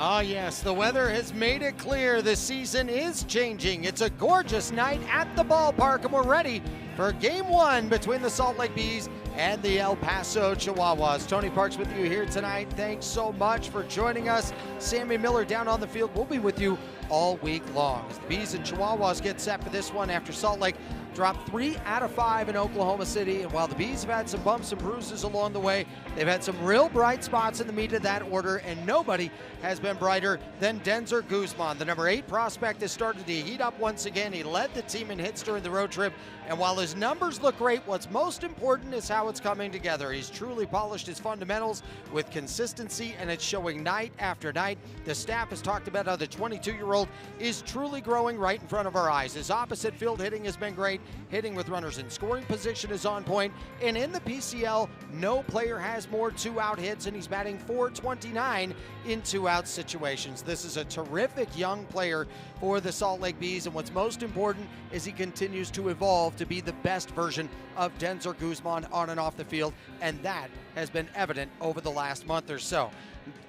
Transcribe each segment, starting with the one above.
Oh yes, the weather has made it clear the season is changing. It's a gorgeous night at the ballpark, and we're ready for Game 1 between the Salt Lake Bees and the El Paso Chihuahuas. Tony Parks with you here tonight. Thanks so much for joining us. Sammy Miller down on the field. We'll be with you all week long as the Bees and Chihuahuas get set for this one after Salt Lake dropped 3 out of 5 in Oklahoma City. And while the Bees have had some bumps and bruises along the way, they've had some real bright spots in the meat of that order, and nobody has been brighter than Denzer Guzman. The number 8 prospect has started to heat up once again. He led the team in hits during the road trip, and while his numbers look great, what's most important is how it's coming together. He's truly polished his fundamentals with consistency, and it's showing night after night. The staff has talked about how the 22-year-old is truly growing right in front of our eyes. His opposite field hitting has been great. Hitting with runners in scoring position is on point, and in the PCL, no player has more 2-out hits, and he's batting .429 in 2-out situations. This is a terrific young player for the Salt Lake Bees, and what's most important is he continues to evolve to be the best version of Denzer Guzman on and off the field, and that has been evident over the last month or so.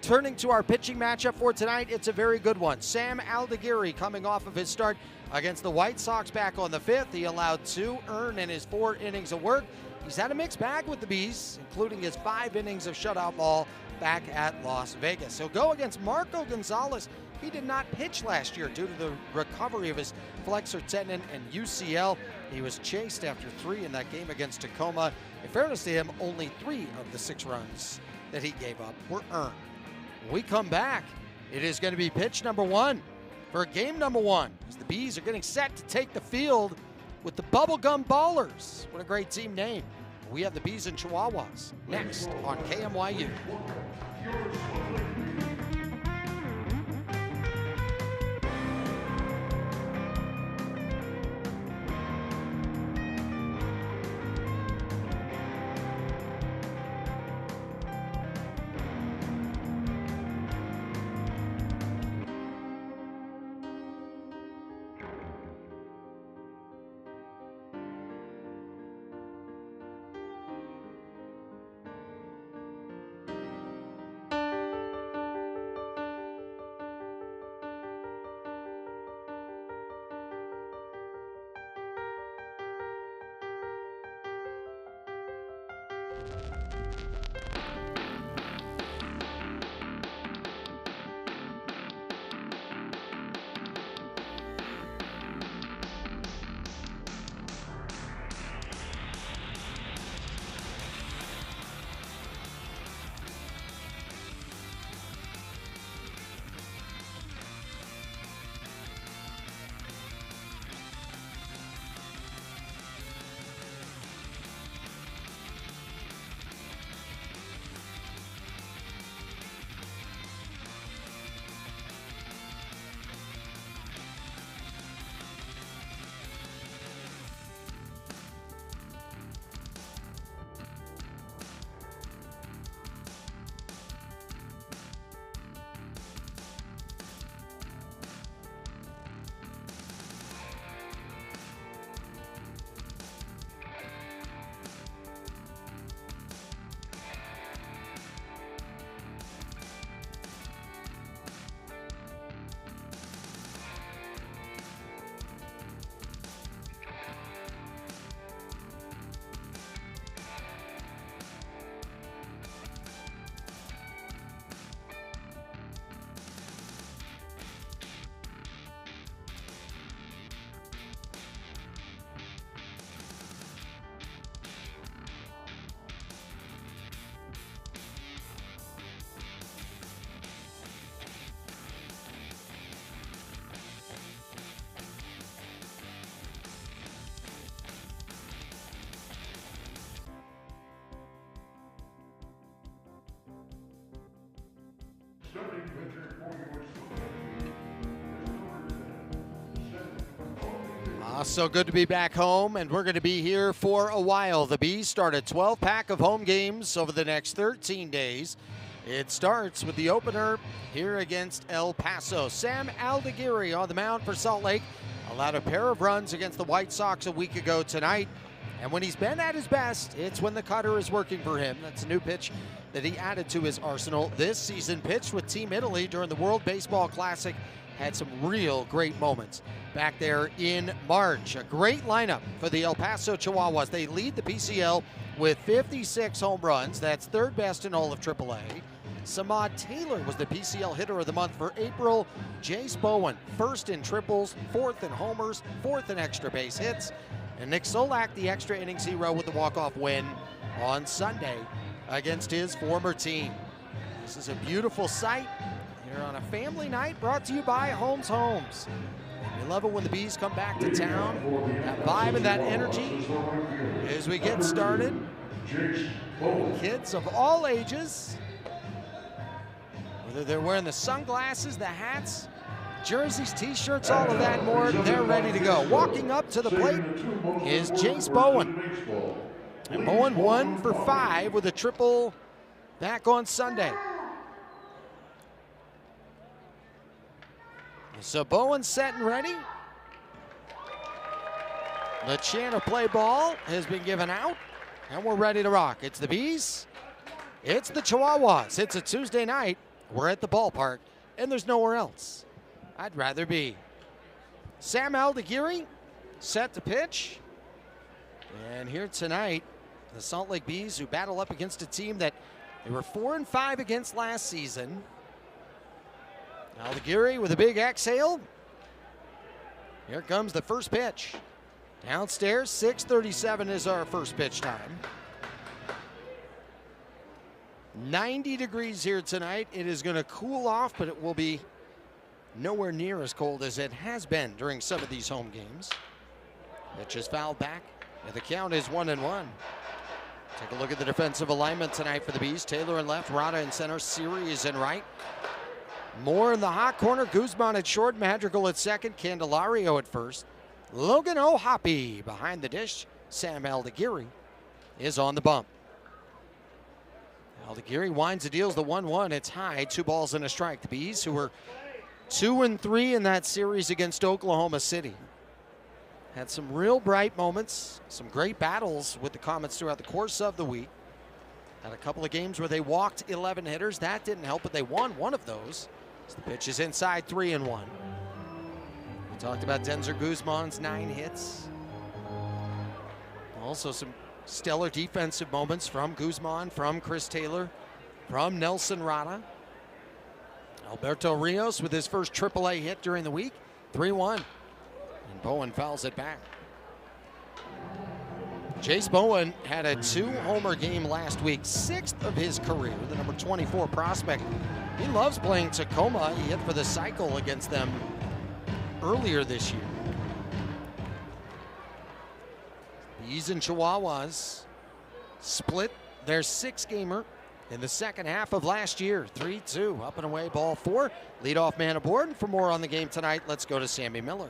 Turning to our pitching matchup for tonight, it's a very good one. Sam Aldeguerri coming off of his start against the White Sox back on the 5th. He allowed 2 earned in his 4 innings of work. He's had a mixed bag with the Bees, including his 5 innings of shutout ball back at Las Vegas. He'll go against Marco Gonzalez. He did not pitch last year due to the recovery of his flexor tendon and UCL. He was chased after 3 in that game against Tacoma. In fairness to him, only 3 of the 6 runs that he gave up were earned. When we come back, it is going to be pitch number 1 for game number 1, as the Bees are getting set to take the field with the Bubblegum Ballers. What a great team name. We have the Bees and Chihuahuas next on KMYU. So good to be back home, and we're going to be here for a while. The Bees start a 12-pack of home games over the next 13 days. It starts with the opener here against El Paso. Sam Aldeguerri on the mound for Salt Lake allowed a pair of runs against the White Sox a week ago tonight. And when he's been at his best, it's when the cutter is working for him. That's a new pitch that he added to his arsenal this season. Pitched with Team Italy during the World Baseball Classic. Had some real great moments back there in March. A great lineup for the El Paso Chihuahuas. They lead the PCL with 56 home runs. That's third best in all of AAA. Samad Taylor was the PCL hitter of the month for April. Jace Bowen, first in triples, fourth in homers, fourth in extra base hits. And Nick Solak, the extra innings hero with the walk-off win on Sunday against his former team. This is a beautiful sight here on a family night brought to you by Holmes Homes. We love it when the Bees come back to town. That vibe and that energy as we get started. Kids of all ages, whether they're wearing the sunglasses, the hats, jerseys, t-shirts, all of that and more, they're ready to go. Walking up to the plate is Jace Bowen. And Bowen 1 for 5 with a triple back on Sunday. So Bowen's set and ready. The chant of play ball has been given out, and we're ready to rock. It's the Bees. It's the Chihuahuas. It's a Tuesday night. We're at the ballpark, and there's nowhere else I'd rather be. Sam Aldeguerri set to pitch. And here tonight, the Salt Lake Bees, who battle up against a team that they were 4-5 against last season. Aldeguerri with a big exhale. Here comes the first pitch. Downstairs, 6:37 is our first pitch time. 90 degrees here tonight. It is going to cool off, but it will be nowhere near as cold as it has been during some of these home games. Pitch is fouled back, and the count is 1-1. Take a look at the defensive alignment tonight for the Bees. Taylor in left, Rada in center, Series in right. Moore in the hot corner, Guzman at short, Madrigal at second, Candelario at first. Logan O'Hoppe behind the dish. Sam Aldeguerri is on the bump. Aldeguerri winds and deals the 1-1. It's high, 2 balls and a strike. The Bees, who were 2-3 in that series against Oklahoma City, had some real bright moments, some great battles with the Comets throughout the course of the week. Had a couple of games where they walked 11 hitters. That didn't help, but they won one of those. So the pitch is inside, 3-1. We talked about Denzer Guzman's 9 hits. Also some stellar defensive moments from Guzman, from Chris Taylor, from Nelson Rada. Alberto Rios with his first AAA hit during the week, 3-1. And Bowen fouls it back. Jace Bowen had a 2-homer game last week, 6th of his career, the number 24 prospect. He loves playing Tacoma. He hit for the cycle against them earlier this year. Bees and Chihuahuas split their 6-gamer in the second half of last year. 3-2, up and away, ball 4. Leadoff man aboard. For more on the game tonight, let's go to Sammy Miller.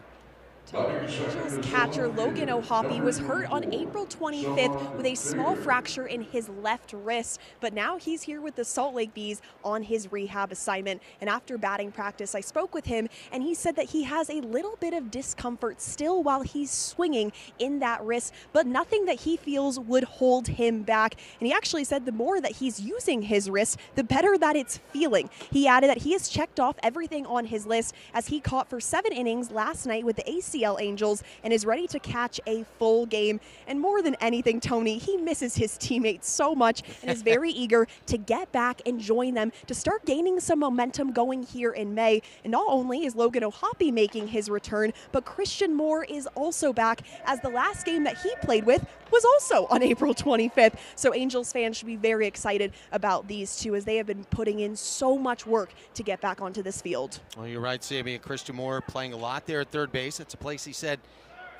Angels catcher Logan O'Hoppe was hurt on April 25th with a small fracture in his left wrist, but now he's here with the Salt Lake Bees on his rehab assignment. And after batting practice, I spoke with him, and he said that he has a little bit of discomfort still while he's swinging in that wrist, but nothing that he feels would hold him back. And he actually said the more that he's using his wrist, the better that it's feeling. He added that he has checked off everything on his list as he caught for 7 innings last night with the ACL Angels and is ready to catch a full game. And more than anything, Tony, he misses his teammates so much and is very eager to get back and join them to start gaining some momentum going here in May. And not only is Logan O'Hoppe making his return, but Christian Moore is also back, as the last game that he played with was also on April 25th. So Angels fans should be very excited about these two, as they have been putting in so much work to get back onto this field. Well, you're right, Sammy. Christian Moore playing a lot there at third base. It's a place he said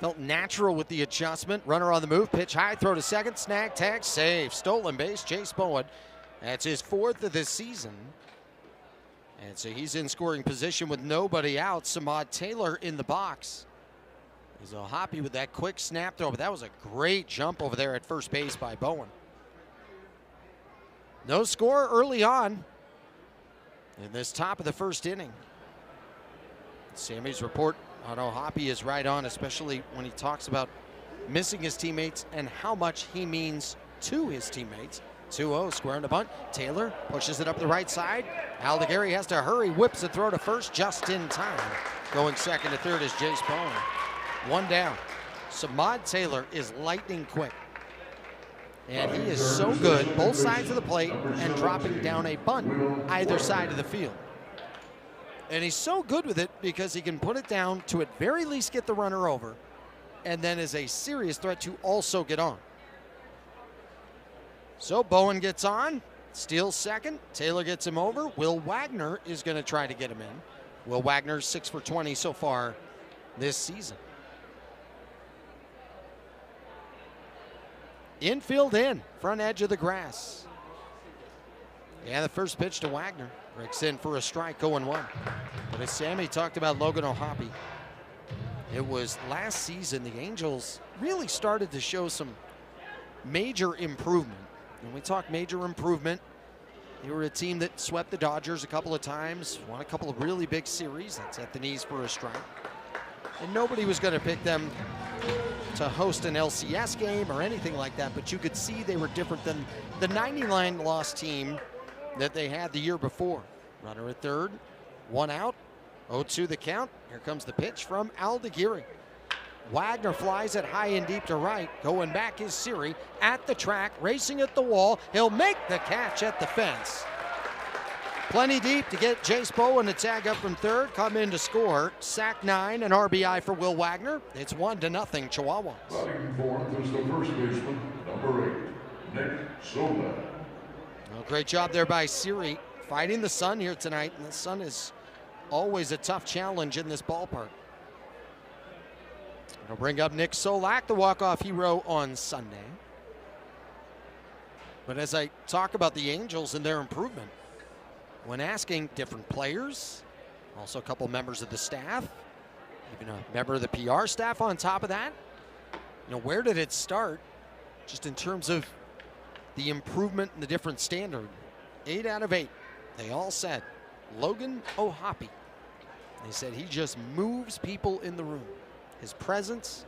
felt natural with the adjustment. Runner on the move, pitch high, throw to second, snag, tag, save. Stolen base, Jace Bowen. That's his 4th of the season. And so he's in scoring position with nobody out. Samad Taylor in the box. There's O'Hoppe with that quick snap throw, but that was a great jump over there at first base by Bowen. No score early on in this top of the first inning. Sammy's report on O'Hoppe is right on, especially when he talks about missing his teammates and how much he means to his teammates. 2-0, squaring the bunt. Taylor pushes it up the right side. Aldegari has to hurry, whips the throw to first just in time. Going second to third is Jace Bowen. One down. Samad Taylor is lightning quick. And he is so good, both sides of the plate, and dropping down a bunt either side of the field. And he's so good with it because he can put it down to at very least get the runner over, and then is a serious threat to also get on. So Bowen gets on, steals second, Taylor gets him over. Will Wagner is going to try to get him in. Will Wagner's 6 for 20 so far this season. Infield in, front edge of the grass. Yeah, the first pitch to Wagner. Breaks in for a strike, 0-1. But as Sammy talked about Logan O'Hoppe, it was last season the Angels really started to show some major improvement. When we talk major improvement, they were a team that swept the Dodgers a couple of times, won a couple of really big series. That's at the knees for a strike. And nobody was going to pick them to host an LCS game or anything like that, but you could see they were different than the 99-loss team that they had the year before. Runner at third, one out, 0-2 the count. Here comes the pitch from Aldegari. Wagner flies it high and deep to right. Going back is Siri at the track, racing at the wall. He'll make the catch at the fence. Plenty deep to get Jace Bowen to tag up from third, come in to score. Sack 9, an RBI for Will Wagner. It's 1-0 Chihuahuas. Batting fourth is the first baseman, number 8, Nick Solak. Well, great job there by Siri, fighting the sun here tonight. And the sun is always a tough challenge in this ballpark. It'll bring up Nick Solak, the walk-off hero on Sunday. But as I talk about the Angels and their improvement, when asking different players, also a couple members of the staff, even a member of the PR staff on top of that, where did it start just in terms of the improvement and the different standard? 8 out of 8, they all said Logan O'Hoppe. They said he just moves people in the room. His presence,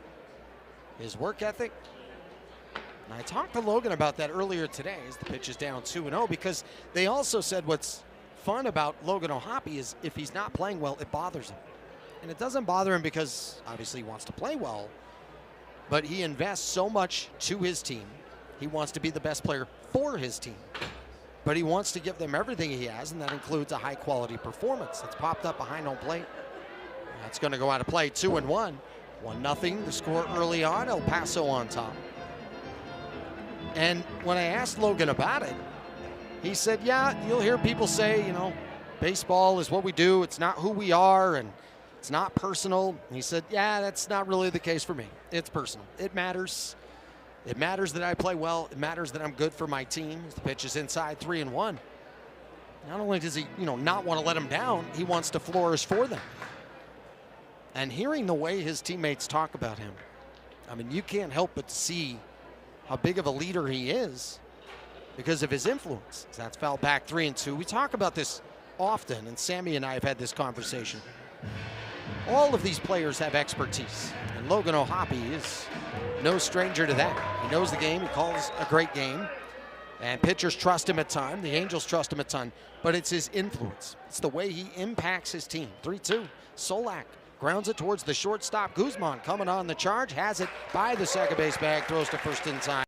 his work ethic. And I talked to Logan about that earlier today as the pitch is down 2-0, because they also said what's fun about Logan O'Hoppe is if he's not playing well, it bothers him. And it doesn't bother him because obviously he wants to play well, but he invests so much to his team. He wants to be the best player for his team, but he wants to give them everything he has, and that includes a high quality performance. That's popped up behind home plate. That's going to go out of play. 2-1. 1-0 the score early on. El Paso on top. And when I asked Logan about it, he said, yeah, you'll hear people say, baseball is what we do. It's not who we are, and it's not personal. And he said, yeah, that's not really the case for me. It's personal. It matters. It matters that I play well. It matters that I'm good for my team. The pitch is inside, 3-1. Not only does he, not want to let them down, he wants to flourish for them. And hearing the way his teammates talk about him, I mean, you can't help but see how big of a leader he is because of his influence. That's foul back, 3-2. We talk about this often, and Sammy and I have had this conversation. All of these players have expertise, and Logan O'Hoppe is no stranger to that. He knows the game. He calls a great game, and pitchers trust him at times. The Angels trust him a ton, but it's his influence. It's the way he impacts his team. 3-2. Solak grounds it towards the shortstop. Guzman coming on the charge, has it by the second base bag, throws to first in time.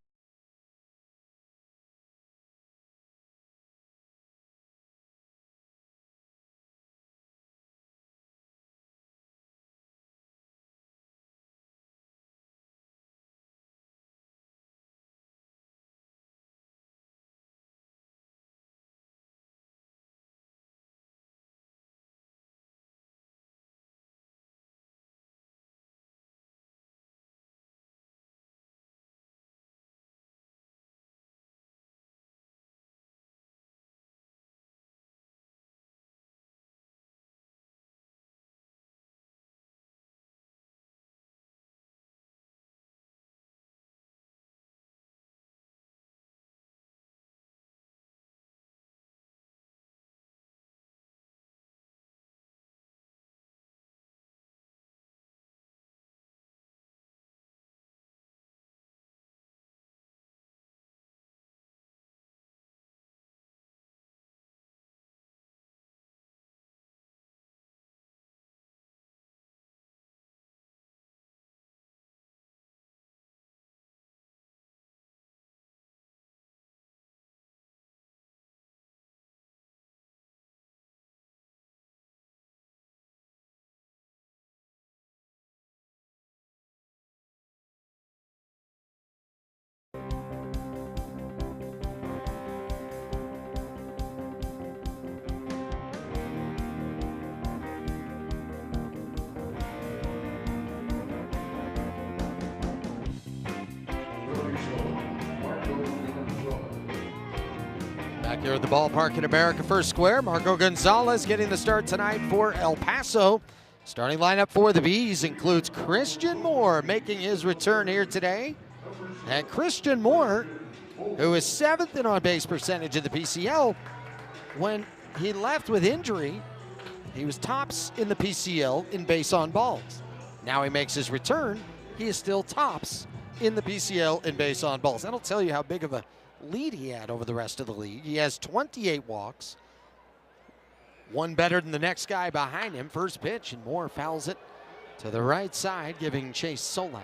Back here at the ballpark in America First Square, Marco Gonzalez getting the start tonight for El Paso. Starting lineup for the Bees includes Christian Moore making his return here today. And Christian Moore, who is 7th in on-base percentage in the PCL, when he left with injury, he was tops in the PCL in base on balls. Now he makes his return, he is still tops in the PCL in base on balls. That'll tell you how big of a lead he had over the rest of the league. He has 28 walks, one better than the next guy behind him. First pitch, and Moore fouls it to the right side, giving Chase Solak.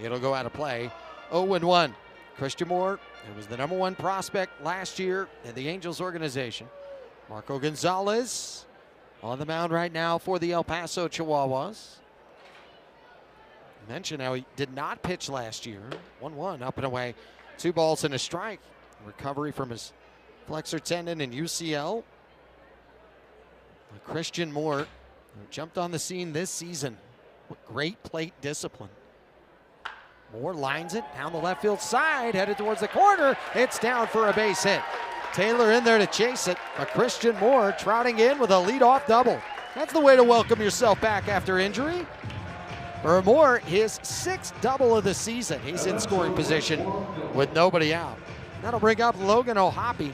It'll go out of play. 0-1. Christian Moore, who was the #1 prospect last year in the Angels organization. Marco Gonzalez on the mound right now for the El Paso Chihuahuas. I mentioned how he did not pitch last year. 1-1, up and away. 2 balls and a strike. Recovery from his flexor tendon and UCL. Christian Moore, who jumped on the scene this season with great plate discipline. Moore lines it down the left field side, headed towards the corner. It's down for a base hit. Taylor in there to chase it, but Christian Moore trotting in with a leadoff double. That's the way to welcome yourself back after injury. For Moore, his 6th double of the season. He's in scoring position with nobody out. That'll bring up Logan O'Hoppe.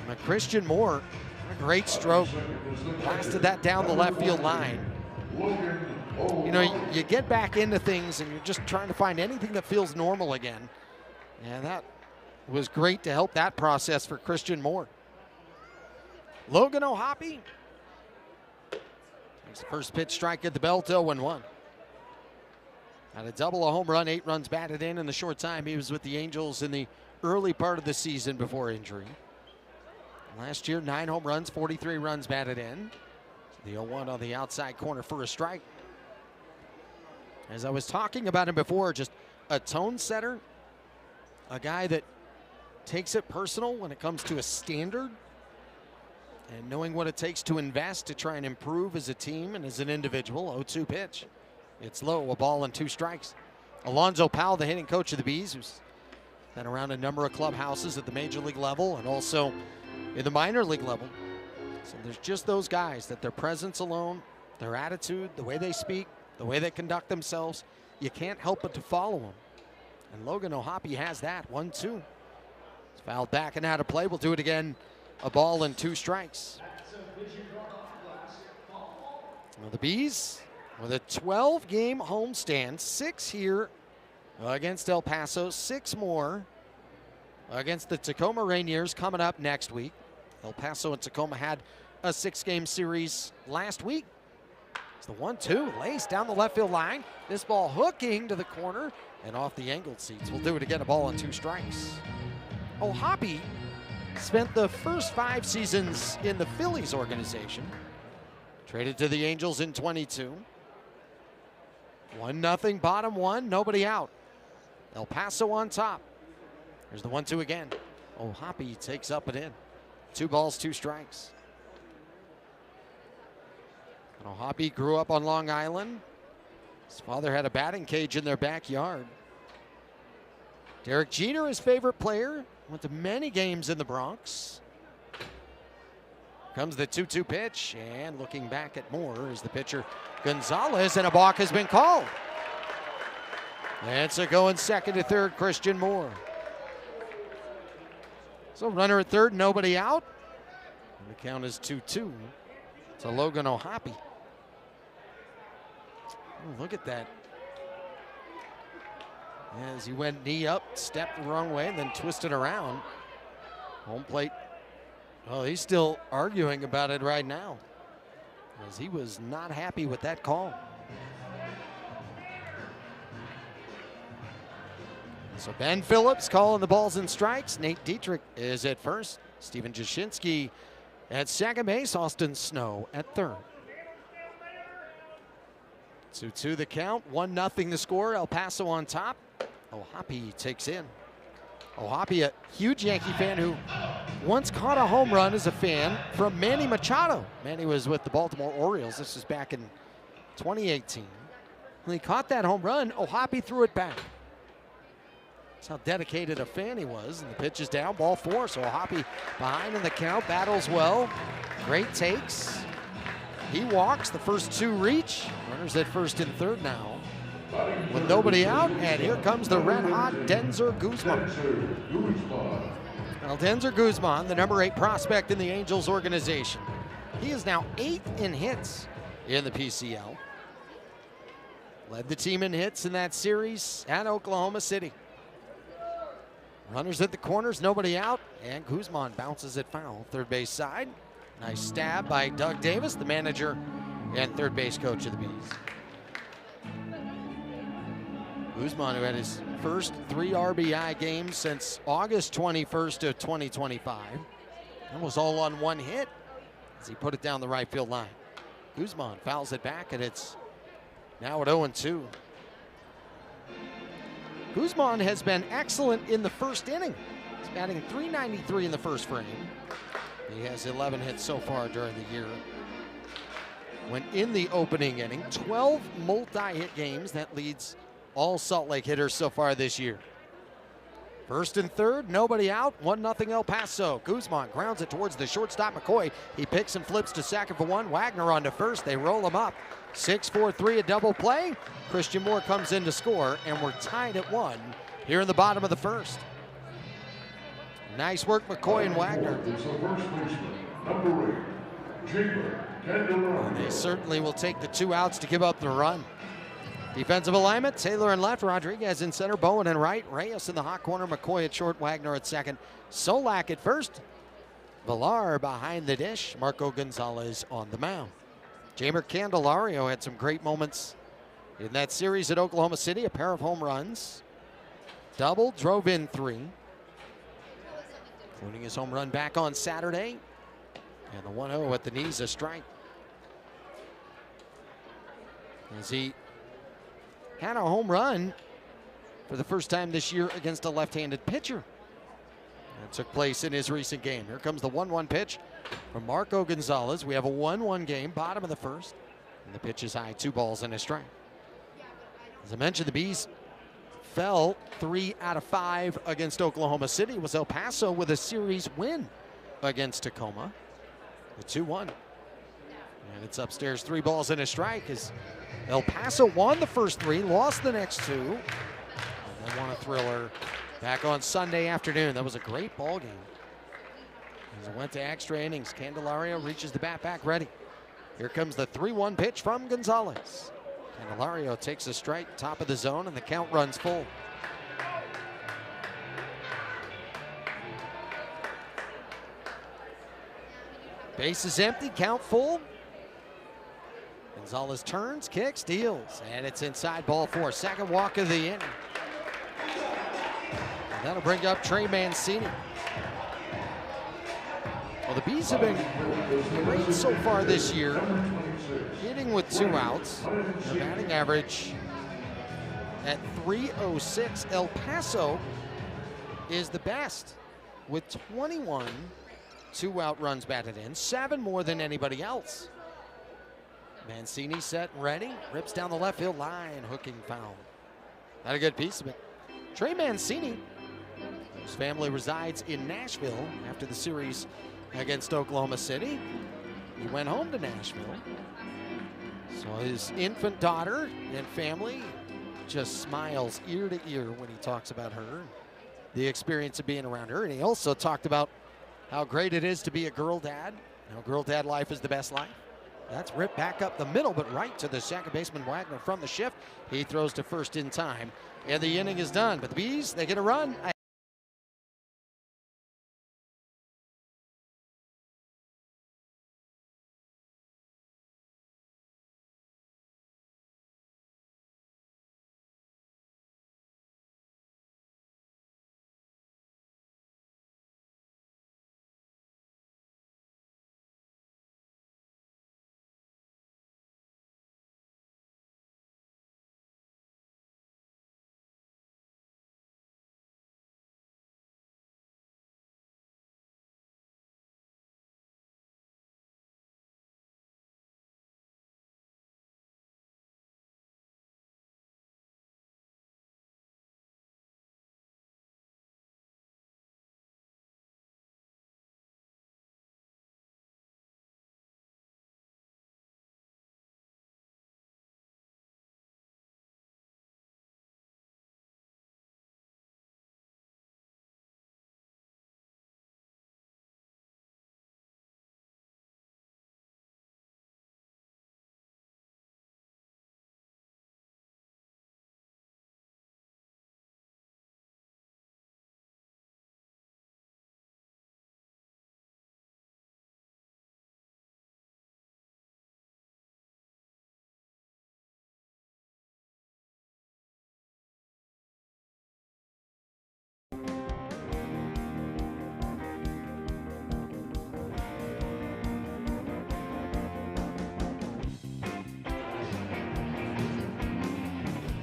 But Christian Moore, a great stroke. Blasted that down the left field line. You know, you get back into things and you're just trying to find anything that feels normal again. And that was great to help that process for Christian Moore. Logan O'Hoppe. His first pitch strike at the belt, 0-1. Had a double, a home run, 8 runs batted in the short time he was with the Angels in the early part of the season before injury. Last year, 9 home runs, 43 runs batted in. The 0-1 on the outside corner for a strike. As I was talking about him before, just a tone setter, a guy that takes it personal when it comes to a standard, and knowing what it takes to invest to try and improve as a team and as an individual. 0-2 pitch. It's low, a ball and 2 strikes. Alonzo Powell, the hitting coach of the Bees, who's been around a number of clubhouses at the major league level and also in the minor league level. So there's just those guys that their presence alone, their attitude, the way they speak, the way they conduct themselves, you can't help but to follow them. And Logan O'Hoppe has that. 1-2. It's fouled back and out of play. We'll do it again. A ball and 2 strikes. Well, the Bees with a 12-game homestand, 6 here against El Paso, 6 more against the Tacoma Rainiers coming up next week. El Paso and Tacoma had a 6-game series last week. It's the 1-2, laced down the left field line. This ball hooking to the corner and off the angled seats. We'll do it again, a ball and 2 strikes. O'Hoppe spent the first 5 seasons in the Phillies organization. Traded to the Angels in 22. 1-0, bottom 1, nobody out. El Paso on top. Here's the 1-2 again. O'Hoppe takes up and in. 2 balls, 2 strikes. And O'Hoppe grew up on Long Island. His father had a batting cage in their backyard. Derek Jeter, his favorite player, went to many games in the Bronx. Comes the 2-2 pitch, and looking back at Moore is the pitcher Gonzalez, and a balk has been called. It's a going second to third, Christian Moore. So runner at third, nobody out. And the count is 2-2 to Logan O'Hoppe. Oh, look at that. As he went knee up, stepped the wrong way, and then twisted around. Home plate. Oh, he's still arguing about it right now, as he was not happy with that call. So Ben Phillips calling the balls and strikes. Nate Dietrich is at first. Steven Jashinsky at second base. Austin Snow at third. 2-2 the count. 1-0 the score. El Paso on top. O'Hoppe takes in. O'Hoppe, a huge Yankee fan who once caught a home run as a fan from Manny Machado. Manny was with the Baltimore Orioles. This was back in 2018. When he caught that home run, O'Hoppe threw it back. That's how dedicated a fan he was. And the pitch is down, ball 4. So O'Hoppe behind in the count, battles well. Great takes. He walks, the first 2 reach. Runners at first and third now. With nobody out, and here comes the red-hot Denzer Guzman. Well, Denzer Guzman, the number 8 prospect in the Angels organization. He is now 8th in hits in the PCL. Led the team in hits in that series at Oklahoma City. Runners at the corners, nobody out, and Guzman bounces it foul, third base side. Nice stab by Doug Davis, the manager and third base coach of the Bees. Guzman, who had his first 3 RBI games since August 21st of 2025. That was all on 1 hit as he put it down the right field line. Guzman fouls it back, and it's now at 0-2. Guzman has been excellent in the first inning. He's batting .393 in the first frame. He has 11 hits so far during the year. When in the opening inning, 12 multi-hit games. That leads all Salt Lake hitters so far this year. First and third, nobody out, 1-0 El Paso. Guzman grounds it towards the shortstop, McCoy. He picks and flips to second for 1. Wagner on to first, they roll him up. 6-4-3, a double play. Christian Moore comes in to score, and we're tied at 1 here in the bottom of the first. Nice work, McCoy and Wagner. They certainly will take the 2 outs to give up the run. Defensive alignment, Taylor in left, Rodriguez in center, Bowen in right, Reyes in the hot corner, McCoy at short, Wagner at second, Solak at first, Villar behind the dish, Marco Gonzalez on the mound. Jamer Candelario had some great moments in that series at Oklahoma City, a pair of home runs, double, drove in 3, including his home run back on Saturday, and the 1-0 at the knees, a strike. As he had a home run for the first time this year against a left-handed pitcher. That took place in his recent game. Here comes the 1-1 pitch from Marco Gonzalez. We have a 1-1 game, bottom of the first. And the pitch is high, 2 balls and a strike. As I mentioned, the Bees fell 3 out of 5 against Oklahoma City. It was El Paso with a series win against Tacoma. The 2-1. And it's upstairs, 3 balls and a strike as El Paso won the first 3, lost the next 2, and then won a thriller back on Sunday afternoon. That was a great ball game. As it went to extra innings, Candelario reaches the bat back ready. Here comes the 3-1 pitch from Gonzalez. Candelario takes a strike, top of the zone, and the count runs full. Base is empty, count full. Gonzalez turns, kicks, deals, and it's inside, ball 4. Second walk of the inning. And that'll bring up Trey Mancini. Well, the Bees have been great so far this year, hitting with 2 outs. The batting average at .306. El Paso is the best with 21 2-out runs batted in, 7 more than anybody else. Mancini set and ready, rips down the left field line, hooking foul. Not a good piece of it. Trey Mancini, whose family resides in Nashville after the series against Oklahoma City. He went home to Nashville. So his infant daughter and family just smiles ear to ear when he talks about her, the experience of being around her. And he also talked about how great it is to be a girl dad. You know, girl dad life is the best life. That's ripped back up the middle, but right to the second baseman, Wagner, from the shift. He throws to first in time, and the inning is done. But the Bees, they get a run.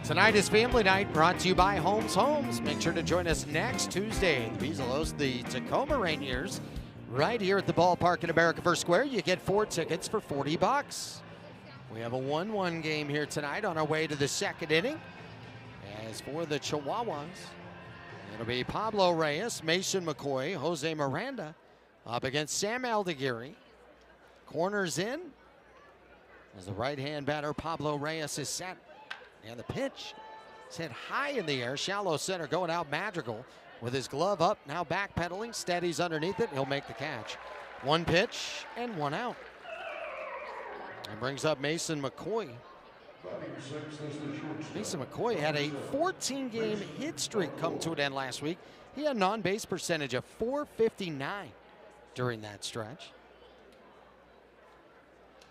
Tonight is Family Night, brought to you by Holmes Homes. Make sure to join us next Tuesday. The Bees will host the Tacoma Rainiers right here at the ballpark in America First Square. You get 4 tickets for $40. We have a 1-1 game here tonight on our way to the second inning. As for the Chihuahuas, it'll be Pablo Reyes, Mason McCoy, Jose Miranda up against Sam Aldeguerri. Corners in as the right-hand batter Pablo Reyes is set. And the pitch is hit high in the air. Shallow center going out Madrigal with his glove up. Now backpedaling. Steadies underneath it. He'll make the catch. 1 pitch and 1 out. And brings up Mason McCoy. Mason McCoy had a 14-game hit streak come to an end last week. He had a on-base percentage of .459 during that stretch.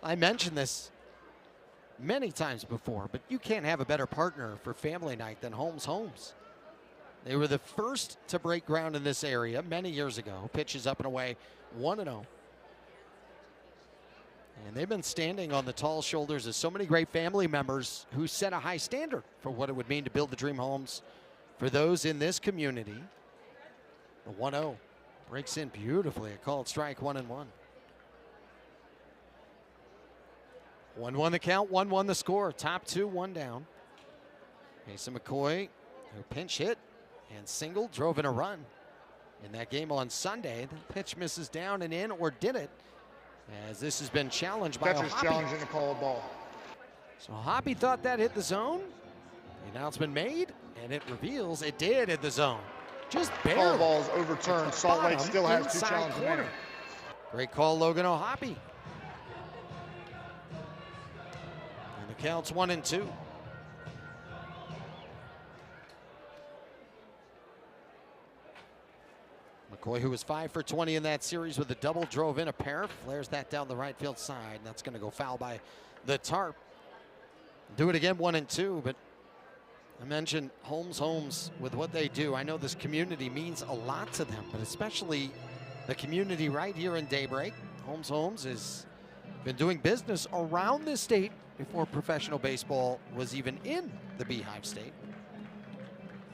I mentioned this many times before, but you can't have a better partner for family night than Holmes Homes. They were the first to break ground in this area many years ago. Pitches up and away, 1-0. And they've been standing on the tall shoulders of so many great family members who set a high standard for what it would mean to build the dream homes for those in this community. The 1-0 breaks in beautifully. A called strike, 1-1. 1-1 the count, 1-1 the score. Top 2, 1 down. Mason McCoy, who pinch hit and single, drove in a run. In that game on Sunday, the pitch misses down and in, or did it? As this has been challenged by Catcher's O'Hoppe. challenging the call of ball. So O'Hoppe thought that hit the zone. The announcement made, and it reveals it did hit the zone. Just barely. Call ball is overturned. Salt Lake still has 2 challenges remaining. Great call, Logan O'Hoppe. And the count's 1-2. McCoy, who was 5 for 20 in that series with a double, drove in a pair, flares that down the right field side. And that's going to go foul by the tarp. Do it again, 1-2, but I mentioned Holmes Homes with what they do. I know this community means a lot to them, but especially the community right here in Daybreak. Holmes Homes has been doing business around this state before professional baseball was even in the Beehive State.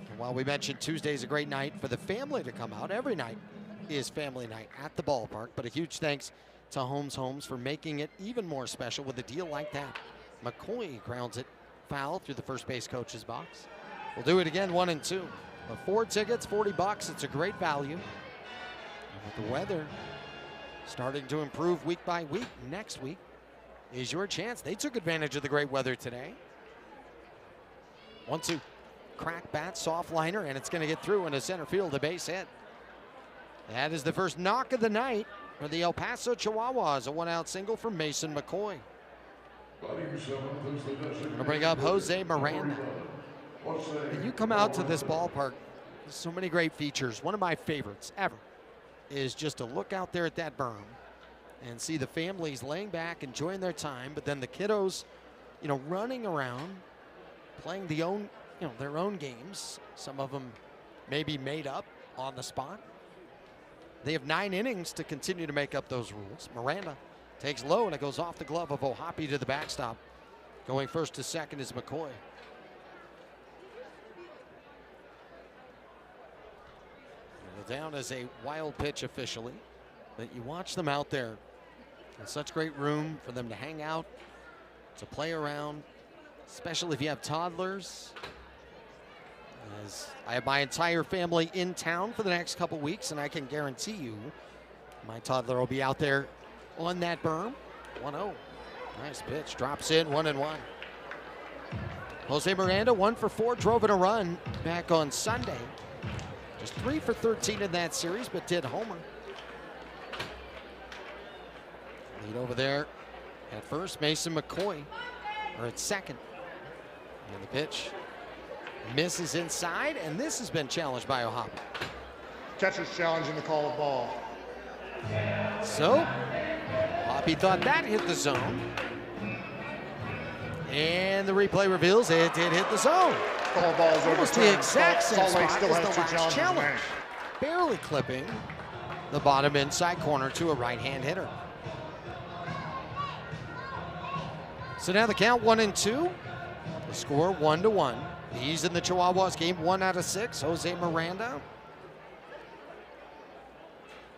And while we mentioned Tuesday's a great night for the family to come out, every night is family night at the ballpark. But a huge thanks to Holmes Homes for making it even more special with a deal like that. McCoy grounds it foul through the first base coach's box. We'll do it again, 1-2. But 4 tickets, $40. It's a great value. And with the weather starting to improve week by week, next week is your chance. They took advantage of the great weather today. 1-2. Crack bat, soft liner, and it's going to get through into center field, a base hit. That is the first knock of the night for the El Paso Chihuahuas. A 1-out single from Mason McCoy. I'm going to bring up Jose Miranda. When you come out to this ballpark, there's so many great features. One of my favorites ever is just to look out there at that berm and see the families laying back, enjoying their time, but then the kiddos, running around, playing their own games. Some of them may be made up on the spot. They have 9 innings to continue to make up those rules. Miranda takes low, and it goes off the glove of O'Hoppe to the backstop. Going first to second is McCoy. Down as a wild pitch officially, but you watch them out there. It's such great room for them to hang out, to play around, especially if you have toddlers. As I have my entire family in town for the next couple weeks, and I can guarantee you my toddler will be out there on that berm. 1-0. Nice pitch. Drops in, 1-1. Jose Miranda, 1 for 4, drove in a run back on Sunday. Just 3 for 13 in that series, but did homer. Lead over there at first, Mason McCoy, or at second. And the pitch misses inside, and this has been challenged by O'Hoppe. Catcher's challenging the call of ball. So, O'Hoppe thought that hit the zone. And the replay reveals it did hit the zone. Call of ball is almost overturned. the exact same Salt Lake spot still as has the 2 last challenges challenge. remaining. Barely clipping the bottom inside corner to a right-hand hitter. So now the count 1-2. The The score 1-1. He's in the Chihuahuas game 1 out of 6. Jose Miranda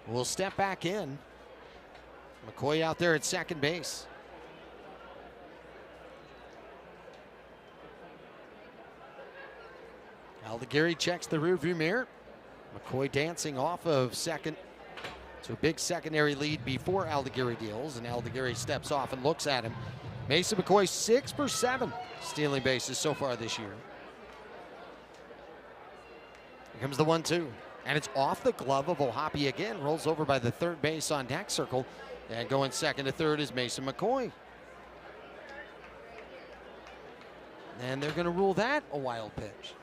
will step back in. McCoy out there at second base. Aldigueri checks the rearview mirror. McCoy dancing off of second to a big secondary lead before Aldigueri deals, and Aldigueri steps off and looks at him. Mason McCoy 6 for 7 stealing bases so far this year. Here comes the 1-2, and it's off the glove of O'Hoppe again. Rolls over by the third base on deck circle, and going second to third is Mason McCoy. And they're going to rule that a wild pitch.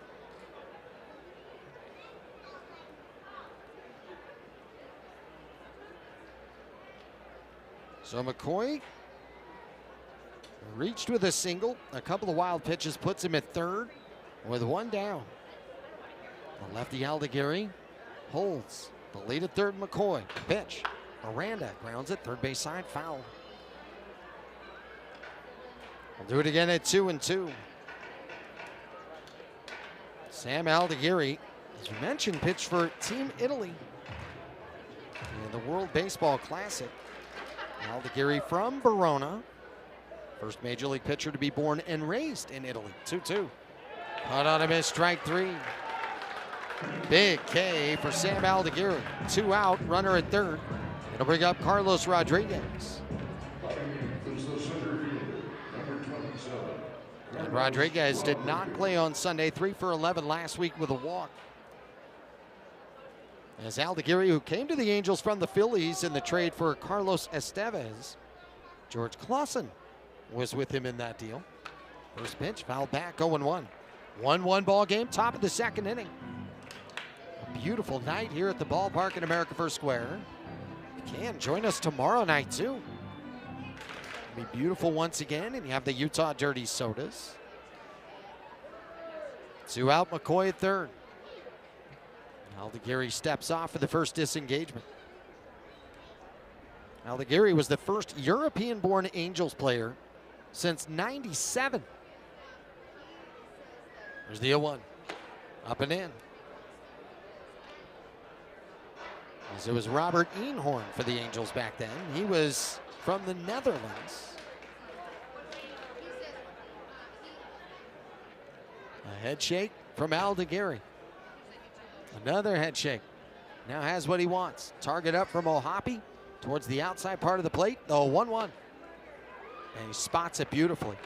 So McCoy reached with a single. A couple of wild pitches puts him at third with one down. The lefty Aldigueri holds the lead at third. McCoy pitch. Miranda grounds it third base side, foul. We'll do it again at 2-2. Sam Aldigueri, as you mentioned, pitched for Team Italy in the World Baseball Classic. Aldigueri from Verona, first major league pitcher to be born and raised in Italy. 2-2. Caught on a miss, strike 3. Big K for Sam Aldigueri. 2 out, runner at third. It'll bring up Carlos Rodriguez. And Rodriguez did not play on Sunday, 3 for 11 last week with a walk. As Aldigueri, who came to the Angels from the Phillies in the trade for Carlos Estevez, George Clausen was with him in that deal. First pitch, foul back, 0-1. 1-1 ball game, top of the second inning. A beautiful night here at the ballpark in America First Square. You can join us tomorrow night too. It'll be beautiful once again, and you have the Utah Dirty Sodas. 2 out, McCoy at third. Aldigueri steps off for the first disengagement. Aldigueri was the first European-born Angels player since '97. There's the 0-1. Up and in. As it was Robert Eenhoorn for the Angels back then. He was from the Netherlands. A head shake from Aldigueri. Another head shake. Now has what he wants. Target up from O'Hoppe towards the outside part of the plate. The 1-1. And he spots it beautifully.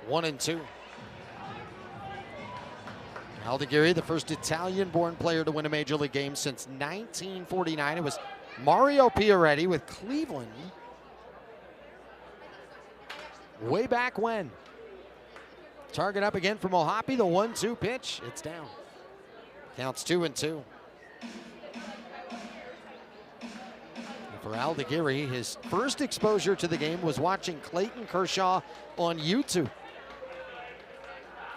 1-2. Aldigueri, the first Italian-born player to win a major league game since 1949. It was Mario Pioretti with Cleveland way back when. Target up again from O'Hoppe. The 1-2 pitch. It's down. Counts 2-2. For Aldigueri, his first exposure to the game was watching Clayton Kershaw on YouTube.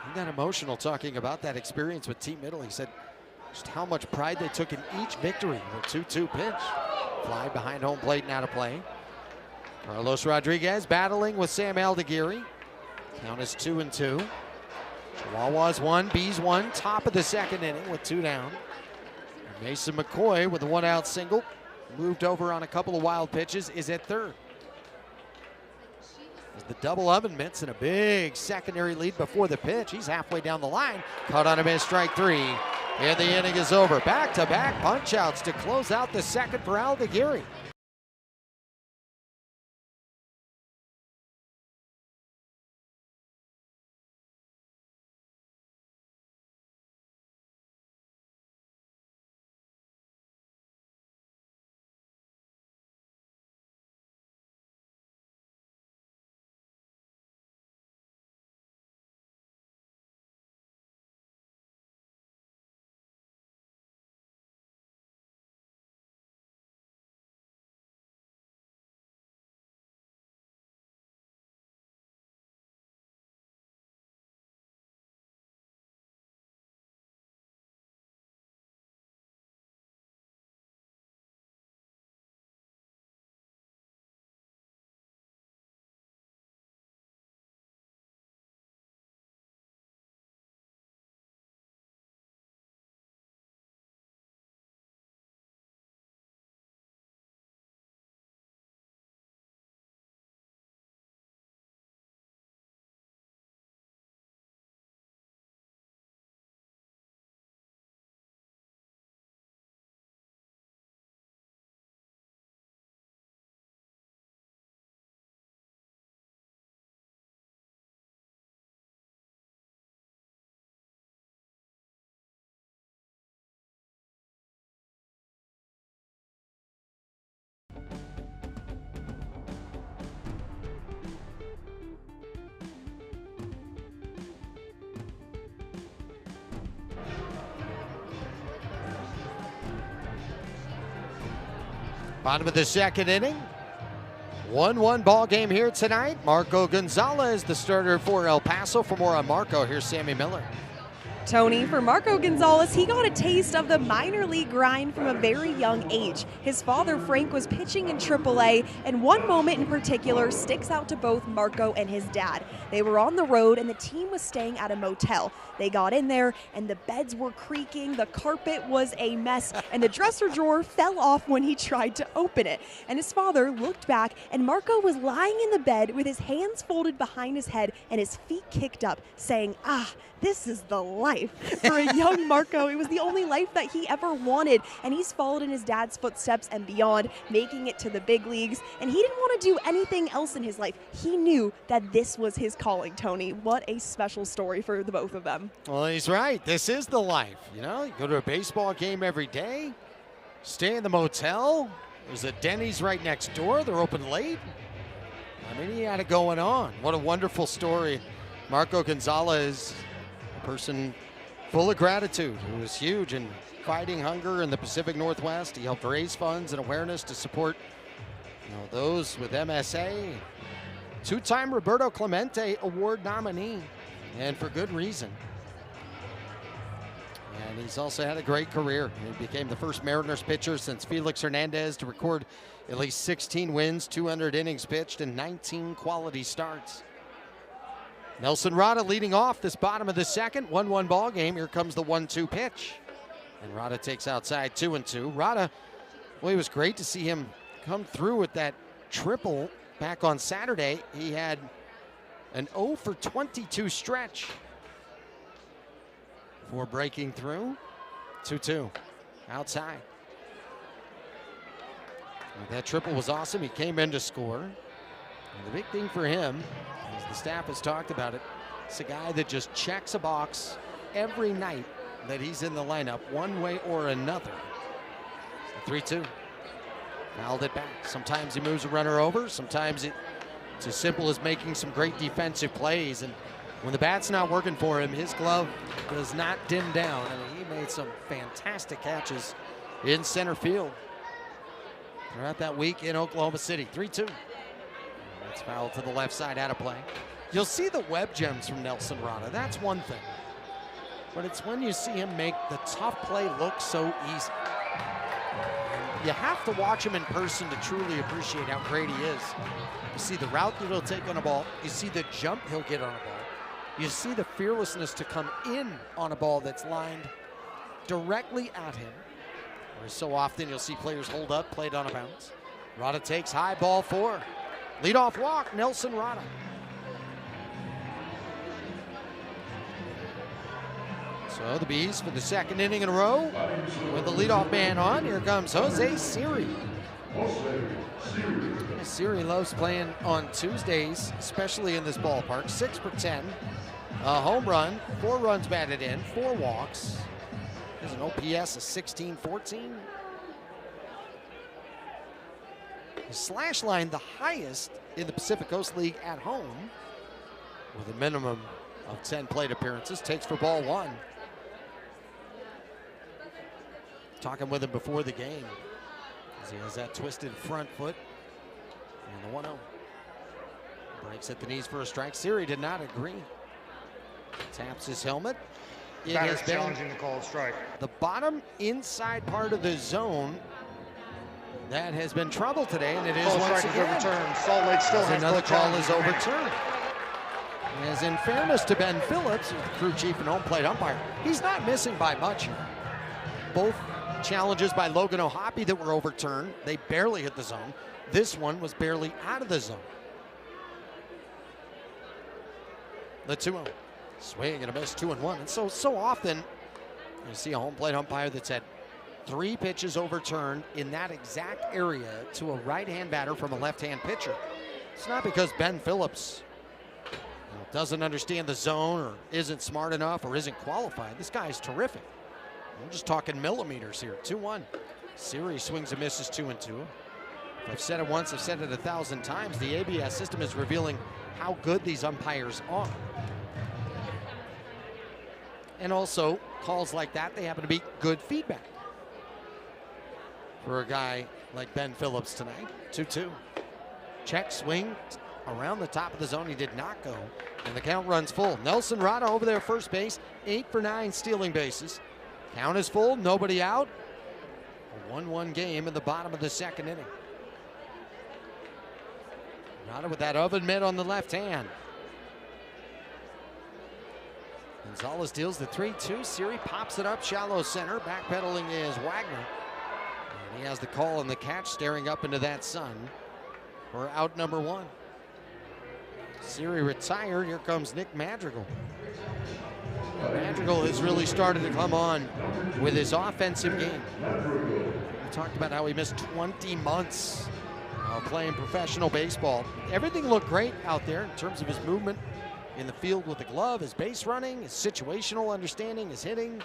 He got emotional talking about that experience with Team Italy. He said just how much pride they took in each victory. The 2-2 pitch. Fly behind home plate and out of play. Carlos Rodriguez battling with Sam Aldigueri. Count is 2-2. Chihuahuas 1, Bees 1, top of the second inning with 2 down. And Mason McCoy with a 1-out single. Moved over on a couple of wild pitches, is at third. As the double oven mitts in a big secondary lead before the pitch. He's halfway down the line. Caught on a miss, strike 3. And the inning is over. Back-to-back punch-outs to close out the second for Aldigueri. Bottom of the second inning. 1-1 ball game here tonight. Marco Gonzalez, the starter for El Paso. For more on Marco, here's Sammy Miller. Tony, for Marco Gonzalez, he got a taste of the minor league grind from a very young age. His father, Frank, was pitching in AAA, and one moment in particular sticks out to both Marco and his dad. They were on the road, and the team was staying at a motel. They got in there, and the beds were creaking, the carpet was a mess, and the dresser drawer fell off when he tried to open it. And his father looked back, and Marco was lying in the bed with his hands folded behind his head and his feet kicked up, saying, this is the life. For a young Marco, it was the only life that he ever wanted, and he's followed in his dad's footsteps and beyond, making it to the big leagues, and he didn't want to do anything else in his life. He knew that this was his calling, Tony. What a special story for the both of them. Well, he's right. This is the life. You know, you go to a baseball game every day, stay in the motel. There's a Denny's right next door. They're open late. I mean, he had it going on. What a wonderful story. Marco Gonzalez, a person full of gratitude, who was huge in fighting hunger in the Pacific Northwest. He helped raise funds and awareness to support those with MSA. Two-time Roberto Clemente Award nominee, and for good reason. And he's also had a great career. He became the first Mariners pitcher since Felix Hernandez to record at least 16 wins, 200 innings pitched, and 19 quality starts. Nelson Rada leading off this bottom of the second. 1-1 ball game. Here comes the 1-2 pitch. And Rada takes outside 2-2. Rada, well, it was great to see him come through with that triple back on Saturday. He had an 0 for 22 stretch for breaking through. 2-2 outside. That triple was awesome. He came in to score. And the big thing for him, as the staff has talked about it, it's a guy that just checks a box every night that he's in the lineup one way or another. 3-2. Fouled it back. Sometimes he moves a runner over. Sometimes it's as simple as making some great defensive plays. And when the bat's not working for him, his glove does not dim down. I mean, he made some fantastic catches in center field throughout that week in Oklahoma City. 3-2. It's fouled to the left side, out of play. You'll see the web gems from Nelson Rada. That's one thing. But it's when you see him make the tough play look so easy. And you have to watch him in person to truly appreciate how great he is. You see the route that he'll take on a ball. You see the jump he'll get on a ball. You see the fearlessness to come in on a ball that's lined directly at him. Whereas so often you'll see players hold up, played on a bounce. Rada takes high, ball 4. Leadoff walk, Nelson Rada. So the Bees for the second inning in a row with the leadoff man on. Here comes Jose Siri. Siri loves playing on Tuesdays, especially in this ballpark. 6 for 10, a home run, 4 runs batted in, 4 walks. There's an OPS of 16-14. His slash line, the highest in the Pacific Coast League at home, with a minimum of 10 plate appearances. Takes for ball 1. Talking with him before the game, as he has that twisted front foot. And the 1-0. Breaks at the knees for a strike. Siri did not agree. Taps his helmet. It has been challenging the call strike. The bottom inside part of the zone that has been trouble today, and it is once again. Overturned. Salt Lake still has another call is overturned. As in fairness to Ben Phillips, the crew chief and home plate umpire, he's not missing by much here. Both challenges by Logan O'Hoppe that were overturned, they barely hit the zone. This one was barely out of the zone. The 2-0. Swing and a miss, 2-1. And so often you see a home plate umpire that's had 3 pitches overturned in that exact area to a right-hand batter from a left-hand pitcher. It's not because Ben Phillips doesn't understand the zone or isn't smart enough or isn't qualified. This guy is terrific. We're just talking millimeters here. 2-1. Siri swings and misses, 2-2. I've said it once, I've said it 1,000 times. The ABS system is revealing how good these umpires are. And also, calls like that, they happen to be good feedback for a guy like Ben Phillips tonight. 2-2. Check swing around the top of the zone. He did not go. And the count runs full. Nelson Rada over there first base. 8 for 9 stealing bases. Count is full. Nobody out. A 1-1 game in the bottom of the second inning. Rada with that oven mitt on the left hand. Gonzalez deals the 3-2. Siri pops it up shallow center. Backpedaling is Wagner. And he has the call and the catch, staring up into that sun for out number 1. Siri retired. Here comes Nick Madrigal. Madrigal has really started to come on with his offensive game. We talked about how he missed 20 months playing professional baseball. Everything looked great out there in terms of his movement in the field with the glove, his base running, his situational understanding, his hitting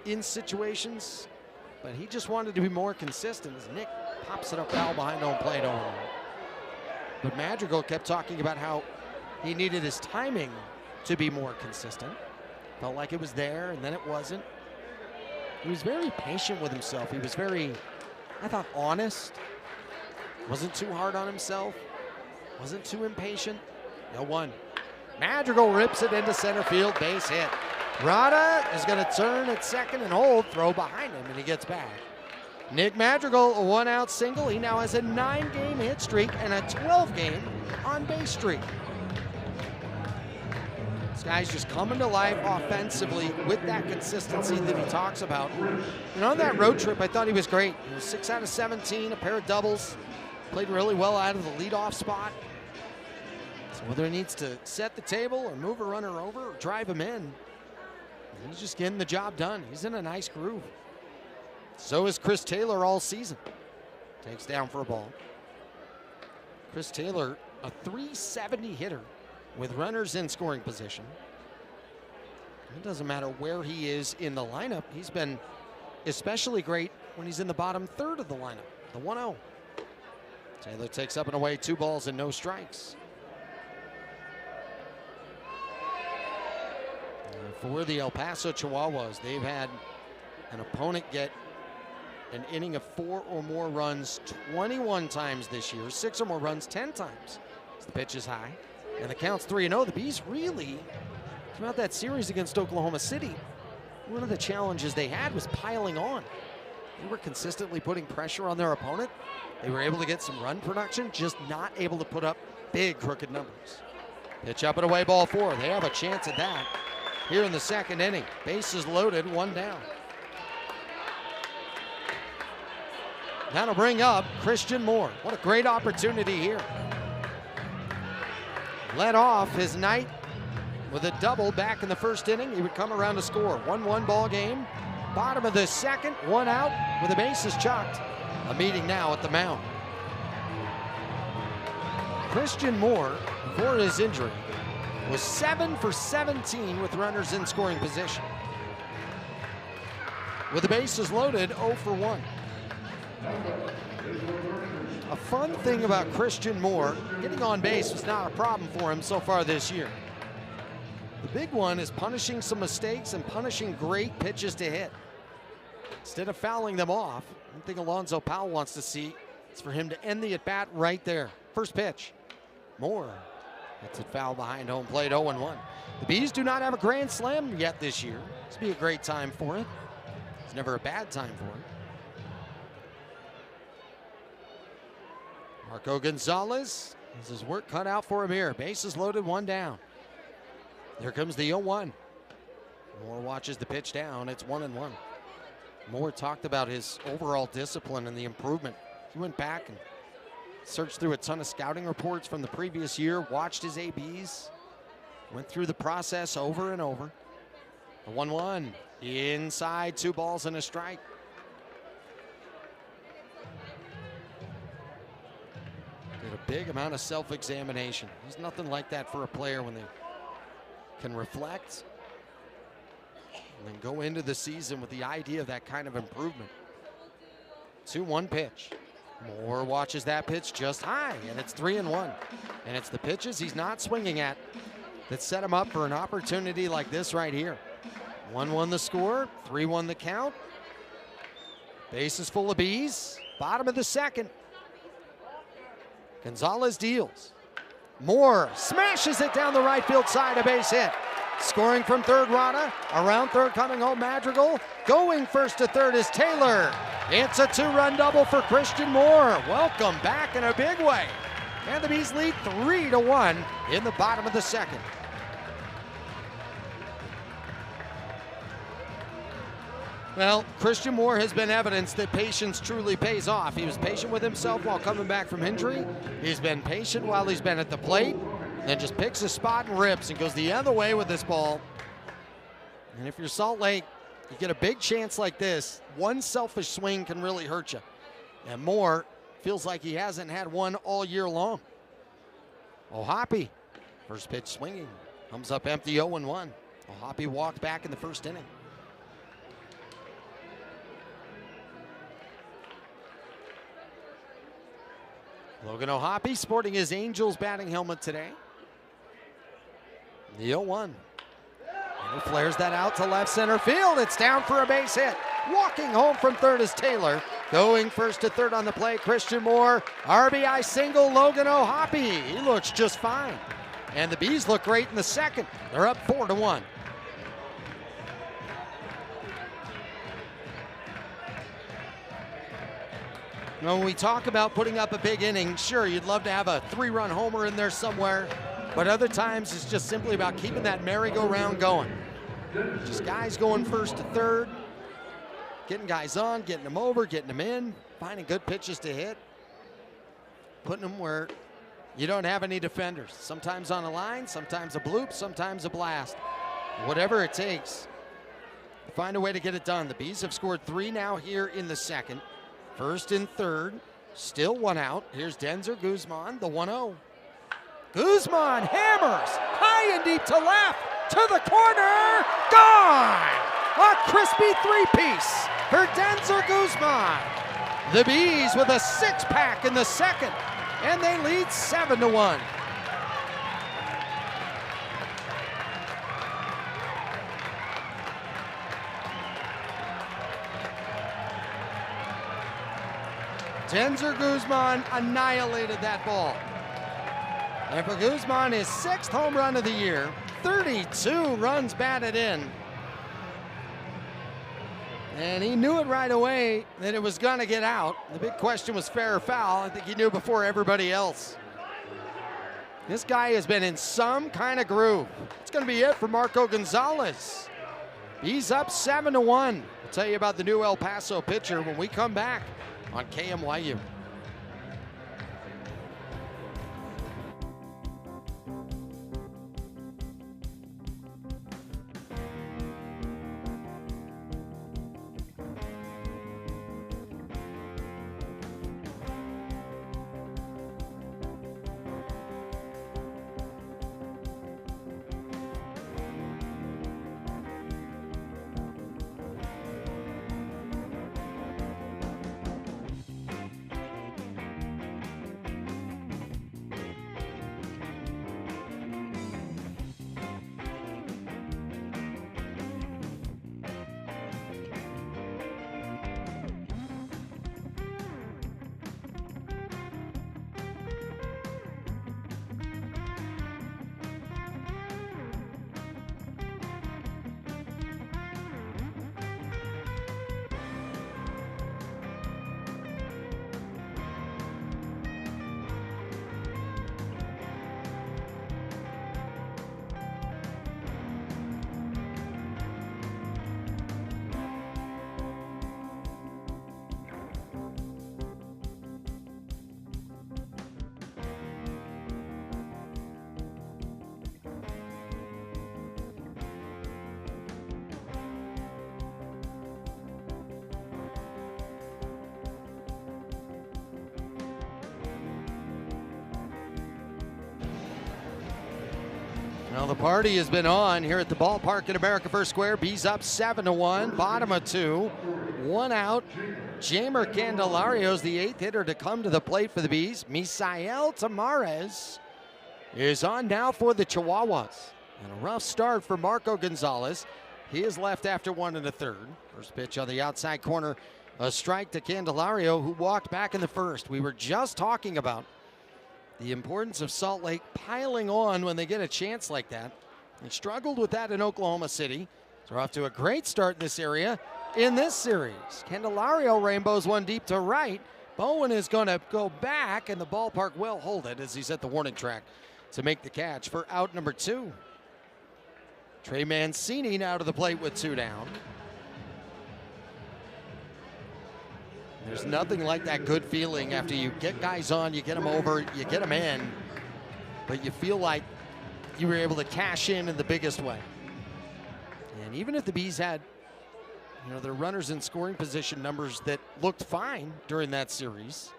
in situations. But he just wanted to be more consistent as Nick pops it up foul behind home plate. But Madrigal kept talking about how he needed his timing to be more consistent. Felt like it was there and then it wasn't. He was very patient with himself. He was very, I thought, honest. Wasn't too hard on himself. Wasn't too impatient. 0-1. Madrigal rips it into center field, base hit. Rada is going to turn at second and hold, throw behind him, and he gets back. Nick Madrigal, a 1-out single. He now has a 9-game hit streak and a 12-game on-base streak. This guy's just coming to life offensively with that consistency that he talks about. And on that road trip, I thought he was great. He was 6 out of 17, a pair of doubles. Played really well out of the leadoff spot. So whether he needs to set the table or move a runner over or drive him in, he's just getting the job done. He's in a nice groove. So is Chris Taylor all season. Takes down for a ball. Chris Taylor, a .370 hitter with runners in scoring position. It doesn't matter where he is in the lineup. He's been especially great when he's in the bottom third of the lineup, the 1-0. Taylor takes up and away 2 balls and no strikes. For the El Paso Chihuahuas, they've had an opponent get an inning of 4 or more runs 21 times this year, 6 or more runs 10 times. As the pitch is high, and the count's 3-0. The Bees really, throughout that series against Oklahoma City, one of the challenges they had was piling on. They were consistently putting pressure on their opponent. They were able to get some run production, just not able to put up big crooked numbers. Pitch up and away, ball 4. They have a chance at that here in the second inning. Bases loaded, 1 down. That'll bring up Christian Moore. What a great opportunity here. Led off his night with a double back in the first inning. He would come around to score. 1-1 ball game. Bottom of the second, 1 out with the bases chucked. A meeting now at the mound. Christian Moore, before his injury, was 7 for 17 with runners in scoring position. With the bases loaded, 0 for 1. A fun thing about Christian Moore, getting on base was not a problem for him so far this year. The big one is punishing some mistakes and punishing great pitches to hit. Instead of fouling them off, one thing Alonzo Powell wants to see is for him to end the at-bat right there. First pitch, Moore. That's a foul behind home plate, 0-1. The Bees do not have a grand slam yet this year. This would be a great time for it. It's never a bad time for it. Marco Gonzalez has his work cut out for him here. Bases loaded, 1 down. Here comes the 0-1. Moore watches the pitch down. It's 1-1. Moore talked about his overall discipline and the improvement. He went back and searched through a ton of scouting reports from the previous year, watched his ABs, went through the process over and over. A 1-1, inside, 2 balls and a strike. Did a big amount of self-examination. There's nothing like that for a player when they can reflect and then go into the season with the idea of that kind of improvement. 2-1 pitch. Moore watches that pitch just high, and it's 3-1. And it's the pitches he's not swinging at that set him up for an opportunity like this right here. 1-1 the score, 3-1 the count. Bases full of Bees. Bottom of the second. Gonzalez deals. Moore smashes it down the right field side, a base hit. Scoring from third, Rada. Around third, coming home, Madrigal. Going first to third is Taylor. It's a 2-run double for Christian Moore. Welcome back in a big way. And the Bees lead 3-1 in the bottom of the second. Well, Christian Moore has been evidence that patience truly pays off. He was patient with himself while coming back from injury. He's been patient while he's been at the plate. Then just picks a spot and rips and goes the other way with this ball. And if you're Salt Lake, you get a big chance like this, one selfish swing can really hurt you. And Moore feels like he hasn't had one all year long. O'Hoppe, first pitch swinging, comes up empty 0-1. O'Hoppe walked back in the first inning. Logan O'Hoppe sporting his Angels batting helmet today. The 0-1. And he flares that out to left center field. It's down for a base hit. Walking home from third is Taylor. Going first to third on the play, Christian Moore. RBI single, Logan O'Hoppe. He looks just fine. And the Bees look great in the second. They're up 4-1. When we talk about putting up a big inning, sure, you'd love to have a 3-run homer in there somewhere, but other times it's just simply about keeping that merry-go-round going. Just guys going first to third, getting guys on, getting them over, getting them in, finding good pitches to hit, putting them where you don't have any defenders. Sometimes on a line, sometimes a bloop, sometimes a blast. Whatever it takes, find a way to get it done. The Bees have scored 3 now here in the second. First and third, still 1 out. Here's Denzer Guzman, the 1-0. Guzman hammers high and deep to left, to the corner, gone! A crispy 3-piece for Denzer Guzman. The Bees with a 6-pack in the second, and they lead 7-1. Denzer Guzman annihilated that ball. And for Guzman, his 6th home run of the year, 32 runs batted in. And he knew it right away that it was gonna get out. The big question was fair or foul. I think he knew before everybody else. This guy has been in some kind of groove. It's gonna be it for Marco Gonzalez. He's up 7-1. I'll tell you about the new El Paso pitcher when we come back on KMYU. Well, the party has been on here at the ballpark in America First Square. Bees up 7-1, bottom of 2, 1 out. Jamer Candelario's the 8th hitter to come to the plate for the Bees. Misael Tamares is on now for the Chihuahuas. And a rough start for Marco Gonzalez. He is left after 1 1/3. First pitch on the outside corner A strike to Candelario, who walked back in the first. We were just talking about the importance of Salt Lake piling on when they get a chance like that. They struggled with that in Oklahoma City. They're off to a great start in this area in this series. Candelario rainbows one deep to right. Bowen is going to go back, and the ballpark will hold it as he's at the warning track to make the catch for out number 2. Trey Mancini now to the plate with 2 down. There's nothing like that good feeling after you get guys on, you get them over, you get them in, but you feel like you were able to cash in the biggest way. And even if the Bees had, their runners in scoring position numbers that looked fine during that series,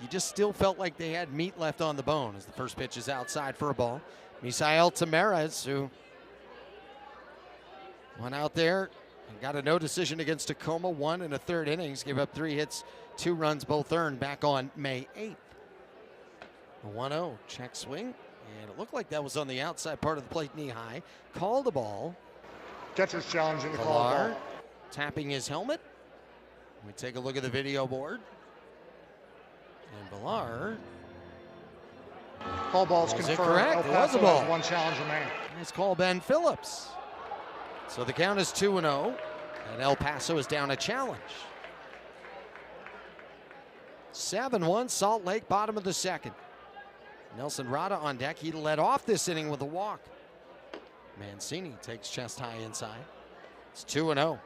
you just still felt like they had meat left on the bone as the first pitch is outside for a ball. Misael Tamarez, who went out there and got a no decision against Tacoma, 1 1/3 innings, gave up 3 hits, 2 runs, both earned back on May 8th. A 1-0 check swing, and it looked like that was on the outside part of the plate, knee high. Called the ball. Catcher's challenging the call ball. Tapping his helmet. We take a look at the video board. And Villar. Call ball's Was confirmed. it correct? El It was a Paso ball. has 1 challenge remaining. Nice call, Ben Phillips. So the count is 2-0, and El Paso is down a challenge. 7-1 Salt Lake, bottom of the second. Nelson Rada on deck. He led off this inning with a walk. Mancini takes chest high inside. It's 2-0.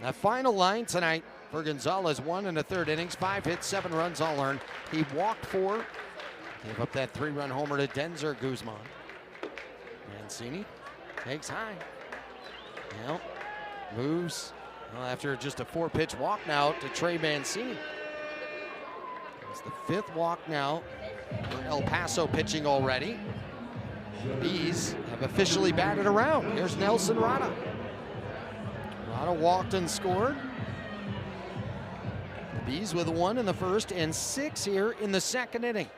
That final line tonight for Gonzalez, 1 1/3 innings, 5 hits, 7 runs, all earned. He walked 4, gave up that 3-run homer to Denzer Guzman. Mancini takes high. Now moves after just a 4-pitch walk now to Trey Mancini. It's the 5th walk now for El Paso pitching already. Bees have officially batted around. Here's Nelson Rada. Rada walked and scored. The Bees with 1 in the first and 6 here in the second inning.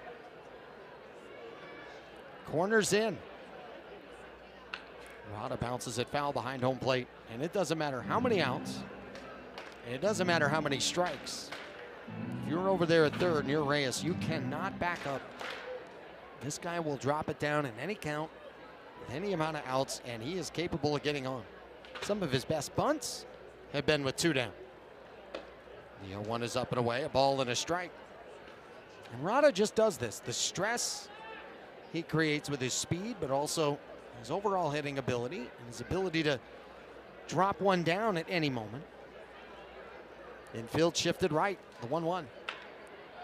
Corners in. Rada bounces it foul behind home plate, and it doesn't matter how many outs, and it doesn't matter how many strikes. If you're over there at third near Reyes, you cannot back up. This guy will drop it down in any count, with any amount of outs, and he is capable of getting on. Some of his best bunts have been with 2 down. The 0-1 is up and away, a ball and a strike. And Rada just does this. The stress he creates with his speed, but also his overall hitting ability and his ability to drop one down at any moment. Infield shifted right, the 1-1.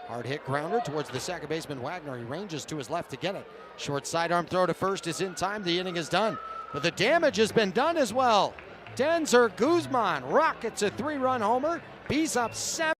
Hard hit grounder towards the second baseman Wagner. He ranges to his left to get it. Short sidearm throw to first is in time. The inning is done, but the damage has been done as well. Denzer Guzman rockets a 3-run homer. Bees up 7.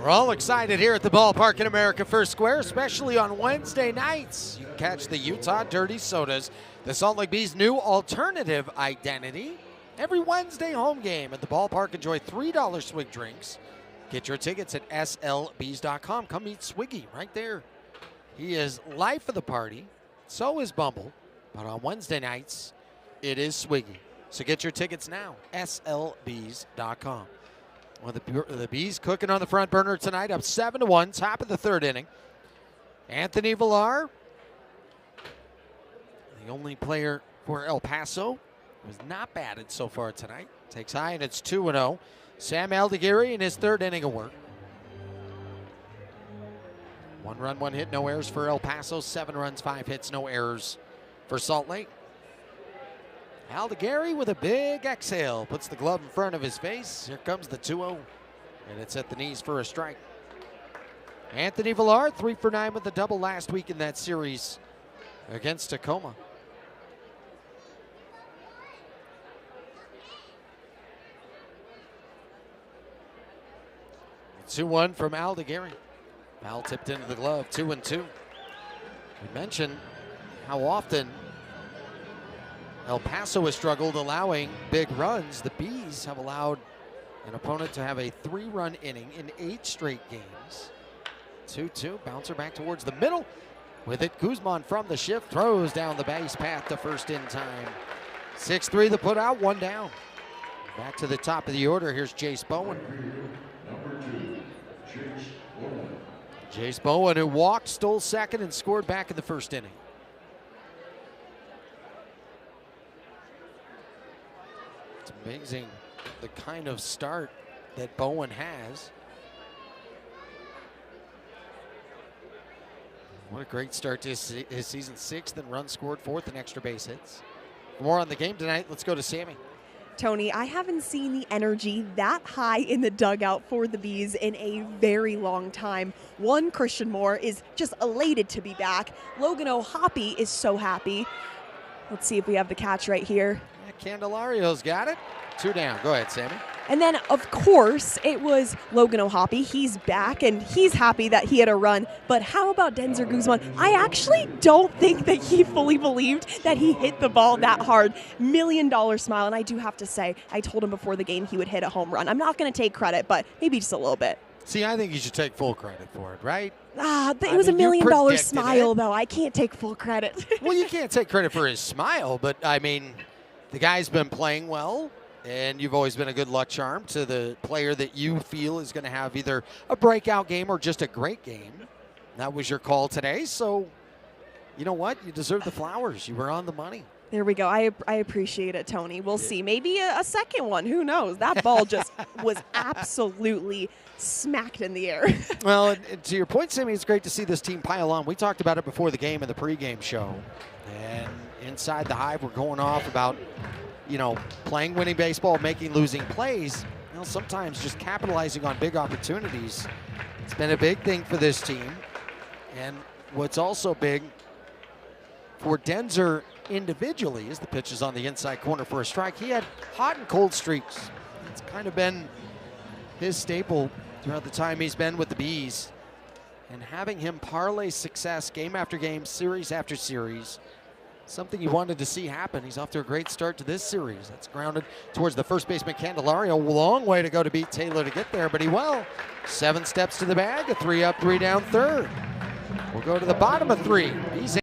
We're all excited here at the ballpark in America First Square, especially on Wednesday nights. You can catch the Utah Dirty Sodas, the Salt Lake Bees' new alternative identity. Every Wednesday home game at the ballpark, enjoy $3 swig drinks. Get your tickets at slbees.com. Come meet Swiggy right there. He is life of the party. So is Bumble. But on Wednesday nights, it is Swiggy. So get your tickets now, slbees.com. Well, the Bees cooking on the front burner tonight, up 7-1, top of the third inning. Anthony Villar, the only player for El Paso, was not batted so far tonight. Takes high, and it's 2-0. Sam Aldeguerri in his third inning of work. 1 run, 1 hit, no errors for El Paso. 7 runs, 5 hits, no errors for Salt Lake. Aldeguerri with a big exhale, puts the glove in front of his face. Here comes the 2-0, and it's at the knees for a strike. Anthony Villar, 3 for 9 with a double last week in that series against Tacoma. It's 2-1 from Aldeguerri. Foul tipped into the glove, 2-2. We mentioned how often El Paso has struggled allowing big runs. The Bees have allowed an opponent to have a 3-run inning in 8 straight games. 2-2, bouncer back towards the middle. With it, Guzman from the shift throws down the base path to first in time. 6-3 the put out, 1 down. Back to the top of the order, here's Jace Bowen. Jace Bowen, who walked, stole second, and scored back in the first inning. It's amazing the kind of start that Bowen has. What a great start to his season. 6th and runs scored, 4th and extra base hits. For more on the game tonight, let's go to Sammy. Tony, I haven't seen the energy that high in the dugout for the Bees in a very long time. One, Christian Moore is just elated to be back. Logan O'Hoppe is so happy. Let's see if we have the catch right here. Yeah, Candelario's got it. 2 down. Go ahead, Sammy. And then, of course, it was Logan O'Hoppe. He's back, and he's happy that he had a run. But how about Denzer Guzman? I actually don't think that he fully believed that he hit the ball that hard. $1 million smile, and I do have to say, I told him before the game he would hit a home run. I'm not going to take credit, but maybe just a little bit. See, I think you should take full credit for it, right? It was $1 million smile, though. I can't take full credit. Well, you can't take credit for his smile, but, I mean, the guy's been playing well. And you've always been a good luck charm to the player that you feel is going to have either a breakout game or just a great game. That was your call today. So, you know what? You deserve the flowers. You were on the money. There we go. I appreciate it, Tony. We'll see. Maybe a second one. Who knows? That ball just was absolutely smacked in the air. Well, and to your point, Sammy, it's great to see this team pile on. We talked about it before the game in the pregame show. And inside the Hive, we're going off about, you know, playing winning baseball, making losing plays. You know, sometimes just capitalizing on big opportunities. It's been a big thing for this team. And what's also big for Denzer individually is the pitches on the inside corner for a strike. He had hot and cold streaks. It's kind of been his staple throughout the time he's been with the Bees. And having him parlay success game after game, series after series, something you wanted to see happen. He's off to a great start to this series. That's grounded towards the first baseman, Candelario. Long way to go to beat Taylor to get there, but he will. 7 steps to the bag, a 3 up, 3 down third. We'll go to the bottom of 3. He's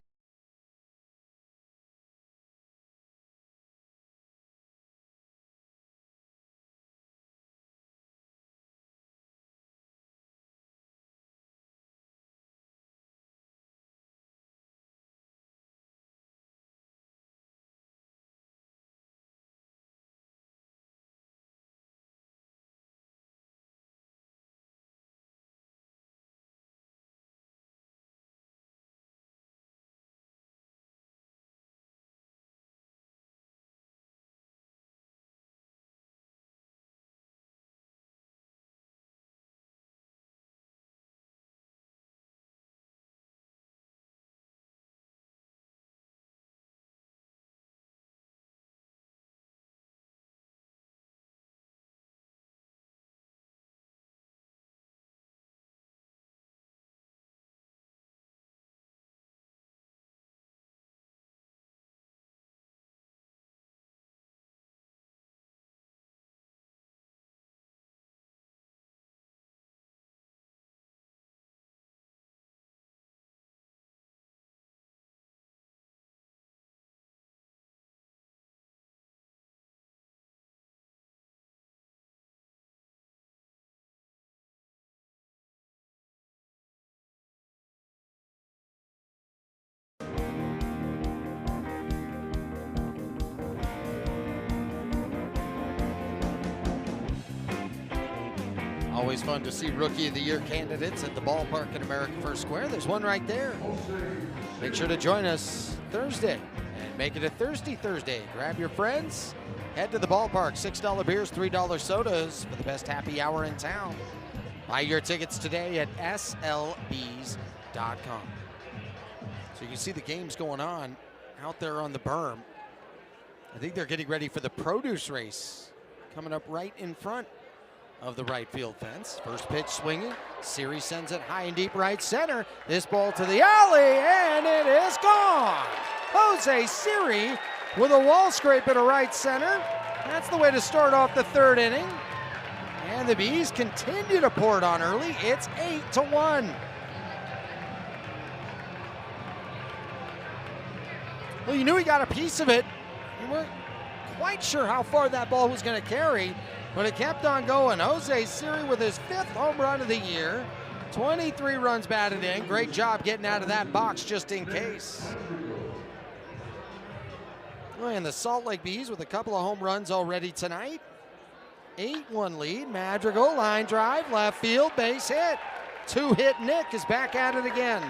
Always fun to see Rookie of the Year candidates at the ballpark in America First Square. There's one right there. Make sure to join us Thursday and make it a Thirsty Thursday. Grab your friends, head to the ballpark. $6 beers, $3 sodas for the best happy hour in town. Buy your tickets today at slbs.com. So you can see the games going on out there on the berm. I think they're getting ready for the produce race coming up right in front of the right field fence. First pitch swinging. Siri sends it high and deep right center. This ball to the alley, and it is gone. Jose Siri with a wall scrape at a right center. That's the way to start off the third inning. And the Bees continue to pour it on early. It's 8-1. Well, you knew he got a piece of it. You weren't quite sure how far that ball was going to carry, but it kept on going. Jose Siri with his 5th home run of the year. 23 runs batted in. Great job getting out of that box just in case. And the Salt Lake Bees with a couple of home runs already tonight. 8-1 lead. Madrigal, line drive, left field, base hit. 2-hit Nick is back at it again.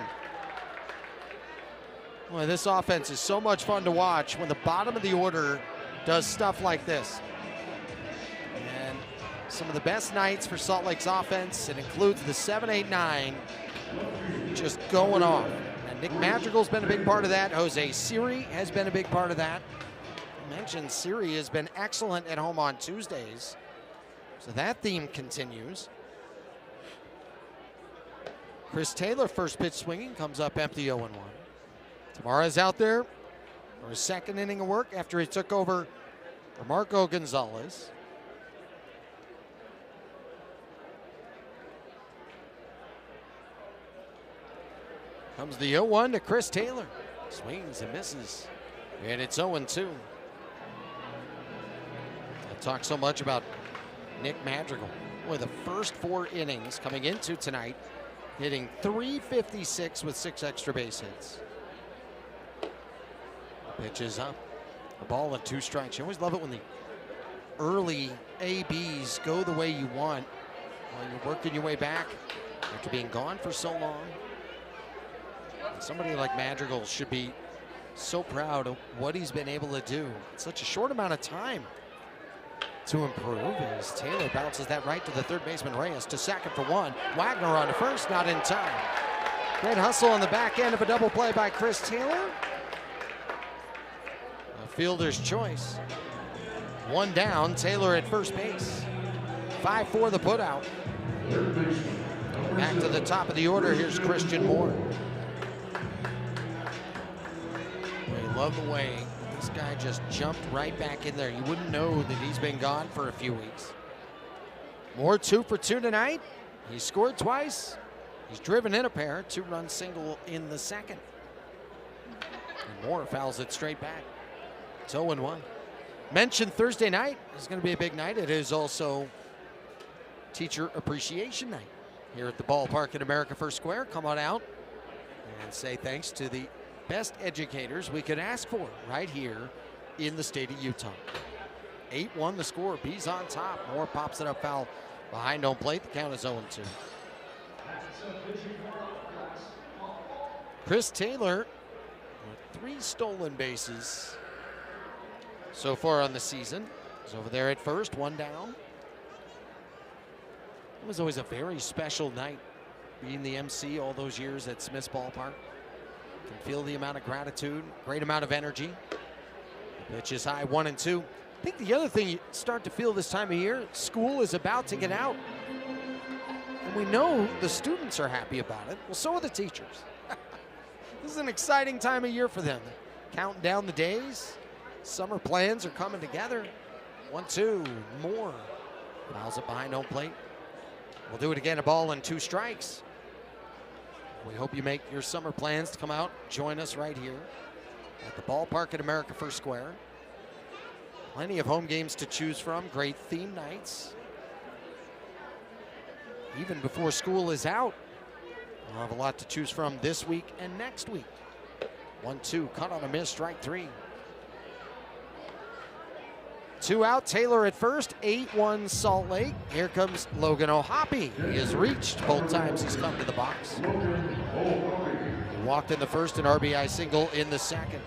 Boy, this offense is so much fun to watch when the bottom of the order does stuff like this. And some of the best nights for Salt Lake's offense, it includes the 7, 8, 9 just going off. And Nick Madrigal's been a big part of that. Jose Siri has been a big part of that. I mentioned Siri has been excellent at home on Tuesdays. So that theme continues. Chris Taylor, first pitch swinging, comes up empty 0-1. Tavares out there for his second inning of work after he took over for Marco Gonzalez. Comes the 0-1 to Chris Taylor. Swings and misses. And it's 0-2. I talk so much about Nick Madrigal. Boy, the first 4 innings coming into tonight, hitting .356 with 6 extra base hits. Pitch is up. A ball and 2 strikes. You always love it when the early ABs go the way you want while you're working your way back after being gone for so long. Somebody like Madrigal should be so proud of what he's been able to do in such a short amount of time to improve. As Taylor bounces that right to the third baseman Reyes to second for 1. Wagner on to first, not in time. Great hustle on the back end of a double play by Chris Taylor. A fielder's choice. 1 down, Taylor at first base. 5-4 the putout. Back to the top of the order, here's Christian Moore. I love the way this guy just jumped right back in there. You wouldn't know that he's been gone for a few weeks. Moore 2 for 2 tonight. He scored twice. He's driven in a pair, 2-run single in the second. And Moore fouls it straight back. It's 0-1. Mentioned Thursday night is going to be a big night. It is also Teacher Appreciation Night here at the ballpark at America First Square. Come on out and say thanks to the best educators we could ask for right here in the state of Utah. 8-1 the score. Bees on top. Moore pops it up foul behind home plate. The count is 0-2. Chris Taylor with 3 stolen bases so far on the season. He's over there at first, 1 down. It was always a very special night being the MC all those years at Smith's Ballpark. Can feel the amount of gratitude, great amount of energy. Pitch is high, 1-2. I think the other thing you start to feel this time of year, school is about to get out. And we know the students are happy about it. Well, so are the teachers. This is an exciting time of year for them. Counting down the days. Summer plans are coming together. 1-2, Moore fouls it behind home plate. We'll do it again, a ball and 2 strikes. We hope you make your summer plans to come out, join us right here at the ballpark at America First Square. Plenty of home games to choose from, great theme nights. Even before school is out, we'll have a lot to choose from this week and next week. 1-2, cut on a miss, strike 3. 2 out, Taylor at first, 8-1 Salt Lake. Here comes Logan O'Hoppe. He has reached both times he's come to the box. He walked in the first, an RBI single in the second.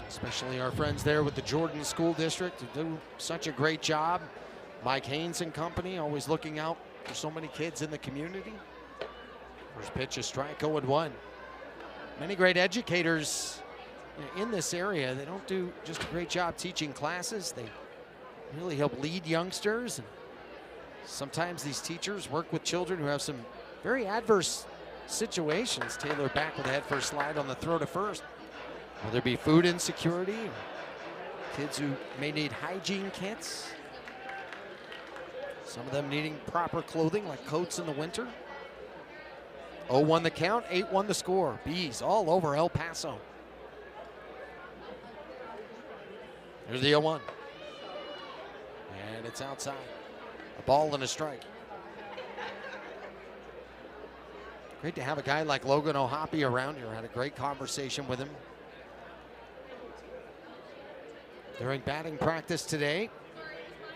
Especially our friends there with the Jordan School District who do such a great job. Mike Haynes and company always looking out for so many kids in the community. First pitch, a strike, 0-1. Many great educators in this area. They don't do just a great job teaching classes. They really help lead youngsters. And sometimes these teachers work with children who have some very adverse situations. Taylor back with a head first slide on the throw to first. Whether it be food insecurity, or kids who may need hygiene kits. Some of them needing proper clothing like coats in the winter. 0-1 the count, 8-1 the score. Bees all over El Paso. Here's the 0-1. And it's outside. A ball and a strike. Great to have a guy like Logan O'Hoppe around here. I had a great conversation with him during batting practice today.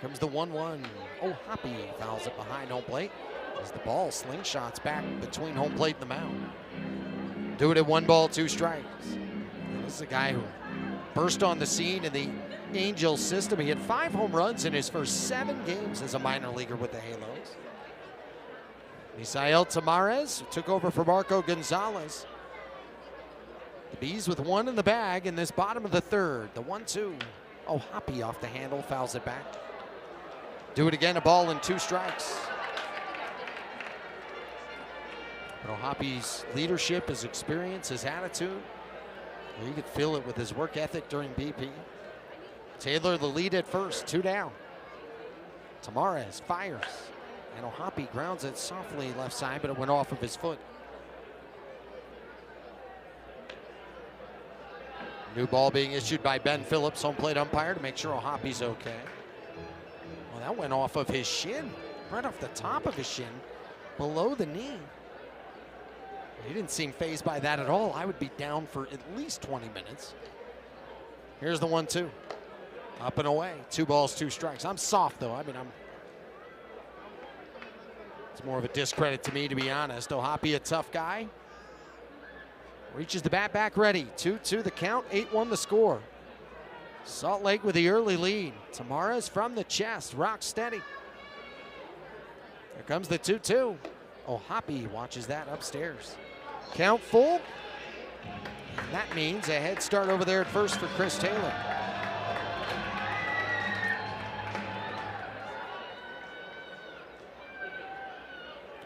Comes the 1-1. O'Hoppe fouls it behind home plate as the ball slingshots back between home plate and the mound. Do it at 1 ball, 2 strikes. And this is a guy who burst on the scene in the Angels system. He had 5 home runs in his first 7 games as a minor leaguer with the Halos. Misael Tamares took over for Marco Gonzalez. The Bees with 1 in the bag in this bottom of the third. The 1-2. O'Hoppe off the handle, fouls it back. Do it again, a ball and 2 strikes. But O'Hoppe's leadership, his experience, his attitude, you could feel it with his work ethic during BP. Taylor the lead at first, 2 down. Tamares fires, and O'Hoppe grounds it softly left side, but it went off of his foot. New ball being issued by Ben Phillips, home plate umpire, to make sure O'Hoppe's okay. Well, that went off of his shin, right off the top of his shin, below the knee. He didn't seem fazed by that at all. I would be down for at least 20 minutes. Here's the 1-2. Up and away. 2 balls, 2 strikes. I'm soft, though. I mean, it's more of a discredit to me, to be honest. O'Hoppe, a tough guy. Reaches the bat back ready. 2-2 the count, 8-1 the score. Salt Lake with the early lead. Tamares from the chest, rock steady. Here comes the 2-2. O'Hoppe watches that upstairs. Count full. And that means a head start over there at first for Chris Taylor.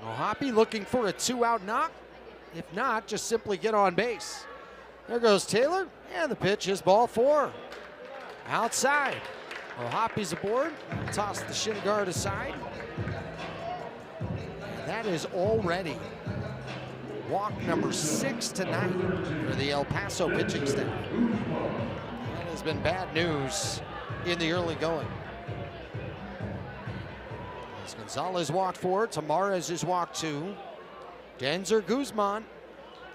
O'Hoppe looking for a 2-out knock. If not, just simply get on base. There goes Taylor, and the pitch is ball 4. Outside. O'Hoppe's aboard. Toss the shin guard aside. And that is already walk number 6 tonight for the El Paso pitching staff. That has been bad news in the early going. As Gonzalez walked 4, Tamares is walked 2. Denzer Guzman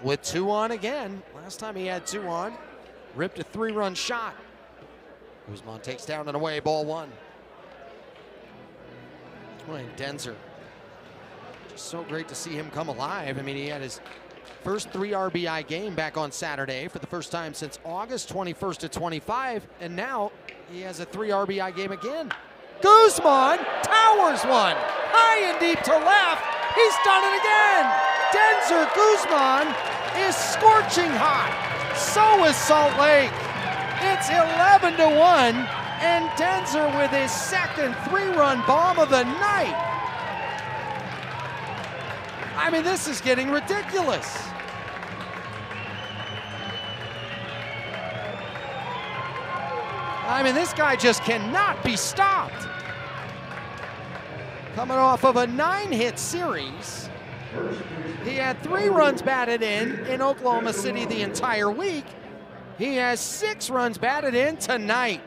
with 2 on again. Last time he had 2 on, ripped a 3-run shot. Guzman takes down and away, ball 1. And Denzer, just so great to see him come alive. I mean, he had his first 3 RBI game back on Saturday for the first time since August 21st to 25, and now he has a 3 RBI game again. Guzman towers one, high and deep to left. He's done it again. Denzer Guzman is scorching hot. So is Salt Lake. It's 11-1, and Denzer with his second 3-run bomb of the night. I mean, this is getting ridiculous. I mean, this guy just cannot be stopped. Coming off of a 9-hit series. He had 3 runs batted in Oklahoma City the entire week. He has 6 runs batted in tonight.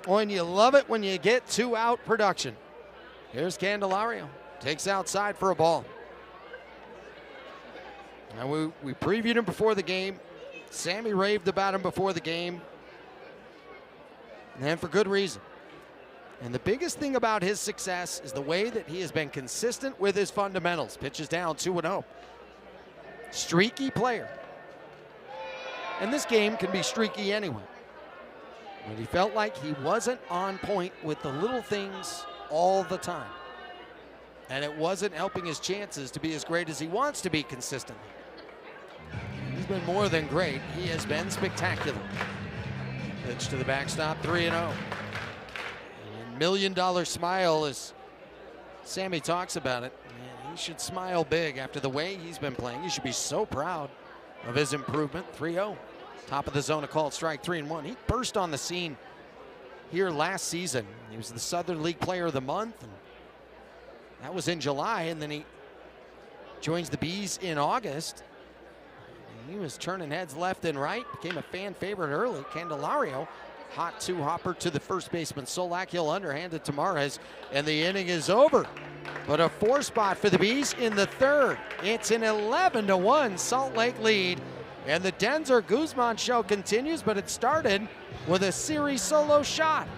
Oh, and you love it when you get 2-out production. Here's Candelario. Takes outside for a ball. Now we previewed him before the game. Sammy raved about him before the game, and for good reason. And the biggest thing about his success is the way that he has been consistent with his fundamentals. Pitches down, 2-0. Streaky player. And this game can be streaky anyway. But he felt like he wasn't on point with the little things all the time. And it wasn't helping his chances to be as great as he wants to be consistently. He's been more than great. He has been spectacular. Pitch to the backstop, 3-0. $1 million smile, as Sammy talks about it. Man, he should smile big after the way he's been playing. He should be so proud of his improvement. 3-0. Top of the zone, a called strike, 3-1. He burst on the scene here last season. He was the Southern League Player of the Month, and that was in July, and then he joins the Bees in August. He was turning heads left and right, became a fan favorite early. Candelario, hot two-hopper to the first baseman Solak. He'll underhand it to Mares, and the inning is over. But a 4 spot for the Bees in the third. It's an 11-1 Salt Lake lead, and the Denzer Guzman show continues, but it started with a series solo shot.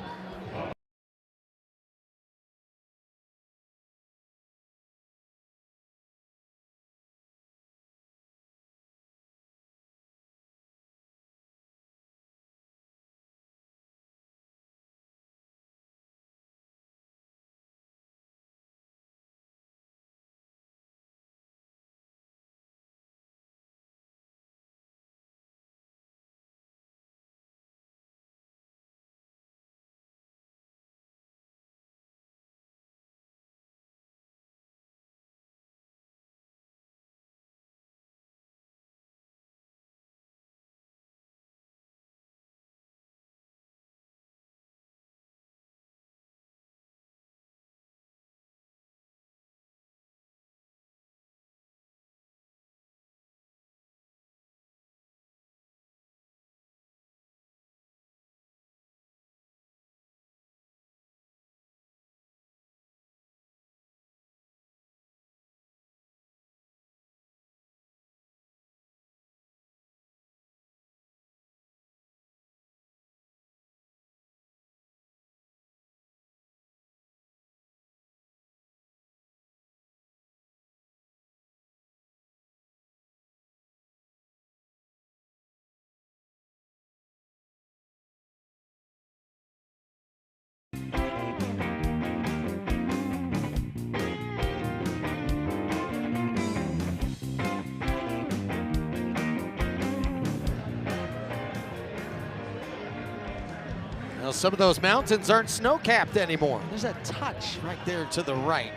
Well, some of those mountains aren't snow-capped anymore. There's a touch right there to the right.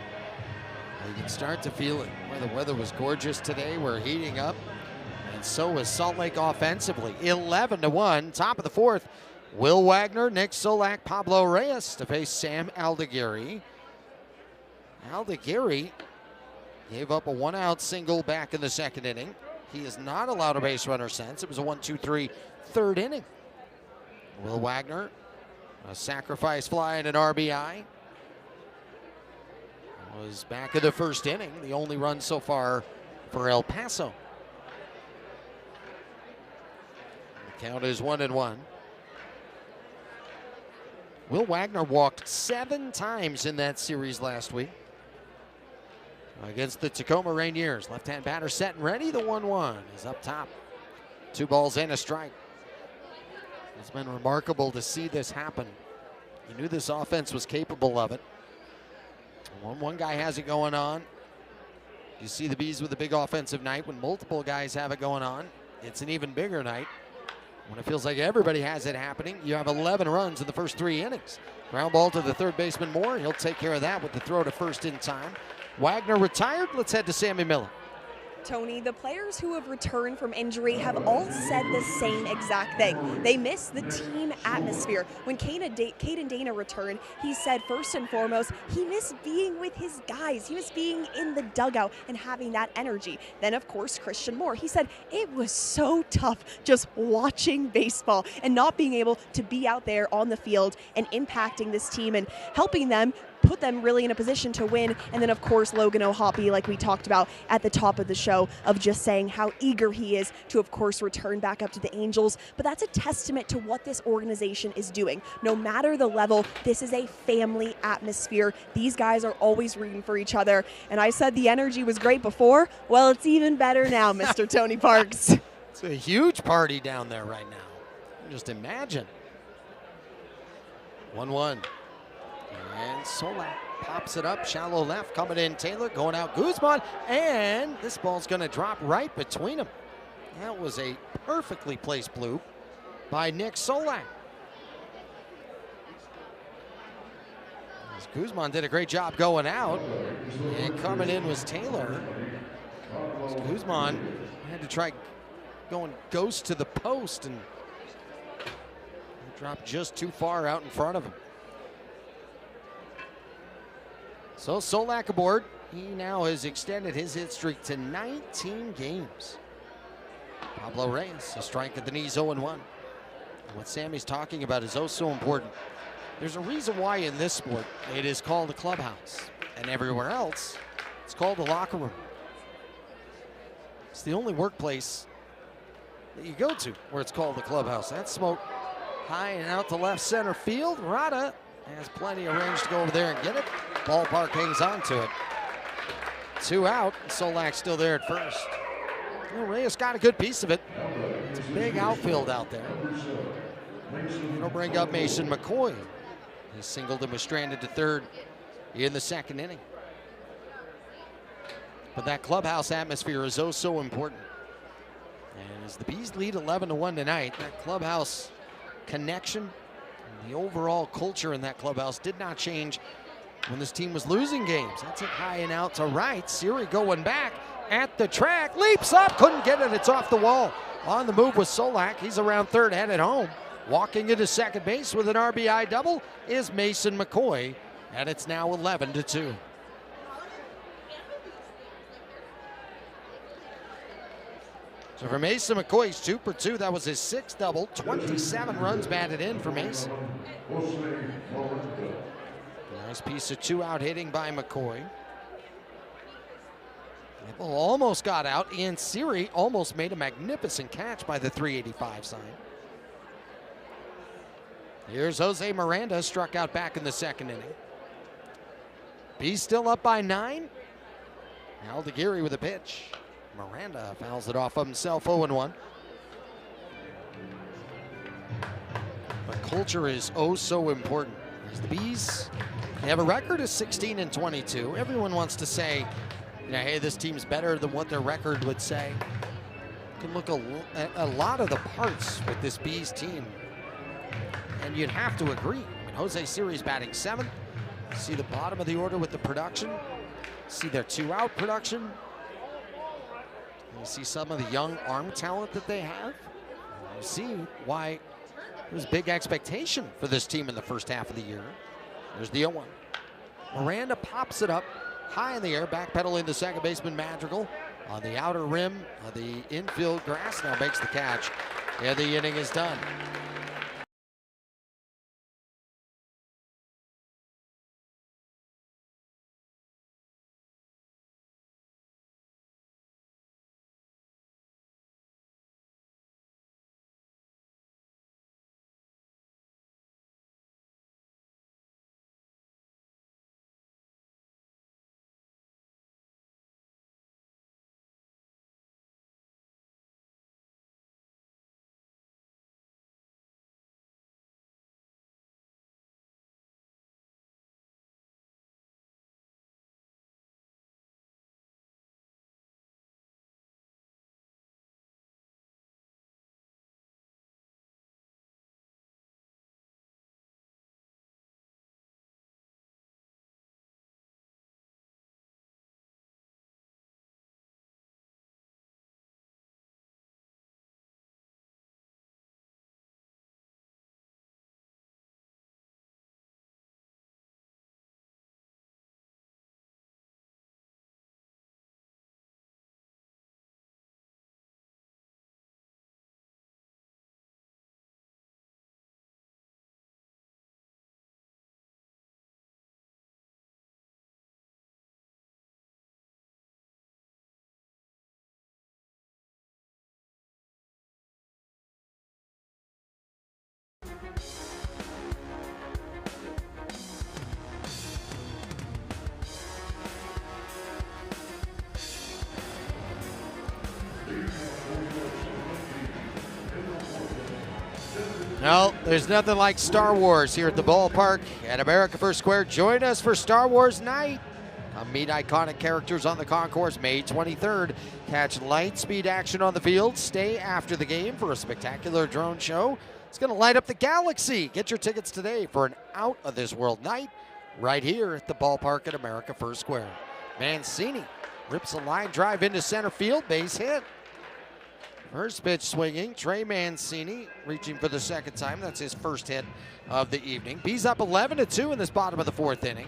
You can start to feel it. Where the weather was gorgeous today, we're heating up. And so is Salt Lake offensively. 11-1, top of the fourth. Will Wagner, Nick Solak, Pablo Reyes to face Sam Aldigueri. Aldigueri gave up a 1-out single back in the second inning. He has not allowed a base runner since. It was a 1-2-3 third inning. Will Wagner, a sacrifice fly and an RBI. Was back in the first inning, the only run so far for El Paso. The count is 1-1. Will Wagner walked 7 times in that series last week against the Tacoma Rainiers. Left-hand batter set and ready. The 1-1 is up top. 2 balls and a strike. It's been remarkable to see this happen. You knew this offense was capable of it. When one guy has it going on, you see the Bees with a big offensive night. When multiple guys have it going on, it's an even bigger night. When it feels like everybody has it happening, you have 11 runs in the first 3 innings. Ground ball to the third baseman Moore. He'll take care of that with the throw to first in time. Wagner retired. Let's head to Sammy Miller. Tony, the players who have returned from injury have all said the same exact thing. They miss the team atmosphere. When Caden Dana returned, he said first and foremost, he missed being with his guys. He missed being in the dugout and having that energy. Then, of course, Christian Moore. He said it was so tough just watching baseball and not being able to be out there on the field and impacting this team and helping them put them really in a position to win. And then, of course, Logan O'Hoppe, like we talked about at the top of the show, of just saying how eager he is to, of course, return back up to the Angels. But that's a testament to what this organization is doing. No matter the level, this is a family atmosphere. These guys are always rooting for each other. And I said the energy was great before. Well, it's even better now, Mr. Tony Parks. It's a huge party down there right now. Just imagine. 1-1. And Solak pops it up, shallow left, coming in Taylor, going out Guzman, and this ball's going to drop right between them. That was a perfectly placed bloop by Nick Solak. Guzman did a great job going out, and coming in was Taylor. Guzman had to try going ghost to the post and dropped just too far out in front of him. So Solak aboard. He now has extended his hit streak to 19 games. Pablo Reyes, a strike at the knees, 0-1. What Sammy's talking about is oh so important. There's a reason why in this sport it is called a clubhouse, and everywhere else it's called a locker room. It's the only workplace that you go to where it's called the clubhouse. That smoke high and out to left center field. Rada has plenty of range to go over there and get it. Ballpark hangs on to it. 2 out. Solak's still there at first. Well, Reyes got a good piece of it. It's a big outfield out there. It'll bring up Mason McCoy. He singled and was stranded to third in the second inning. But that clubhouse atmosphere is oh so important. And as the Bees lead 11-1 tonight, that clubhouse connection, the overall culture in that clubhouse did not change when this team was losing games. That's it high and out to right. Siri going back at the track, leaps up, couldn't get it, it's off the wall. On the move with Solak, he's around third, headed home. Walking into second base with an RBI double is Mason McCoy, and it's now 11-2. So for Mason McCoy, he's 2 for 2. That was his 6th double. 27 runs batted in for Mason. Nice piece of 2-out hitting by McCoy. Well, almost got out. Ian Siri almost made a magnificent catch by the 385 sign. Here's Jose Miranda, struck out back in the second inning. Bees still up by 9. Aldeguerri with a pitch. Miranda fouls it off of himself, 0-1. But culture is oh so important. As the Bees, they have a record of 16-22. Everyone wants to say, you know, hey, this team's better than what their record would say. You can look at a lot of the parts with this Bees team, and you'd have to agree. I mean, Jose Siri's batting 7th. See the bottom of the order with the production. See their 2-out production. You see some of the young arm talent that they have. You see why there's big expectation for this team in the first half of the year. There's the 0-1. Miranda pops it up high in the air, backpedaling the second baseman Madrigal on the outer rim of the infield grass. Now makes the catch. Yeah, the inning is done. No, there's nothing like Star Wars here at the ballpark at America First Square. Join us for Star Wars Night. Come meet iconic characters on the concourse May 23rd. Catch light speed action on the field. Stay after the game for a spectacular drone show. It's going to light up the galaxy. Get your tickets today for an out of this world night right here at the ballpark at America First Square. Mancini rips a line drive into center field. Base hit. First pitch swinging, Trey Mancini reaching for the second time. That's his first hit of the evening. B's up 11-2 in this bottom of the fourth inning.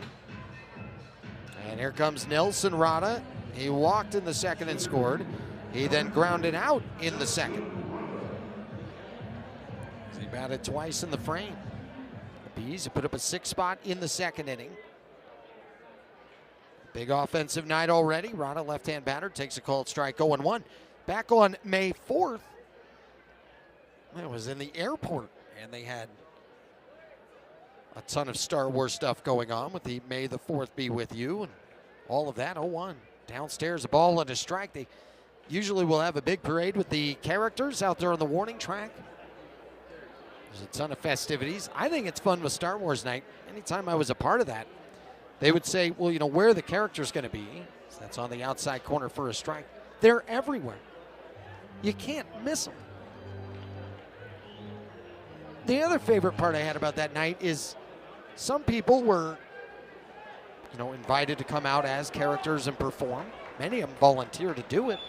And here comes Nelson Rada. He walked in the second and scored. He then grounded out in the second. He batted twice in the frame. The Bees have put up a 6 spot in the second inning. Big offensive night already. Rada, left-hand batter, takes a called strike, 0-1. Back on May 4th, I was in the airport, and they had a ton of Star Wars stuff going on with the May the 4th be with you and all of that. 0-1. Downstairs, a ball and a strike. They usually will have a big parade with the characters out there on the warning track. There's a ton of festivities. I think it's fun with Star Wars Night. Anytime I was a part of that, they would say, well, you know, where are the characters going to be? So that's on the outside corner for a strike. They're everywhere. You can't miss them. The other favorite part I had about that night is some people were, you know, invited to come out as characters and perform. Many of them volunteer to do it.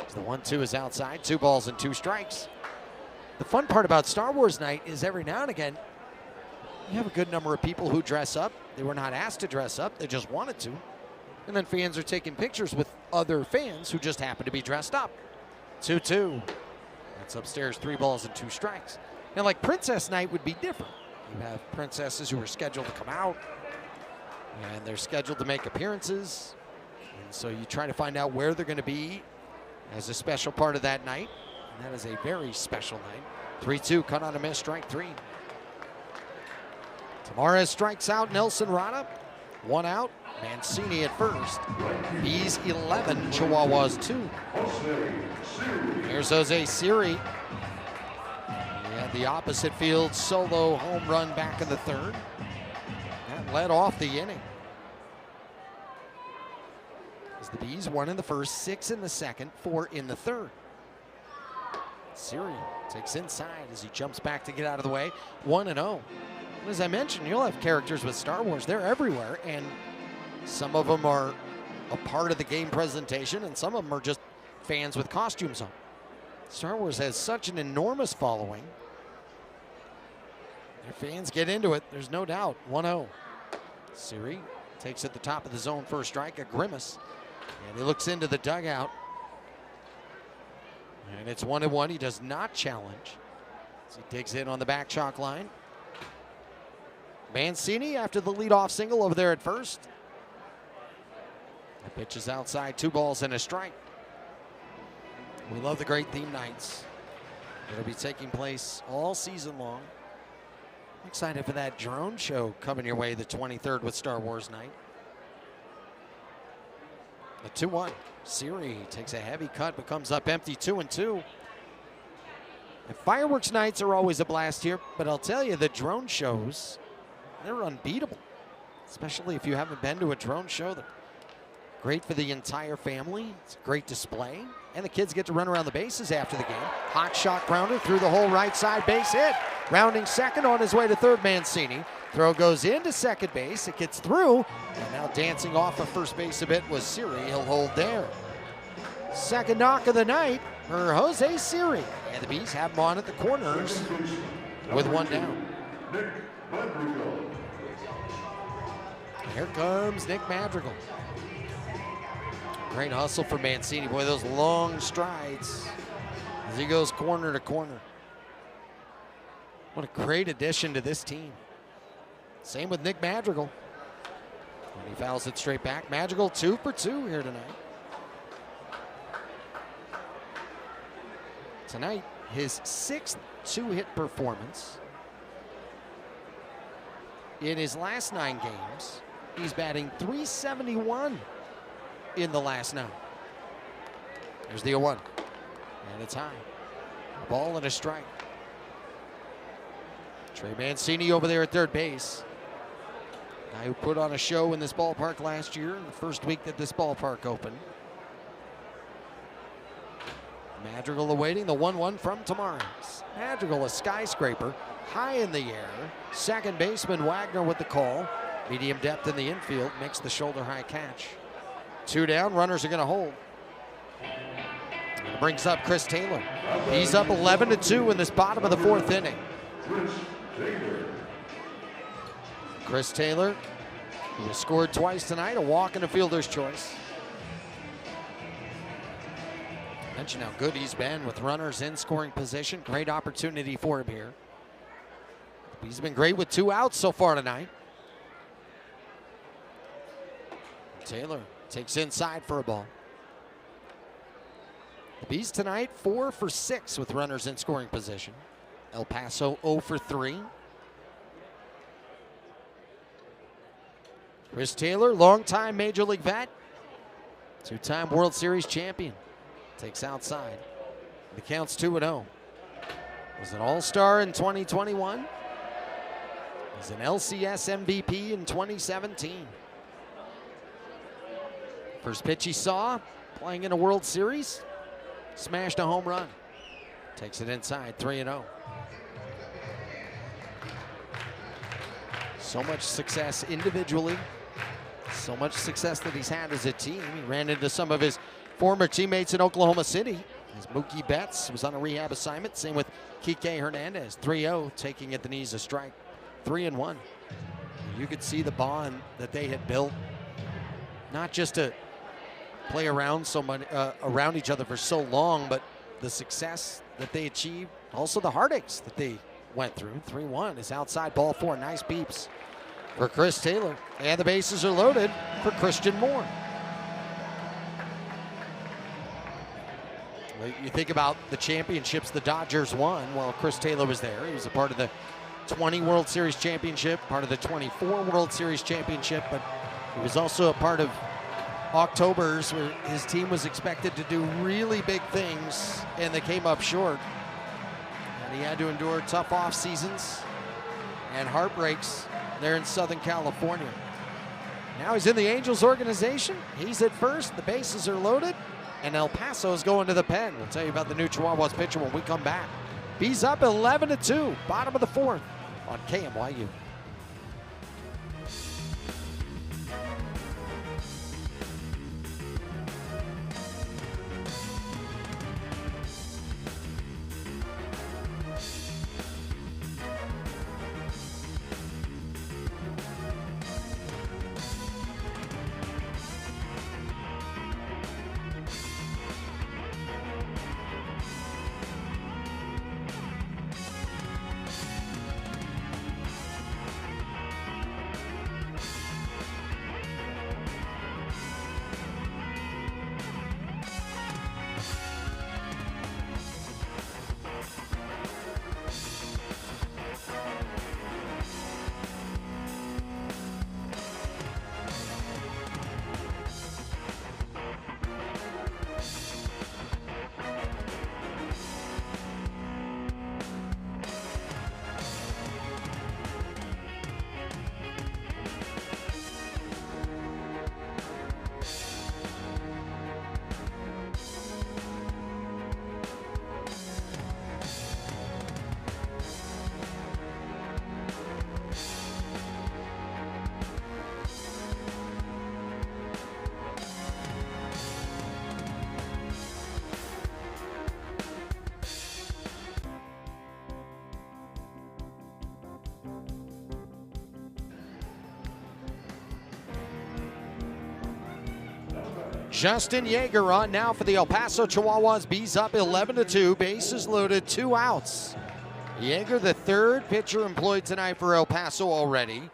So the 1-2 is outside, 2 balls and 2 strikes. The fun part about Star Wars Night is every now and again, you have a good number of people who dress up. They were not asked to dress up, they just wanted to. And then fans are taking pictures with other fans who just happen to be dressed up. 2-2. That's upstairs, 3 balls and 2 strikes. Now, like Princess Night would be different. You have princesses who are scheduled to come out, and they're scheduled to make appearances. And so you try to find out where they're going to be as a special part of that night. And that is a very special night. 3-2, cut on a miss, strike 3. Tamares strikes out Nelson Rada. 1 out. Mancini at first. Bees 11, Chihuahuas 2. Here's Jose Siri. He had the opposite field solo home run back in the third. That led off the inning. As the Bees 1 in the first, 6 in the second, 4 in the third. Siri takes inside as he jumps back to get out of the way. 1-0. As I mentioned, you'll have characters with Star Wars. They're everywhere, and some of them are a part of the game presentation, and some of them are just fans with costumes on. Star Wars has such an enormous following. Their fans get into it, there's no doubt. 1-0. Siri takes at the top of the zone for a strike, a grimace, and he looks into the dugout. And it's 1-1. He does not challenge as he digs in on the back chalk line. Mancini after the leadoff single over there at first. The pitch is outside, 2 balls and a strike. We love the great theme nights. It'll be taking place all season long. I'm excited for that drone show coming your way the 23rd with Star Wars Night. The 2-1. Siri takes a heavy cut but comes up empty, 2-2. And fireworks nights are always a blast here, but I'll tell you, the drone shows, they're unbeatable. Especially if you haven't been to a drone show. They're great for the entire family. It's a great display. And the kids get to run around the bases after the game. Hot shot grounder through the whole right side, base hit. Rounding second on his way to third, Mancini. Throw goes into second base. It gets through. And now dancing off of first base a bit was Siri. He'll hold there. Second knock of the night for Jose Siri. And the Bees have him on at the corners with 1 down. Here comes Nick Madrigal. Great hustle for Mancini. Boy, those long strides as he goes corner to corner. What a great addition to this team. Same with Nick Madrigal. And he fouls it straight back. Madrigal 2 for 2 here tonight. Tonight, his 6th 2-hit performance. In his last 9 games, he's batting .371 in the last 9. There's the 0-1. And it's high. A ball and a strike. Trey Mancini over there at third base. Guy who put on a show in this ballpark last year in the first week that this ballpark opened. Madrigal awaiting the 1-1 from Tamares. Madrigal, a skyscraper, high in the air. Second baseman Wagner with the call. Medium depth in the infield, makes the shoulder high catch. 2 down, runners are going to hold. Brings up Chris Taylor. He's up 11-2 in this bottom of the 4th inning. Chris Taylor, who has scored twice tonight, a walk and a fielder's choice. Mention how good he's been with runners in scoring position. Great opportunity for him here. He's been great with 2 outs so far tonight. Taylor takes inside for a ball. The Bees tonight 4 for 6 with runners in scoring position. El Paso 0 for 3. Chris Taylor, longtime Major League vet, 2-time World Series champion. Takes outside. The count's 2-0. Was an All-Star in 2021. Was an LCS MVP in 2017. First pitch he saw, playing in a World Series, smashed a home run. Takes it inside, 3-0. So much success individually, so much success that he's had as a team. He ran into some of his former teammates in Oklahoma City. As Mookie Betts was on a rehab assignment, same with Kike Hernandez. 3-0, taking at the knees a strike, 3-1. You could see the bond that they had built, not just to play around around each other for so long, but the success that they achieved, also the heartaches that they went through. 3-1 is outside, ball 4. Nice beeps for Chris Taylor. And the bases are loaded for Christian Moore. You think about the championships the Dodgers won. Well, Chris Taylor was there. He was a part of the 20 World Series championship, part of the 24 World Series championship, but he was also a part of Octobers where his team was expected to do really big things and they came up short. And he had to endure tough off seasons and heartbreaks there in Southern California. Now he's in the Angels organization. He's at first. The bases are loaded. And El Paso is going to the pen. We'll tell you about the new Chihuahuas pitcher when we come back. Bees up 11-2, bottom of the 4th on KMYU. Justin Yeager on now for the El Paso Chihuahuas. Bees up 11-2, bases loaded, 2 outs. Yeager, the 3rd pitcher employed tonight for El Paso already.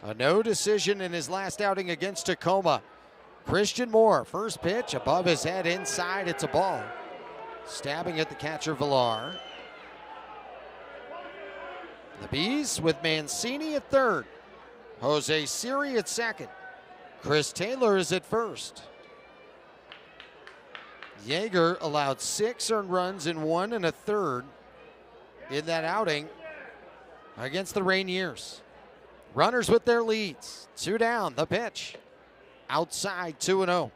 A no decision in his last outing against Tacoma. Christian Moore, first pitch above his head, inside, it's a ball. Stabbing at the catcher Villar. The Bees with Mancini at 3rd. Jose Siri at 2nd. Chris Taylor is at 1st. Yeager allowed 6 earned runs in 1 1/3 in that outing. against the Rainiers. Runners with their leads. 2 down, the pitch. Outside, 2-0.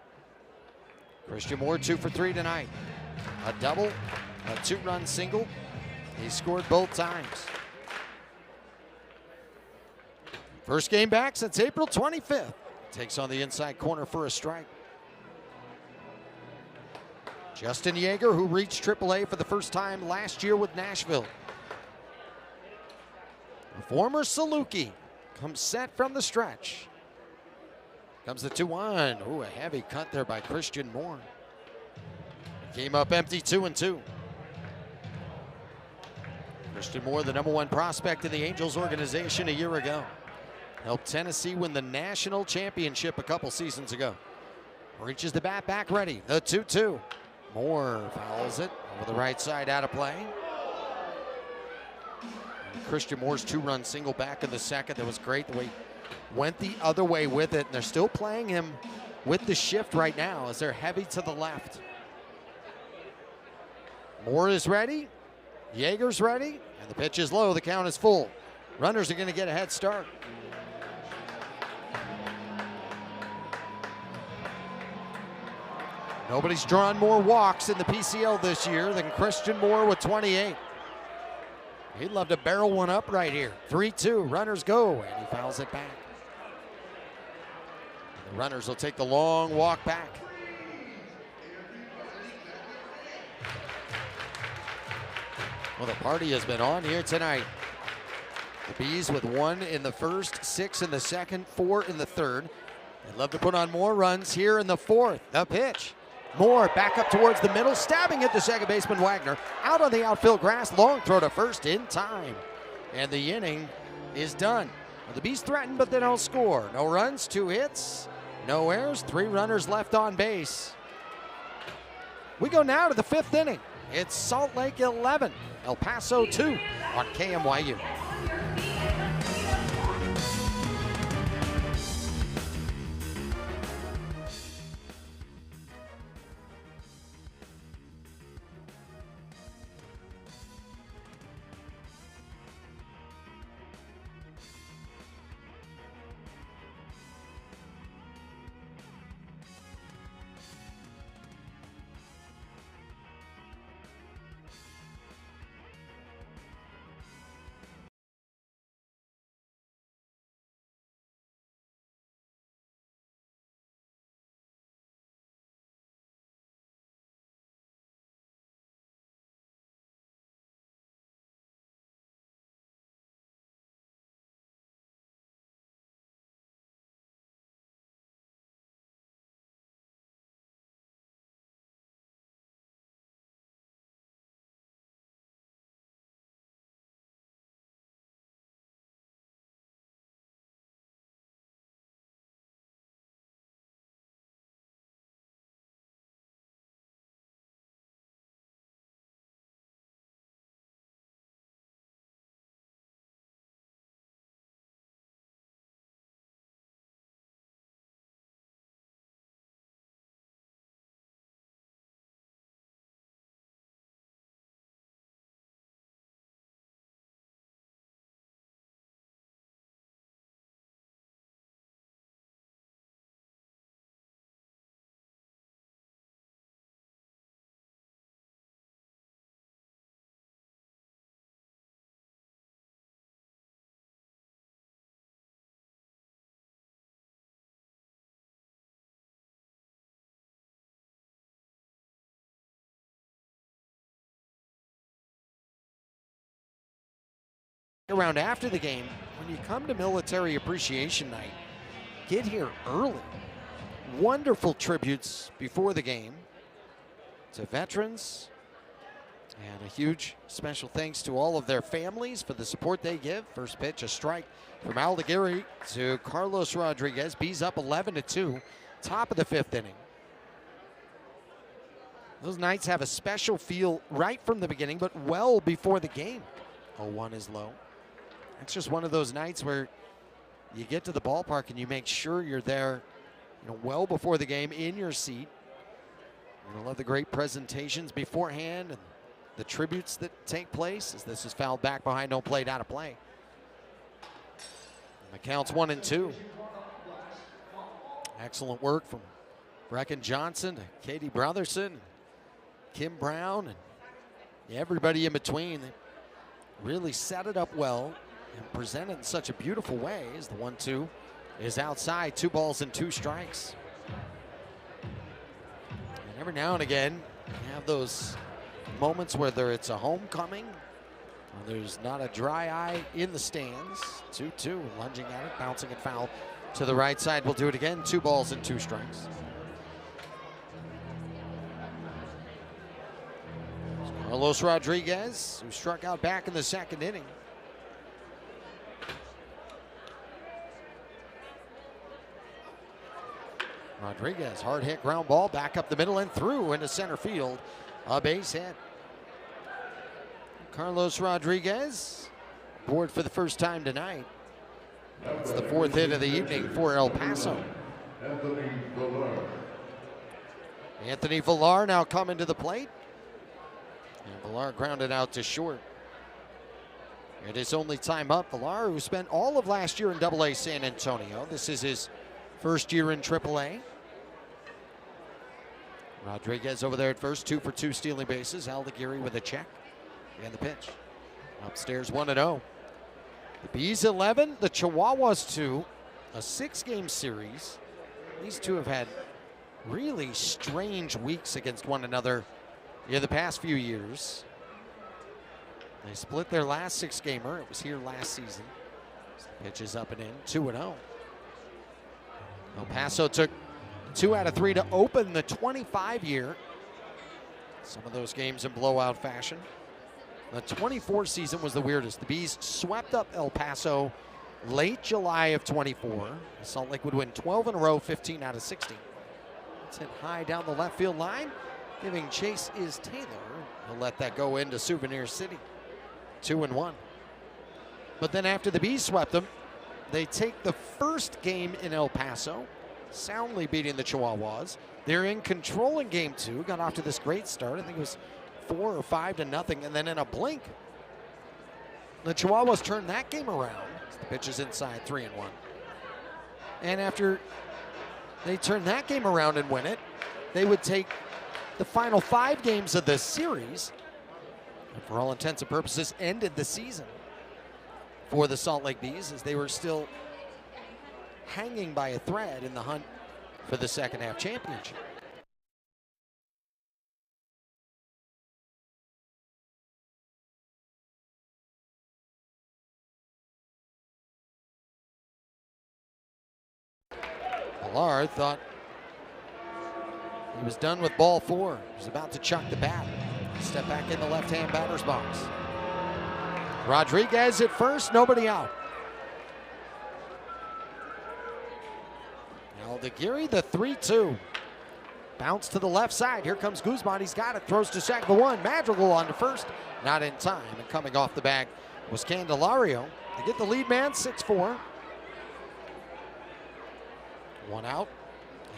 Christian Moore 2 for 3 tonight. A double, a 2-run single. He scored both times. First game back since April 25th. Takes on the inside corner for a strike. Justin Yeager, who reached AAA for the first time last year with Nashville. Former Saluki comes set from the stretch. Comes the 2-1. Ooh, a heavy cut there by Christian Moore. Came up empty, 2-2. Christian Moore, the #1 prospect in the Angels organization a year ago. Helped Tennessee win the national championship a couple seasons ago. Reaches the bat back ready. The 2-2. Moore fouls it over the right side, out of play. And Christian Moore's 2-run single back in the second. That was great the way he went the other way with it. And they're still playing him with the shift right now as they're heavy to the left. Moore is ready. Yeager's ready. And the pitch is low. The count is full. Runners are going to get a head start. Nobody's drawn more walks in the PCL this year than Christian Moore with 28. He'd love to barrel one up right here. 3-2, runners go, and he fouls it back. And the runners will take the long walk back. Well, the party has been on here tonight. The Bees with 1 in the first, 6 in the second, 4 in the third. They'd love to put on more runs here in the fourth. The pitch. Moore back up towards the middle, stabbing at the second baseman Wagner. Out on the outfield grass, long throw to first in time. And the inning is done. Well, the Bees threaten, but they don't score. No runs, 2 hits, no errors, 3 runners left on base. We go now to the 5th inning. It's Salt Lake 11, El Paso 2 on KMYU. Around after the game, when you come to Military Appreciation Night, get here early. Wonderful tributes before the game to veterans, and a huge special thanks to all of their families for the support they give. First pitch, a strike from Aldeguerri to Carlos Rodriguez. Bees up 11-2, top of the 5th inning. Those nights have a special feel right from the beginning, but well before the game. 0-1 is low. It's just one of those nights where you get to the ballpark and you make sure you're there, well before the game, in your seat. I love the great presentations beforehand and the tributes that take place as this is fouled back behind, no plate, out of play. Counts 1-2. Excellent work from Brecken Johnson to Katie Brotherson, Kim Brown, and everybody in between. They really set it up well and presented in such a beautiful way as the 1-2 is outside. 2 balls and 2 strikes. And every now and again, you have those moments whether it's a homecoming or there's not a dry eye in the stands. 2-2, lunging at it, bouncing it foul to the right side. We'll do it again. 2 balls and 2 strikes. Carlos Rodriguez, who struck out back in the 2nd inning. Rodriguez, hard hit ground ball, back up the middle and through into center field. A base hit. Carlos Rodriguez aboard for the first time tonight. It's the 4th hit of the evening for El Paso. Anthony Villar now coming to the plate. And Villar grounded out to short. It is only time up. Villar, who spent all of last year in AA San Antonio. This is his first year in AAA. Rodriguez over there at first, 2 for 2 stealing bases. Aldeguerri with a check. And the pitch. Upstairs 1-0. The Bees 11, the Chihuahuas 2. A 6-game series. These two have had really strange weeks against one another in the past few years. They split their last 6-gamer. It was here last season. Pitch is up and in, 2-0. El Paso took 2 out of 3 to open the 25-year. Some of those games in blowout fashion. The 24 season was the weirdest. The Bees swept up El Paso late July of 24. Salt Lake would win 12 in a row, 15 out of 60. It's hit high down the left field line. Giving chase is Taylor. He'll let that go into Souvenir City. 2-1. But then after the Bees swept them, they take the first game in El Paso, soundly beating the Chihuahuas. They're in control in game 2. Got off to this great start. I think it was 4 or 5-0, and then in a blink, the Chihuahuas turned that game around. The pitch is inside, 3-1. And after they turn that game around and win it, they would take the final 5 games of this series, and for all intents and purposes, ended the season for the Salt Lake Bees as they were still hanging by a thread in the hunt for the second half championship. Villar thought he was done with ball 4. He was about to chuck the bat. Step back in the left-hand batter's box. Rodriguez at first, nobody out. Aldeguerri, the 3-2. Bounce to the left side. Here comes Guzman. He's got it. Throws to second. 1. Madrigal on to first. Not in time. And coming off the bag was Candelario. They get the lead man, 6-4. 1 out.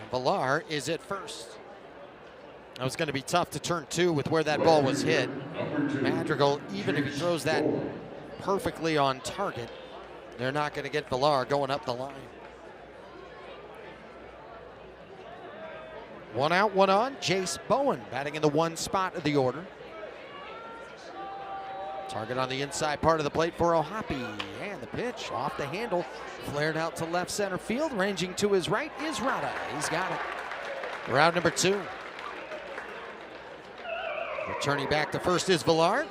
And Villar is at first. That was going to be tough to turn 2 with where that ball was hit. Madrigal, even if he throws that perfectly on target, they're not going to get Villar going up the line. 1 out, 1 on. Jace Bowen batting in the 1 spot of the order. Target on the inside part of the plate for O'Hoppe. And the pitch off the handle. Flared out to left center field. Ranging to his right is Rada. He's got it. Round number 2. Returning back to first is Villar.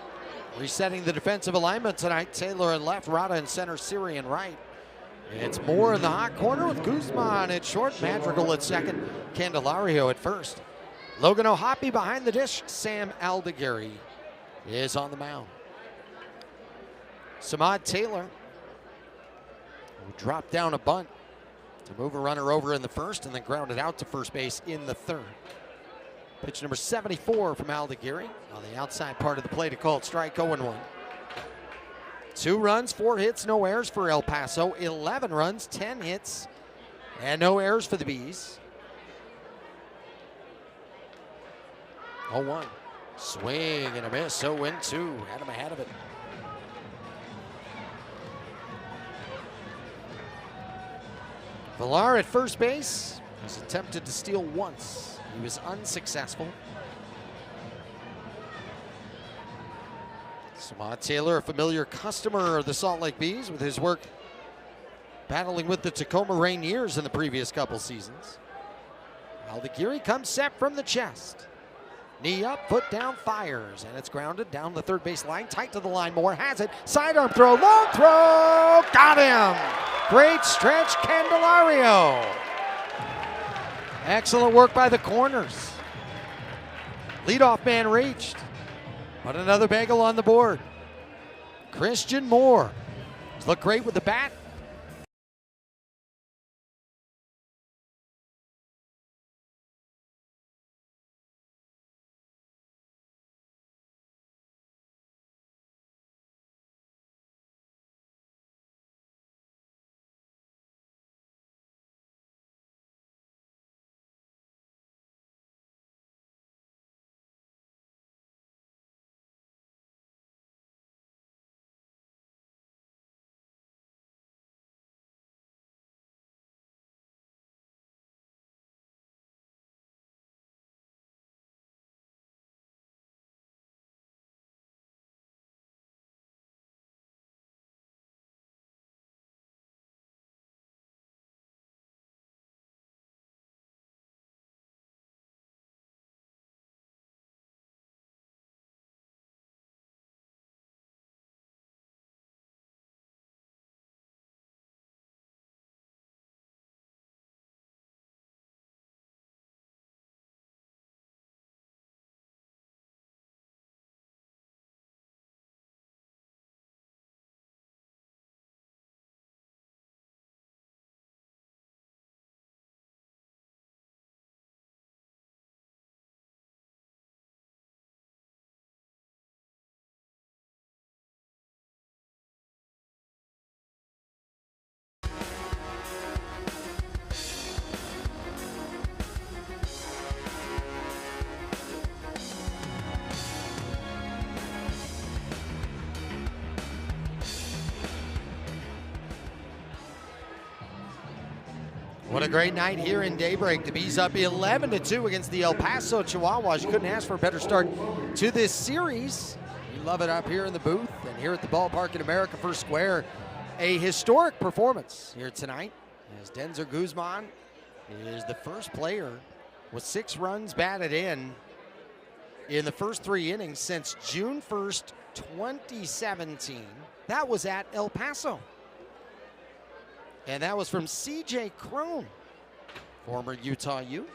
Resetting the defensive alignment tonight. Taylor in left, Rada in center, Siri in right. It's Moore in the hot corner with Guzman at short, Madrigal at second, Candelario at first. Logan O'Hoppe behind the dish. Sam Aldeguerri is on the mound. Samad Taylor will drop down a bunt to move a runner over in the first and then ground it out to first base in the 3rd. Pitch number 74 from Aldeguerri on the outside part of the plate. A called strike, 0-1. 2 runs, 4 hits, no errors for El Paso. 11 runs, 10 hits, and no errors for the Bees. 0-1. Swing and a miss, 0-2. Had him ahead of it. Villar at first base was attempted to steal once. He was unsuccessful. Samad Taylor, a familiar customer of the Salt Lake Bees with his work battling with the Tacoma Rainiers in the previous couple seasons. Aldagiri comes set from the chest. Knee up, foot down, fires, and it's grounded down the third base line, tight to the line. Moore has it, sidearm throw, long throw, got him! Great stretch, Candelario. Excellent work by the corners. Leadoff man reached, but another bagel on the board. Christian Moore has looked great with the bat. What a great night here in Daybreak. The Bees up 11-2 against the El Paso Chihuahuas. You couldn't ask for a better start to this series. We love it up here in the booth and here at the ballpark in America First Square. A historic performance here tonight as Denzer Guzman is the first player with 6 runs batted in the first 3 innings since June 1st, 2017. That was at El Paso. And that was from C.J. Crone, former Utah U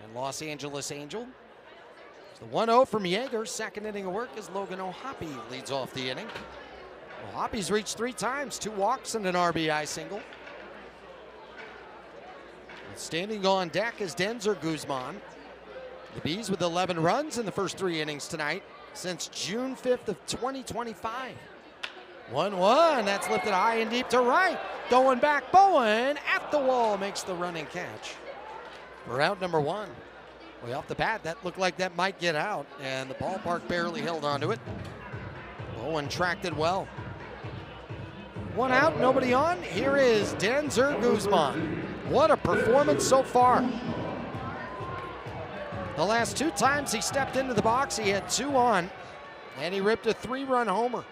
and Los Angeles Angel. It's the 1-0 from Yeager. Second inning of work as Logan O'Hoppe leads off the inning. O'Hoppe's reached 3 times, 2 walks and an RBI single. And standing on deck is Denzer Guzman. The Bees with 11 runs in the first 3 innings tonight since June 5th of 2025. 1-1, that's lifted high and deep to right. Going back, Bowen at the wall makes the running catch. For out number 1. Way off the bat, that looked like that might get out, and the ballpark barely held onto it. Bowen tracked it well. 1 out, nobody on. Here is Denzer Guzman. What a performance so far. The last 2 times he stepped into the box, he had 2 on, and he ripped a 3-run homer.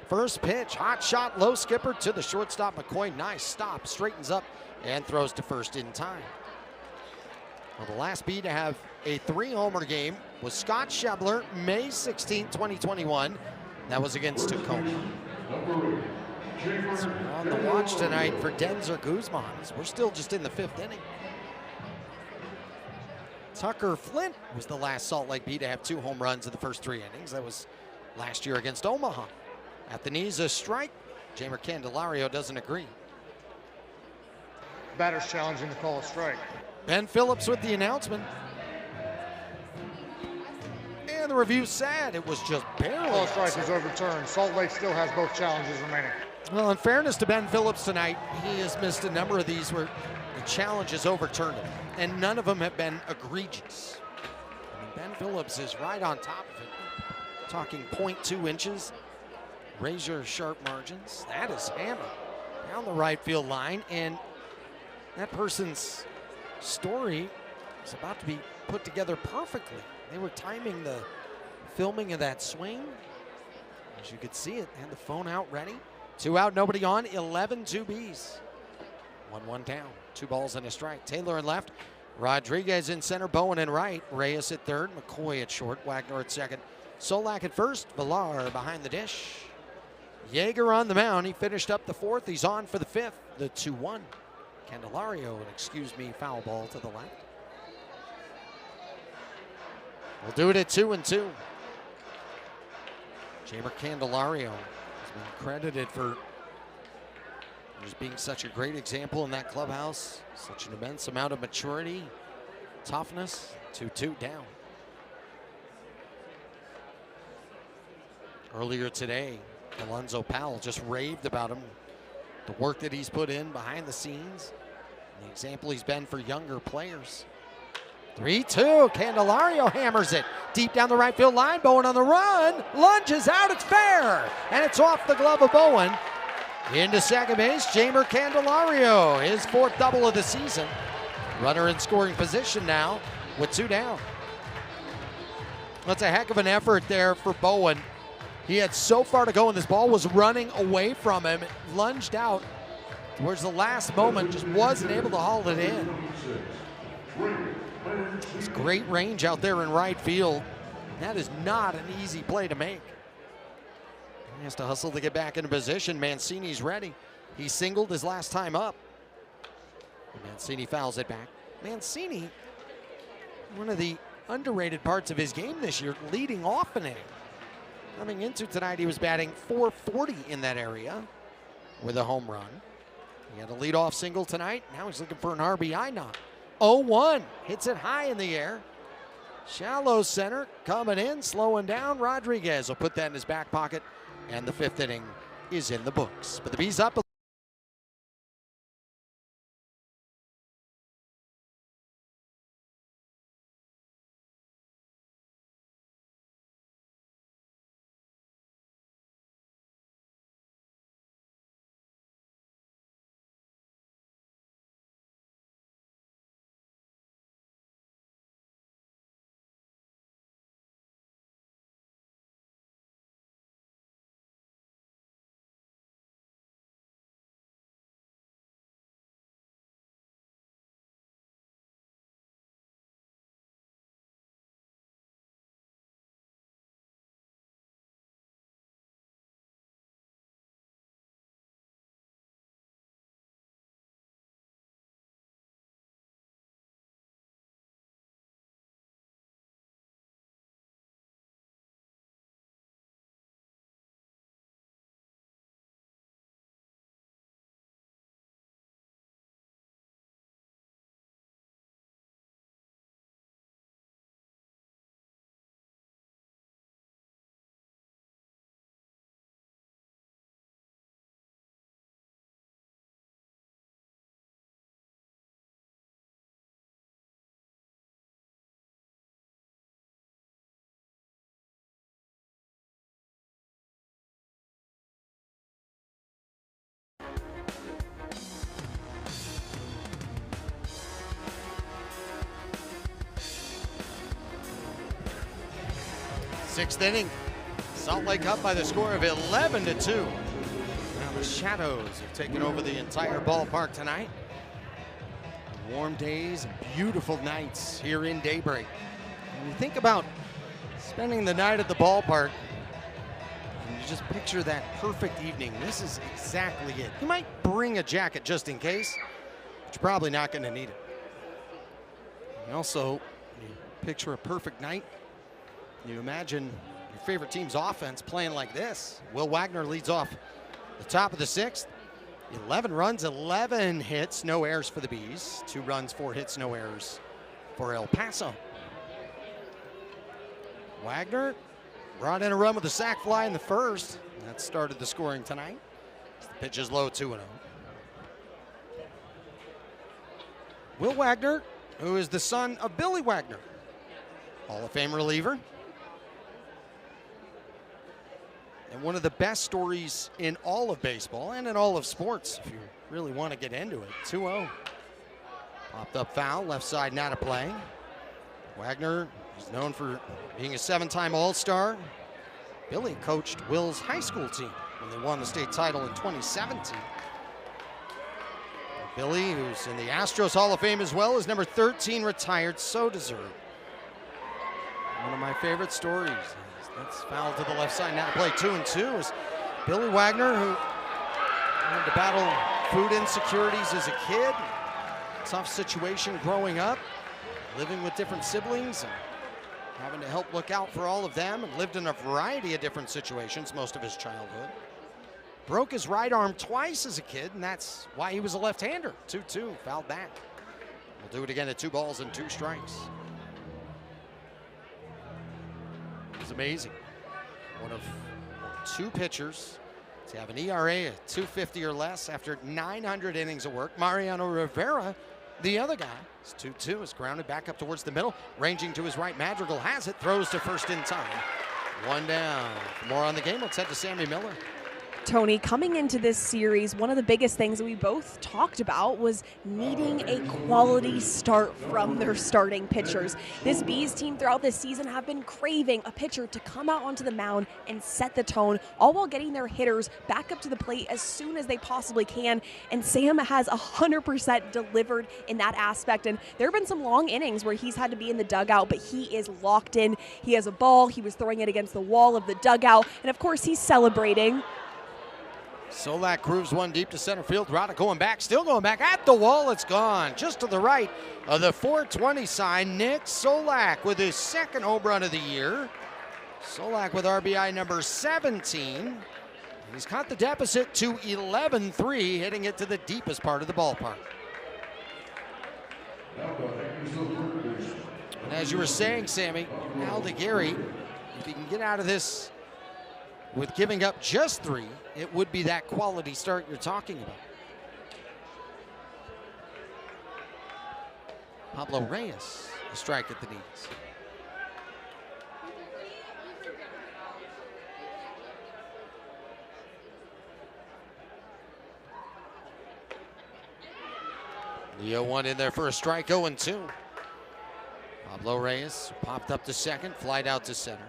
First pitch, hot shot, low skipper to the shortstop McCoy. Nice stop, straightens up and throws to first in time. Well, the last Bee to have a 3-homer game was Scott Schebler, May 16, 2021. That was against Tacoma. So we're on the watch tonight for Denzer Guzman. We're still just in the 5th inning. Tucker Flint was the last Salt Lake Bee to have 2 home runs in the first 3 innings. That was last year against Omaha. At the knees, a strike. Jamer Candelario doesn't agree. Batter's challenging to call a strike. Ben Phillips with the announcement. And the review said it was just barely. Call a strike was overturned. Salt Lake still has both challenges remaining. Well, in fairness to Ben Phillips tonight, he has missed a number of these where the challenge is overturned, and none of them have been egregious. I mean, Ben Phillips is right on top of it. Talking 0.2 inches. razor sharp margins. That is hammered down the right field line, and that person's story is about to be put together perfectly. They were timing the filming of that swing. As you could see it, had the phone out ready. 2 out, nobody on, 11-2 Bs. 1-1 down, 2 balls and a strike. Taylor in left, Rodriguez in center, Bowen in right, Reyes at third, McCoy at short, Wagner at second, Solak at first, Villar behind the dish. Yeager on the mound. He finished up the 4th. He's on for the 5th, the 2-1. Candelario, foul ball to the left. We'll do it at 2-2. Jamer Candelario has been credited for just being such a great example in that clubhouse. Such an immense amount of maturity, toughness. 2-2 down. Earlier today, Alonzo Powell just raved about him, the work that he's put in behind the scenes, and the example he's been for younger players. 3-2, Candelario hammers it deep down the right field line. Bowen on the run, lunges out, it's fair, and it's off the glove of Bowen. Into second base, Jamer Candelario, his 4th double of the season. Runner in scoring position now with 2 down. That's a heck of an effort there for Bowen. He had so far to go, and this ball was running away from him. It lunged out towards the last moment, just wasn't able to haul it in. It's great range out there in right field. That is not an easy play to make. He has to hustle to get back into position. Mancini's ready. He singled his last time up. Mancini fouls it back. Mancini, one of the underrated parts of his game this year, leading off an inning. Coming into tonight, he was batting .440 in that area with a home run. He had a leadoff single tonight. Now he's looking for an RBI knock. 0-1, hits it high in the air. Shallow center, coming in, slowing down. Rodriguez will put that in his back pocket, and the 5th inning is in the books. But the Bees up. Sixth inning, Salt Lake up by the score of 11-2. Now the shadows have taken over the entire ballpark tonight. Warm days and beautiful nights here in Daybreak. When you think about spending the night at the ballpark, and you just picture that perfect evening, this is exactly it. You might bring a jacket just in case, but you're probably not going to need it. And also, you picture a perfect night. You imagine your favorite team's offense playing like this. Will Wagner leads off the top of the 6th. 11 runs, 11 hits, no errors for the Bees. 2 runs, 4 hits, no errors for El Paso. Wagner brought in a run with a sac fly in the 1st. That started the scoring tonight. The pitch is low, 2-0. Will Wagner, who is the son of Billy Wagner, Hall of Fame reliever. and one of the best stories in all of baseball and in all of sports, if you really want to get into it. 2-0. Popped up foul, left side not a play. Wagner is known for being a 7-time All-Star. Billy coached Will's high school team when they won the state title in 2017. Billy, who's in the Astros Hall of Fame as well, is number 13 retired, so deserved. One of my favorite stories. That's foul to the left side, now to play 2-2 is Billy Wagner, who had to battle food insecurities as a kid. Tough situation growing up, living with different siblings and having to help look out for all of them, and lived in a variety of different situations most of his childhood. Broke his right arm twice as a kid, and that's why he was a left-hander. 2-2, fouled back. We'll do it again at 2 balls and 2 strikes. It's amazing. One of 2 pitchers to have an ERA of 250 or less after 900 innings of work. Mariano Rivera, the other guy, is 2-2, is grounded back up towards the middle. Ranging to his right, Madrigal has it, throws to first in time. 1 down. For more on the game, let's head to Sammy Miller. Tony, coming into this series, one of the biggest things that we both talked about was needing a quality start from their starting pitchers. This Bees team throughout this season have been craving a pitcher to come out onto the mound and set the tone, all while getting their hitters back up to the plate as soon as they possibly can. And Sam has 100% delivered in that aspect. And there have been some long innings where he's had to be in the dugout, but he is locked in. He has a ball. He was throwing it against the wall of the dugout. And of course, he's celebrating. Solak grooves one deep to center field. Rada going back, still going back at the wall. It's gone. Just to the right of the 420 sign, Nick Solak with his 2nd home run of the year. Solak with RBI number 17. He's cut the deficit to 11-3, hitting it to the deepest part of the ballpark. And as you were saying, Sammy, Aldegari, if he can get out of this with giving up just 3, it would be that quality start you're talking about. Pablo Reyes, a strike at the knees. The 0-1 in there for a strike, 0-2. Pablo Reyes popped up to second, flied out to center.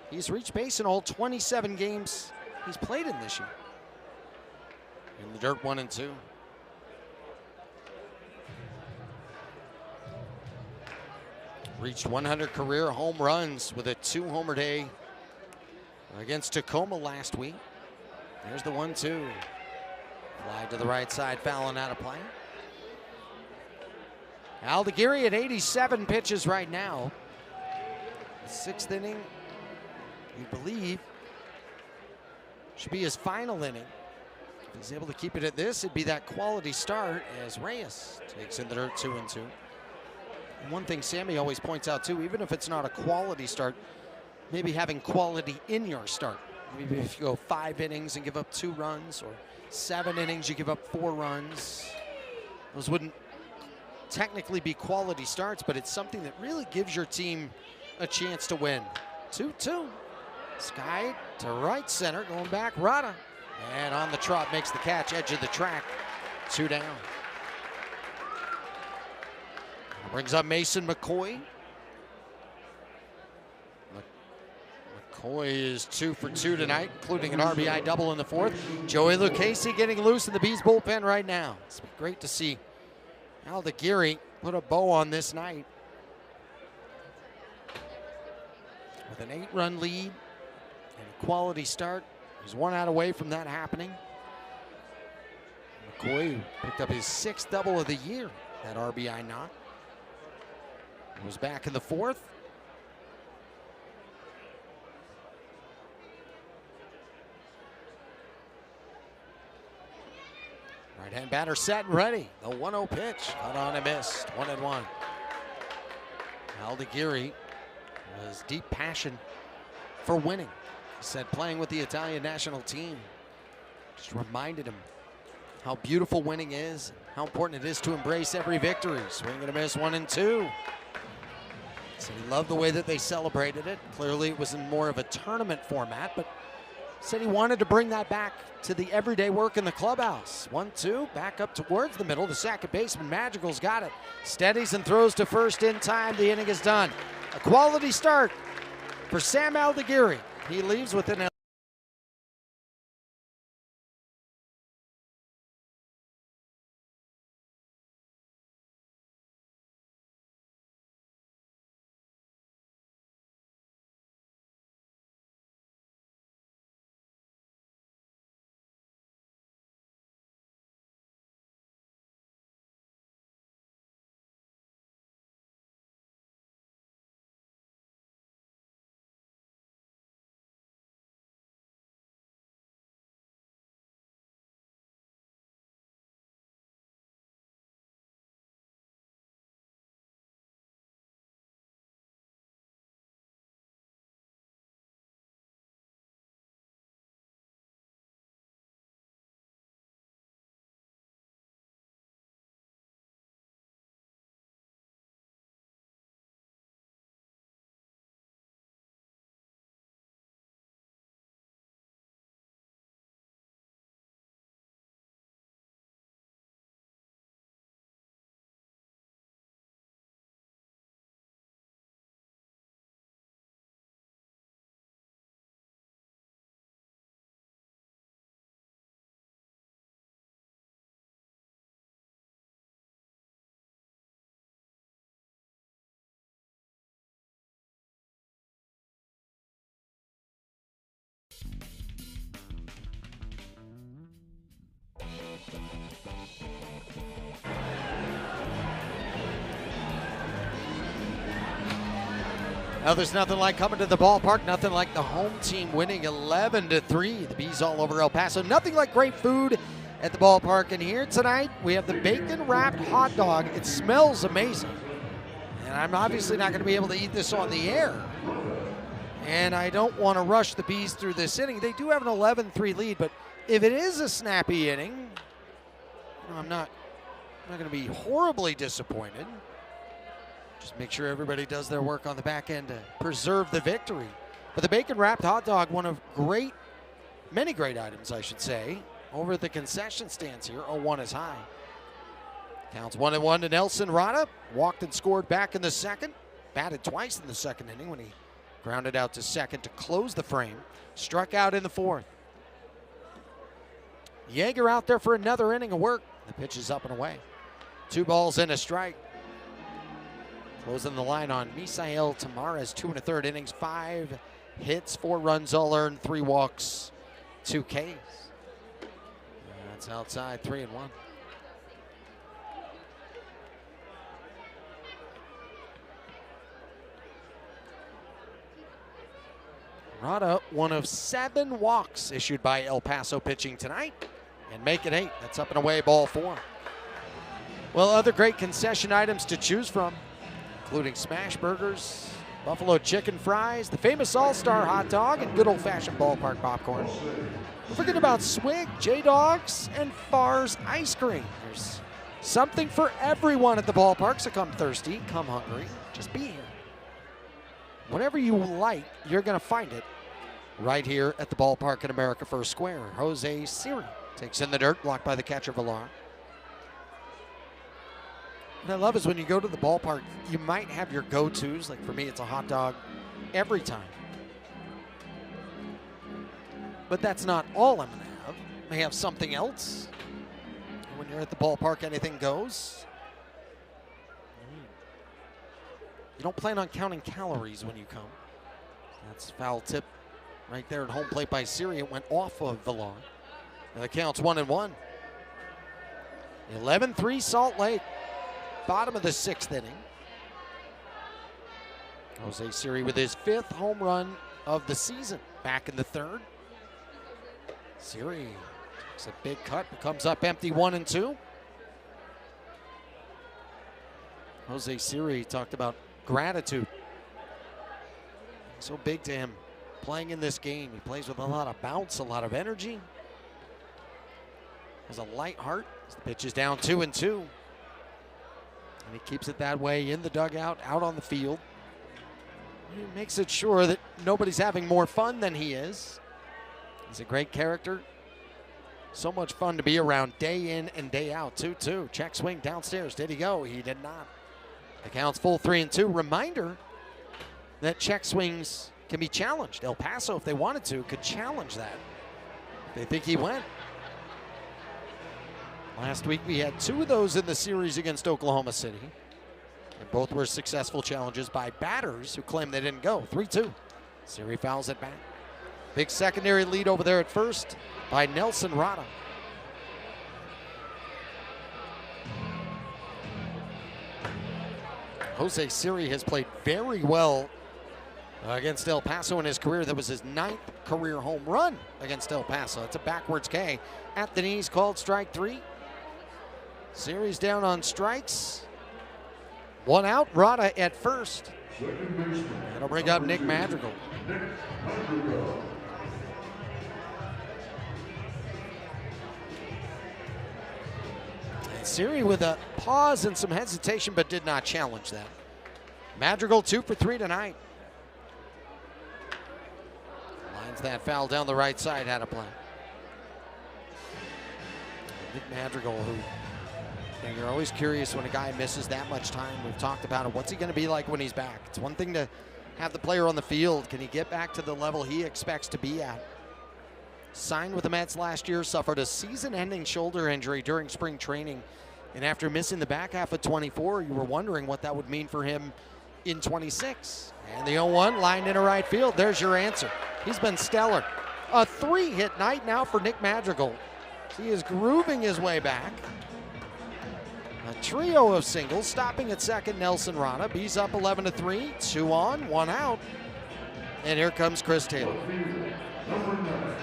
He's reached base in all 27 games he's played in this year. In the dirt, 1-2. Reached 100 career home runs with a 2-homer day against Tacoma last week. There's the 1-2. Fly to the right side, fouling out of play. Aldegari at 87 pitches right now. 6th inning, you believe, should be his final inning. If he's able to keep it at this, it'd be that quality start as Reyes takes in the dirt, 2-2. And one thing Sammy always points out too, even if it's not a quality start, maybe having quality in your start. Maybe if you go 5 innings and give up 2 runs, or 7 innings, you give up 4 runs. Those wouldn't technically be quality starts, but it's something that really gives your team a chance to win. 2-2. Sky to right center, going back, Rada. And on the trot, makes the catch, edge of the track, 2 down. Brings up Mason McCoy. McCoy is 2 for 2 tonight, including an RBI double in the 4th. Joey Lucchese getting loose in the Bees bullpen right now. It's great to see Aldegari put a bow on this night. With an 8-run lead and a quality start. He's 1 out away from that happening. McCoy picked up his 6th double of the year, that RBI knock. He was back in the 4th. Right-hand batter set and ready. The 1-0 pitch, cut on and missed, 1-1. Aldegari has deep passion for winning. He said playing with the Italian national team just reminded him how beautiful winning is, how important it is to embrace every victory. Swing and a miss, 1-2. So he loved the way that they celebrated it. Clearly it was in more of a tournament format, but said he wanted to bring that back to the everyday work in the clubhouse. 1-2, back up towards the middle. The second baseman, Magical's got it. Steadies and throws to first in time. The inning is done. A quality start for Sam Aldeguerri. He leaves with an Now there's nothing like coming to the ballpark, nothing like the home team winning 11-3. The Bees all over El Paso. Nothing like great food at the ballpark. And here tonight we have the bacon-wrapped hot dog. It smells amazing. And I'm obviously not going to be able to eat this on the air. And I don't want to rush the Bees through this inning. They do have an 11-3 lead, but if it is a snappy inning, I'm not going to be horribly disappointed. Just make sure everybody does their work on the back end to preserve the victory. But the bacon-wrapped hot dog, one of many great items, I should say, over at the concession stands here. 0-1 is high. Counts 1-1 to Nelson Rada. Walked and scored back in the second. Batted twice in the second inning when he grounded out to second to close the frame. Struck out in the fourth. Yeager out there for another inning of work. The pitch is up and away. 2 balls and a strike. Closing the line on Misael Tamares, 2 1/3 innings, 5 hits, 4 runs all earned, 3 walks, 2 Ks. That's outside, 3-1. Rada, one of 7 walks issued by El Paso pitching tonight, and make it 8. That's up and away, ball 4. Well, other great concession items to choose from, including smash burgers, buffalo chicken fries, the famous all-star hot dog, and good old-fashioned ballpark popcorn. Don't forget about Swig, J-Dogs, and Farr's ice cream. There's something for everyone at the ballpark, so come thirsty, come hungry, just be here. Whatever you like, you're going to find it right here at the ballpark in America First Square. Jose Siri takes in the dirt, blocked by the catcher Villar. What I love is when you go to the ballpark, you might have your go-tos. Like for me, it's a hot dog every time. But that's not all I'm going to have. I may have something else. When you're at the ballpark, anything goes. You don't plan on counting calories when you come. That's foul tip right there at home plate by Siri. It went off of Villar. And the count's 1-1. 11-3 Salt Lake. Bottom of the 6th inning. Jose Siri with his 5th home run of the season. Back in the 3rd. Siri takes a big cut, comes up empty 1-2. Jose Siri talked about gratitude. So big to him playing in this game. He plays with a lot of bounce, a lot of energy. Has a light heart. The pitch is down 2-2. And he keeps it that way in the dugout, out on the field. He makes it sure that nobody's having more fun than he is. He's a great character. So much fun to be around day in and day out. 2-2. Check swing downstairs. Did he go? He did not. The count's full 3-2. Reminder that check swings can be challenged. El Paso, if they wanted to, could challenge that. They think he went. Last week we had 2 of those in the series against Oklahoma City. And both were successful challenges by batters who claimed they didn't go. 3-2. Siri fouls it back. Big secondary lead over there at first by Nelson Rada. Jose Siri has played very well against El Paso in his career. That was his 9th career home run against El Paso. It's a backwards K at the knees, called strike 3. Siri's down on strikes. 1 out, Rada at first. That'll bring up Nick Madrigal. And Siri with a pause and some hesitation, but did not challenge that. Madrigal 2 for 3 tonight. Lines that foul down the right side, had a play. Nick Madrigal, who, you know, you're always curious when a guy misses that much time. We've talked about it. What's he going to be like when he's back? It's one thing to have the player on the field. Can he get back to the level he expects to be at? Signed with the Mets last year, suffered a season-ending shoulder injury during spring training. And after missing the back half of 24, you were wondering what that would mean for him in 26. And the 0-1 lined into right field. There's your answer. He's been stellar. A 3-hit night now for Nick Madrigal. He is grooving his way back. A trio of singles, stopping at second, Nelson Rada. B's up 11-3, 2 on, 1 out. And here comes Chris Taylor. Number 9,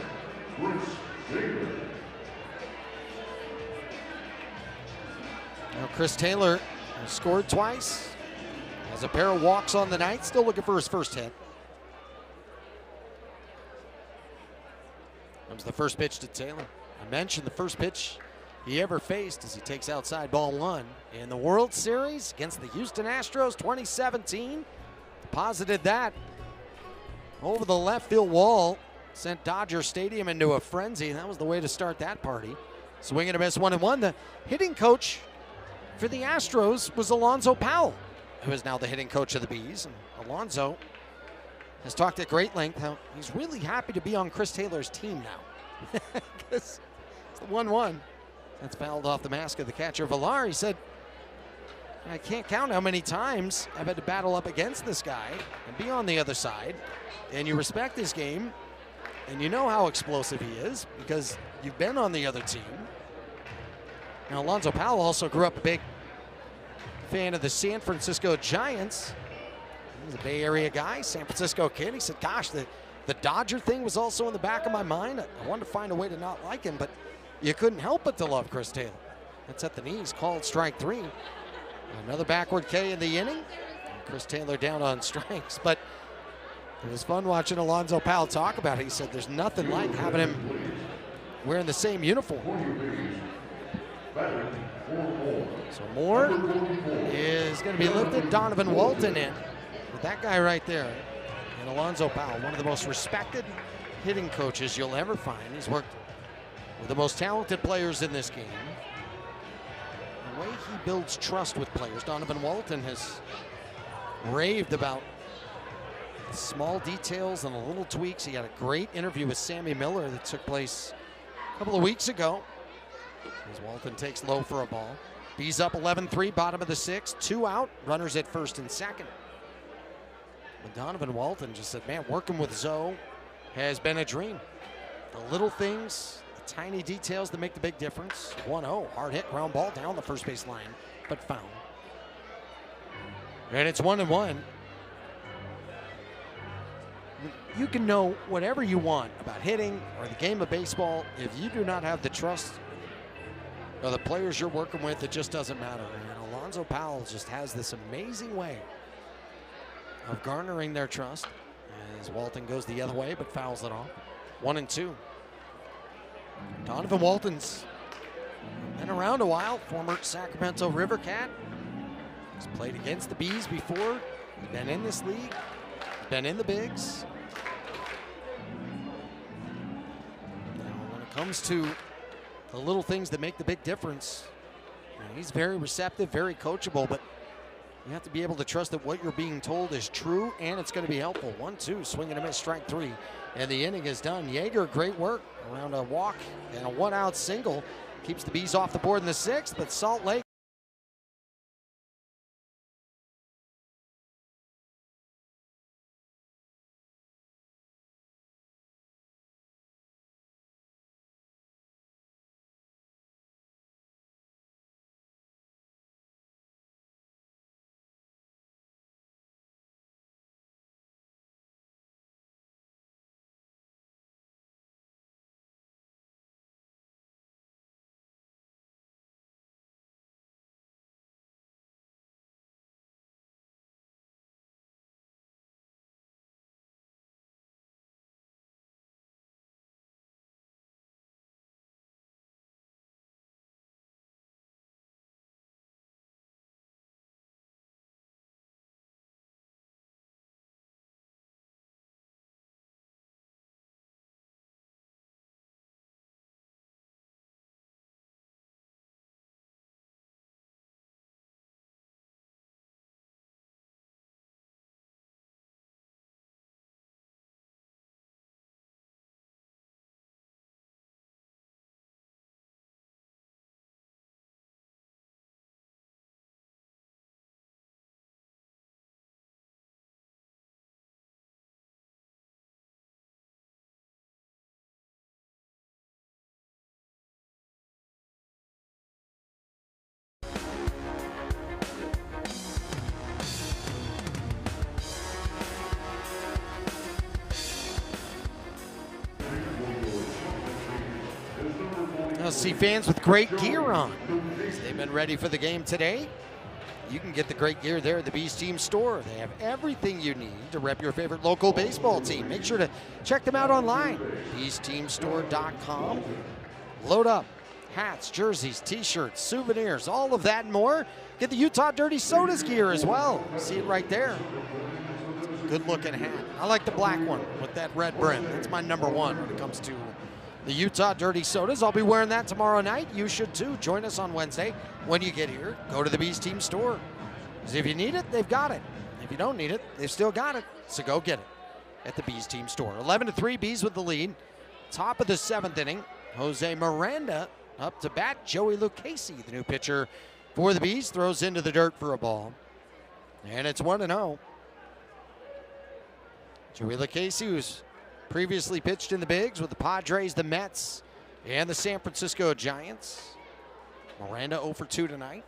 Chris Taylor. Now Chris Taylor has scored twice, has a pair of walks on the night, still looking for his first hit. Comes the first pitch to Taylor. I mentioned the first pitch he ever faced as he takes outside ball 1 in the World Series against the Houston Astros 2017. Deposited that over the left field wall, sent Dodger Stadium into a frenzy. That was the way to start that party. Swing and a miss, 1-1. The hitting coach for the Astros was Alonzo Powell, who is now the hitting coach of the Bees. And Alonzo has talked at great length how he's really happy to be on Chris Taylor's team now. Because it's the 1-1. That's fouled off the mask of the catcher, Villar. He said, I can't count how many times I've had to battle up against this guy and be on the other side. And you respect his game, and you know how explosive he is because you've been on the other team. Now, Alonzo Powell also grew up a big fan of the San Francisco Giants. He's a Bay Area guy, San Francisco kid. He said, gosh, the Dodger thing was also in the back of my mind. I wanted to find a way to not like him, but you couldn't help but to love Chris Taylor. That's at the knees, called strike 3. Another backward K in the inning. And Chris Taylor down on strikes. But it was fun watching Alonzo Powell talk about it. He said there's nothing like having him wearing the same uniform. So Moore is going to be lifted. Donovan Walton in. With that guy right there. And Alonzo Powell, one of the most respected hitting coaches you'll ever find. He's worked with the most talented players in this game. The way he builds trust with players. Donovan Walton has raved about the small details and the little tweaks. He had a great interview with Sammy Miller that took place a couple of weeks ago. As Walton takes low for a ball. B's up 11-3, bottom of the 6th, 2 out, runners at first and second. But Donovan Walton just said, man, working with Zoe has been a dream. The little things, tiny details that make the big difference. 1-0, hard hit, ground ball down the first base line, but foul. And it's 1-1. You can know whatever you want about hitting or the game of baseball. If you do not have the trust of the players you're working with, it just doesn't matter. And Alonzo Powell just has this amazing way of garnering their trust. As Walton goes the other way, but fouls it off. 1-2. Donovan Walton's been around a while, former Sacramento River Cat. He's played against the Bees before, been in this league, been in the bigs. comes to the little things that make the big difference, he's very receptive, very coachable, but you have to be able to trust that what you're being told is true and it's going to be helpful. 1-2, swing and a miss, strike 3. And the inning is done. Yeager, great work around a walk and a 1-out single. Keeps the Bees off the board in the 6th, but Salt Lake You'll see fans with great gear on. They've been ready for the game today. You can get the great gear there at the Bees Team store. They have everything you need to rep your favorite local baseball team. Make sure to check them out online, beesteamstore.com. Load up hats, jerseys, t-shirts, souvenirs, all of that and more. Get the Utah Dirty Sodas gear as well. See it right there. Good looking hat. I like the black one with that red brim. That's my number one when it comes to the Utah Dirty Sodas. I'll be wearing that tomorrow night. You should too. Join us on Wednesday. When you get here, go to the Bees Team store. Because if you need it, they've got it. If you don't need it, they've still got it. So go get it at the Bees Team store. 11-3, Bees with the lead. Top of the 7th inning. Jose Miranda up to bat. Joey Lucchese, the new pitcher for the Bees, throws into the dirt for a ball. And it's 1-0. Joey Lucchese, who's previously pitched in the bigs with the Padres, the Mets, and the San Francisco Giants. Miranda 0 for 2 tonight.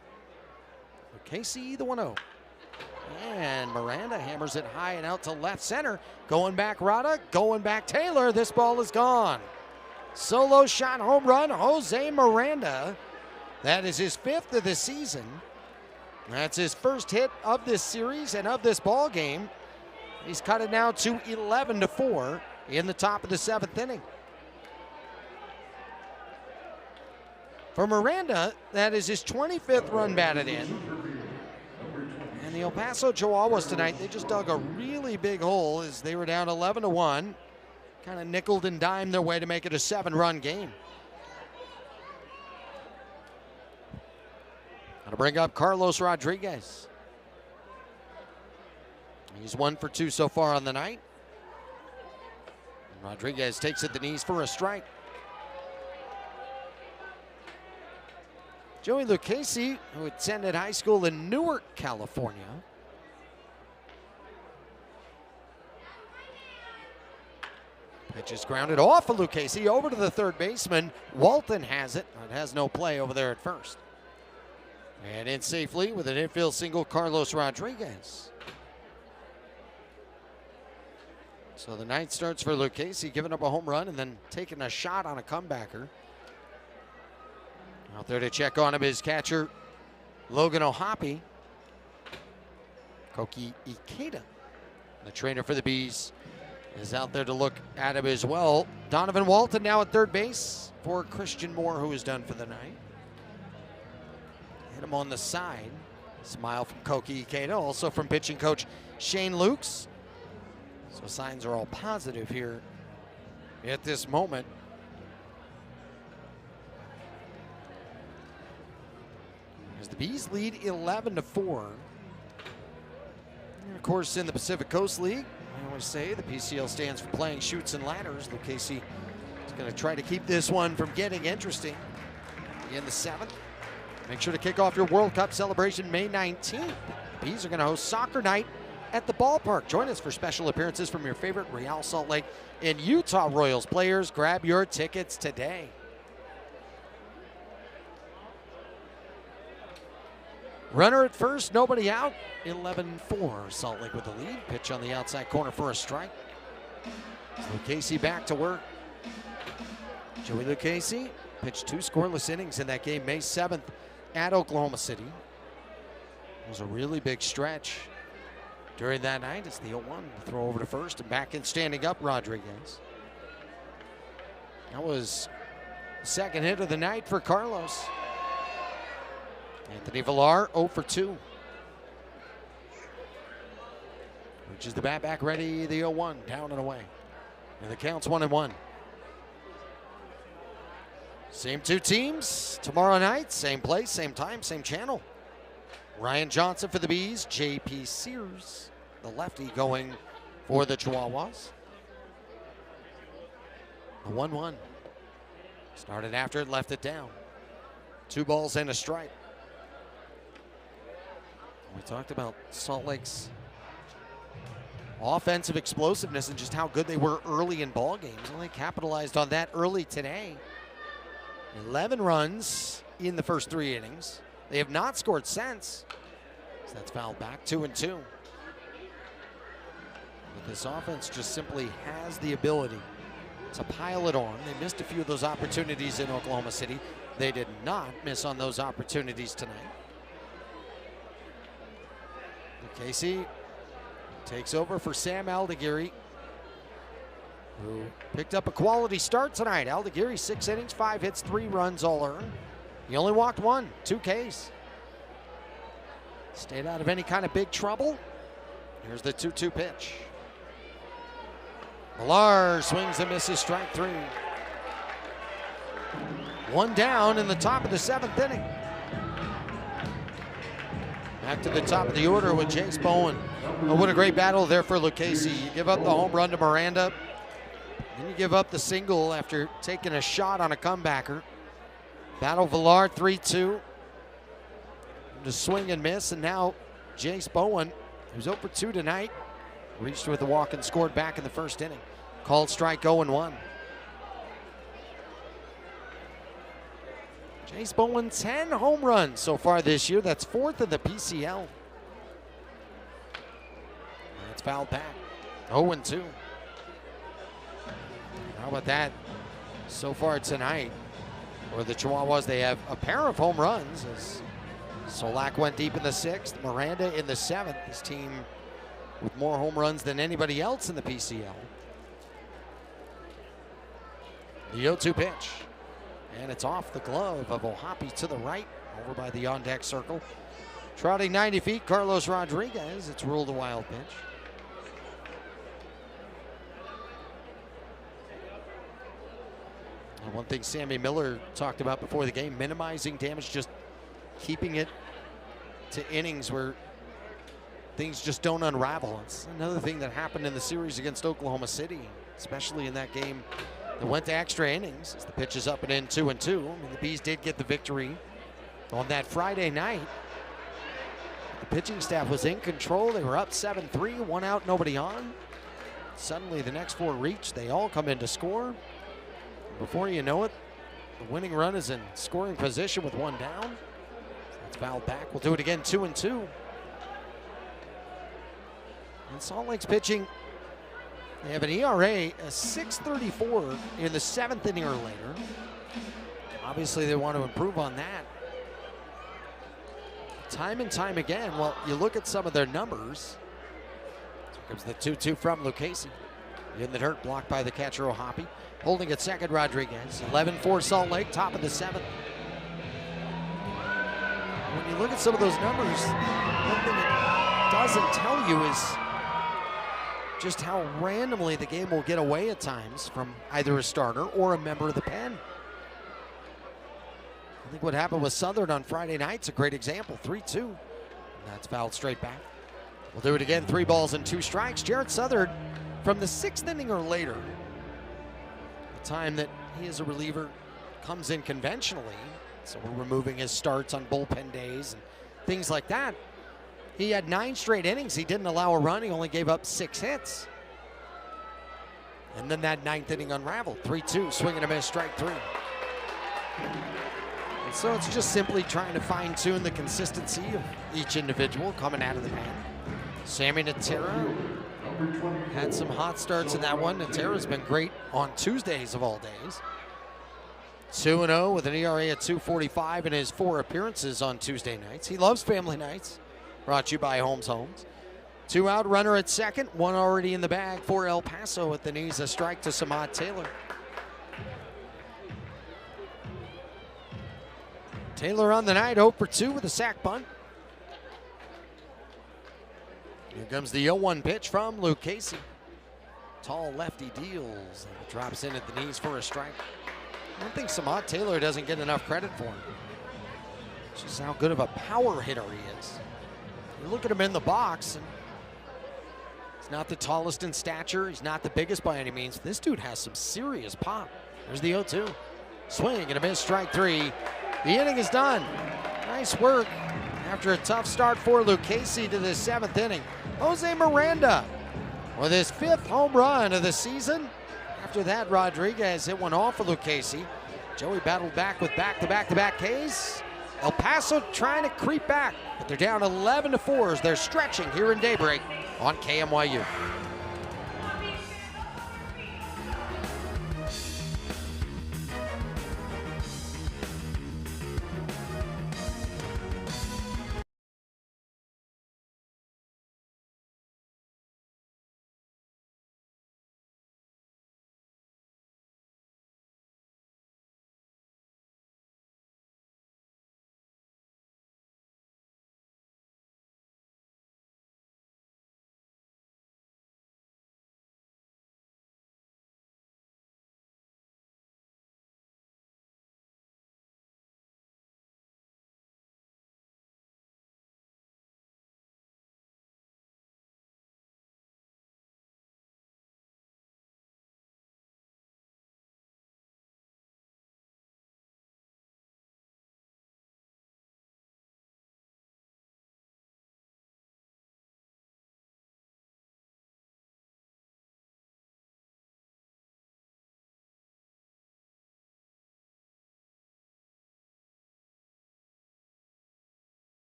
Lucchese, the 1-0. And Miranda hammers it high and out to left center. Going back Rada, going back Taylor. This ball is gone. Solo shot home run, Jose Miranda. That is his 5th of the season. That's his first hit of this series and of this ball game. He's cut it now to 11-4 in the top of the 7th inning. For Miranda, that is his 25th run batted in. And the El Paso Chihuahuas tonight, they just dug a really big hole as they were down 11-1. Kind of nickeled and dimed their way to make it a 7-run game. Got to bring up Carlos Rodriguez. He's 1 for 2 so far on the night. Rodriguez takes it to the knees for a strike. Joey Lucchese, who attended high school in Newark, California. Pitch is grounded off of Lucchese over to the third baseman. Walton has it. It has no play over there at first. And in safely with an infield single, Carlos Rodriguez. So the night starts for Lucchese, giving up a home run and then taking a shot on a comebacker. Out there to check on him is catcher Logan O'Hoppe. Koki Ikeda, the trainer for the Bees, is out there to look at him as well. Donovan Walton now at third base for Christian Moore, who is done for the night. Hit him on the side. Smile from Koki Ikeda, also from pitching coach Shane Lukes. So signs are all positive here at this moment. As the Bees lead 11-4. And of course, in the Pacific Coast League, I always say the PCL stands for playing chutes and ladders. Lucchese is going to try to keep this one from getting interesting. In the 7th. Make sure to kick off your World Cup celebration May 19th. The Bees are going to host soccer night at the ballpark. Join us for special appearances from your favorite Real Salt Lake and Utah Royals players. Grab your tickets today. Runner at first, nobody out. 11-4, Salt Lake with the lead. Pitch on the outside corner for a strike. Lucchese back to work. Joey Lucchese pitched 2 scoreless innings in that game May 7th at Oklahoma City. It was a really big stretch during that night. It's the 0-1. Throw over to first and back in standing up Rodriguez. That was the second hit of the night for Carlos. Anthony Villar 0 for 2. Reaches the bat back ready, the 0-1, down and away. And the count's 1-1. Same 2 teams tomorrow night, same place, same time, same channel. Ryan Johnson for the Bees, J.P. Sears, the lefty, going for the Chihuahuas. The 1-1. Started after it, left it down. 2 balls and a strike. We talked about Salt Lake's offensive explosiveness and just how good they were early in ball games. And they capitalized on that early today. 11 runs in the first 3 innings. They have not scored since. So that's fouled back, 2-2. But this offense just simply has the ability to pile it on. They missed a few of those opportunities in Oklahoma City. They did not miss on those opportunities tonight. Casey takes over for Sam Aldiguiri, who picked up a quality start tonight. Aldiguiri, 6 innings, 5 hits, 3 runs, all earned. He only walked 1, 2 Ks. Stayed out of any kind of big trouble. Here's the 2-2 pitch. Villar swings and misses, strike 3. 1 down in the top of the 7th inning. Back to the top of the order with Jace Bowen. Oh, what a great battle there for Lucchese. You give up the home run to Miranda. Then you give up the single after taking a shot on a comebacker. Battle Villar 3-2. Just swing and miss, and now Jace Bowen, who's 0 for 2 tonight, reached with a walk and scored back in the first inning. Called strike 0-1. Jace Bowen, 10 home runs so far this year. That's 4th in the PCL. That's fouled back. 0-2. How about that? So far tonight, for the Chihuahuas, they have a pair of home runs as Solak went deep in the 6th, Miranda in the 7th. This team with more home runs than anybody else in the PCL. The 0-2 pitch. And it's off the glove of O'Hoppe to the right, over by the on-deck circle. Trotting 90 feet, Carlos Rodriguez. It's ruled a wild pitch. And one thing Sammy Miller talked about before the game, minimizing damage, just keeping it to innings where things just don't unravel. It's another thing that happened in the series against Oklahoma City, especially in that game that went to extra innings as the pitch is up and in 2-2. I mean, the Bees did get the victory on that Friday night. The pitching staff was in control. They were up 7-3, 1 out, nobody on. Suddenly the next 4 reach, they all come in to score. Before you know it, the winning run is in scoring position with 1 down. That's fouled back. We'll do it again, 2-2. And Salt Lake's pitching, they have an ERA, a 6.34 in the 7th inning or later. Obviously, they want to improve on that. Time and time again, well, you look at some of their numbers. Here comes the 2-2 from Lucchese. In the dirt, blocked by the catcher O'Hoppe. Holding at second, Rodriguez. 11-4 Salt Lake, top of the 7th. When you look at some of those numbers, one thing it doesn't tell you is just how randomly the game will get away at times from either a starter or a member of the pen. I think what happened with Southern on Friday night's a great example. 3-2. And that's fouled straight back. We'll do it again. 3 balls and 2 strikes. Jared Southern from the 6th inning or later, the time that he is a reliever, comes in conventionally. So we're removing his starts on bullpen days and things like that. He had 9 straight innings. He didn't allow a run. He only gave up 6 hits. And then that 9th inning unraveled. 3-2, swing and a miss, strike 3. And so it's just simply trying to fine-tune the consistency of each individual coming out of the pen. Sammy Natera had some hot starts in that one. Natera's been great on Tuesdays of all days. 2-0 with an ERA at 2.45 in his 4 appearances on Tuesday nights. He loves family nights. Brought to you by Holmes Homes. 2 out, runner at second. 1 already in the bag for El Paso at the knees. A strike to Samad Taylor. Taylor on the night, 0 for 2 with a sac bunt. Here comes the 0-1 pitch from Luke Casey. Tall lefty deals and drops in at the knees for a strike. I don't think Samad Taylor doesn't get enough credit for him. It's just how good of a power hitter he is. You look at him in the box, and he's not the tallest in stature. He's not the biggest by any means. This dude has some serious pop. There's the 0-2. Swing and a miss, strike 3. The inning is done. Nice work after a tough start for Luke Casey to the 7th inning. Jose Miranda with his 5th home run of the season. After that, Rodriguez hit one off for Luke Casey. Joey battled back with back-to-back Ks. El Paso trying to creep back, but they're down 11-4 as they're stretching here in Daybreak on KMYU.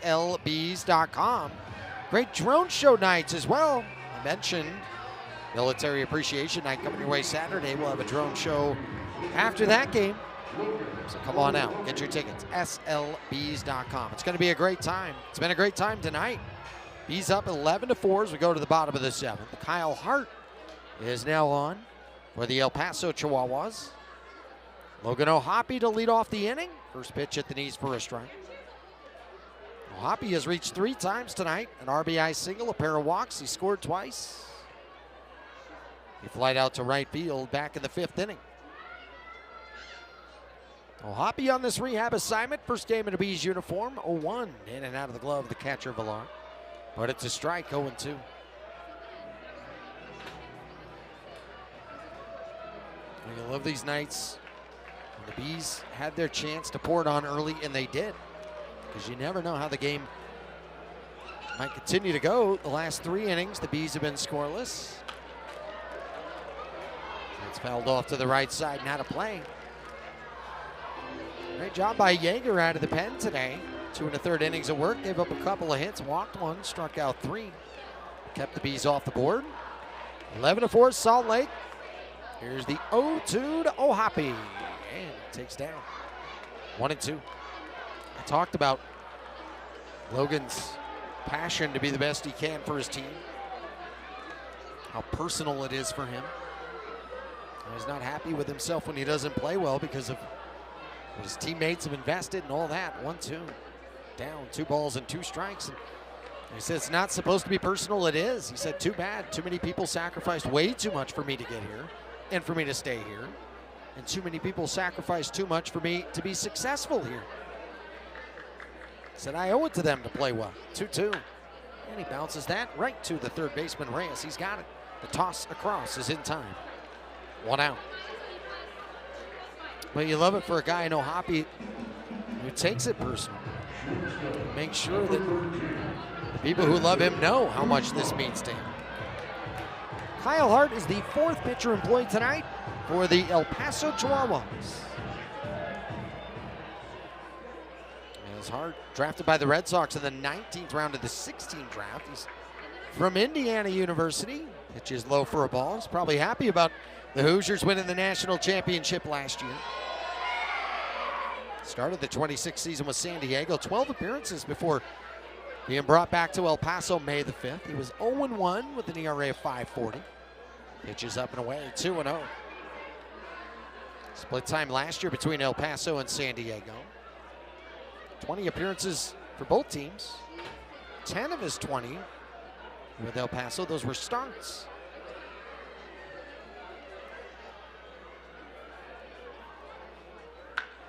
LBs.com. Great drone show nights as well. I mentioned Military Appreciation Night coming your way Saturday. We'll have a drone show after that game. So come on out, get your tickets. SLBs.com. It's going to be a great time. It's been a great time tonight. Bees up 11-4 as we go to the bottom of the 7th. Kyle Hart is now on for the El Paso Chihuahuas. Logan O'Hoppe to lead off the inning. First pitch at the knees for a strike. O'Hoppe has reached 3 times tonight. An RBI single, a pair of walks. He scored twice. He flied out to right field back in the 5th inning. O'Hoppe on this rehab assignment. First game in a Bees uniform. 0-1 in and out of the glove of the catcher, Villar. But it's a strike, 0-2. I love these nights when the Bees had their chance to pour it on early, and they did. Because you never know how the game might continue to go. The last 3 innings, the Bees have been scoreless. It's fouled off to the right side and out of play. Great job by Yeager out of the pen today. 2 1/3 innings of work. Gave up a couple of hits, walked 1, struck out 3. Kept the Bees off the board. 11-4 Salt Lake. Here's the 0-2 to O'Hoppe. And takes down. 1-2. I talked about Logan's passion to be the best he can for his team. How personal it is for him. He's not happy with himself when he doesn't play well because of what his teammates have invested and all that. 1-2. Down, 2 balls and 2 strikes. And he said it's not supposed to be personal. It is. He said, too bad. Too many people sacrificed way too much for me to get here and for me to stay here. And too many people sacrificed too much for me to be successful here. He said, I owe it to them to play well. 2-2. And he bounces that right to the third baseman, Reyes. He's got it. The toss across is in time. 1 out. But you love it for a guy in O'Hoppe who takes it personal. Make sure that the people who love him know how much this means to him. Kyle Hart is the 4th pitcher employed tonight for the El Paso Chihuahuas. As Hart, drafted by the Red Sox in the 19th round of the 16th draft. He's from Indiana University. Pitches low for a ball. He's probably happy about the Hoosiers winning the national championship last year. Started the 26th season with San Diego. 12 appearances before being brought back to El Paso May the 5th. He was 0-1 with an ERA of 5.40. Pitches up and away, 2-0. Split time last year between El Paso and San Diego. 20 appearances for both teams. 10 of his 20 with El Paso, those were starts.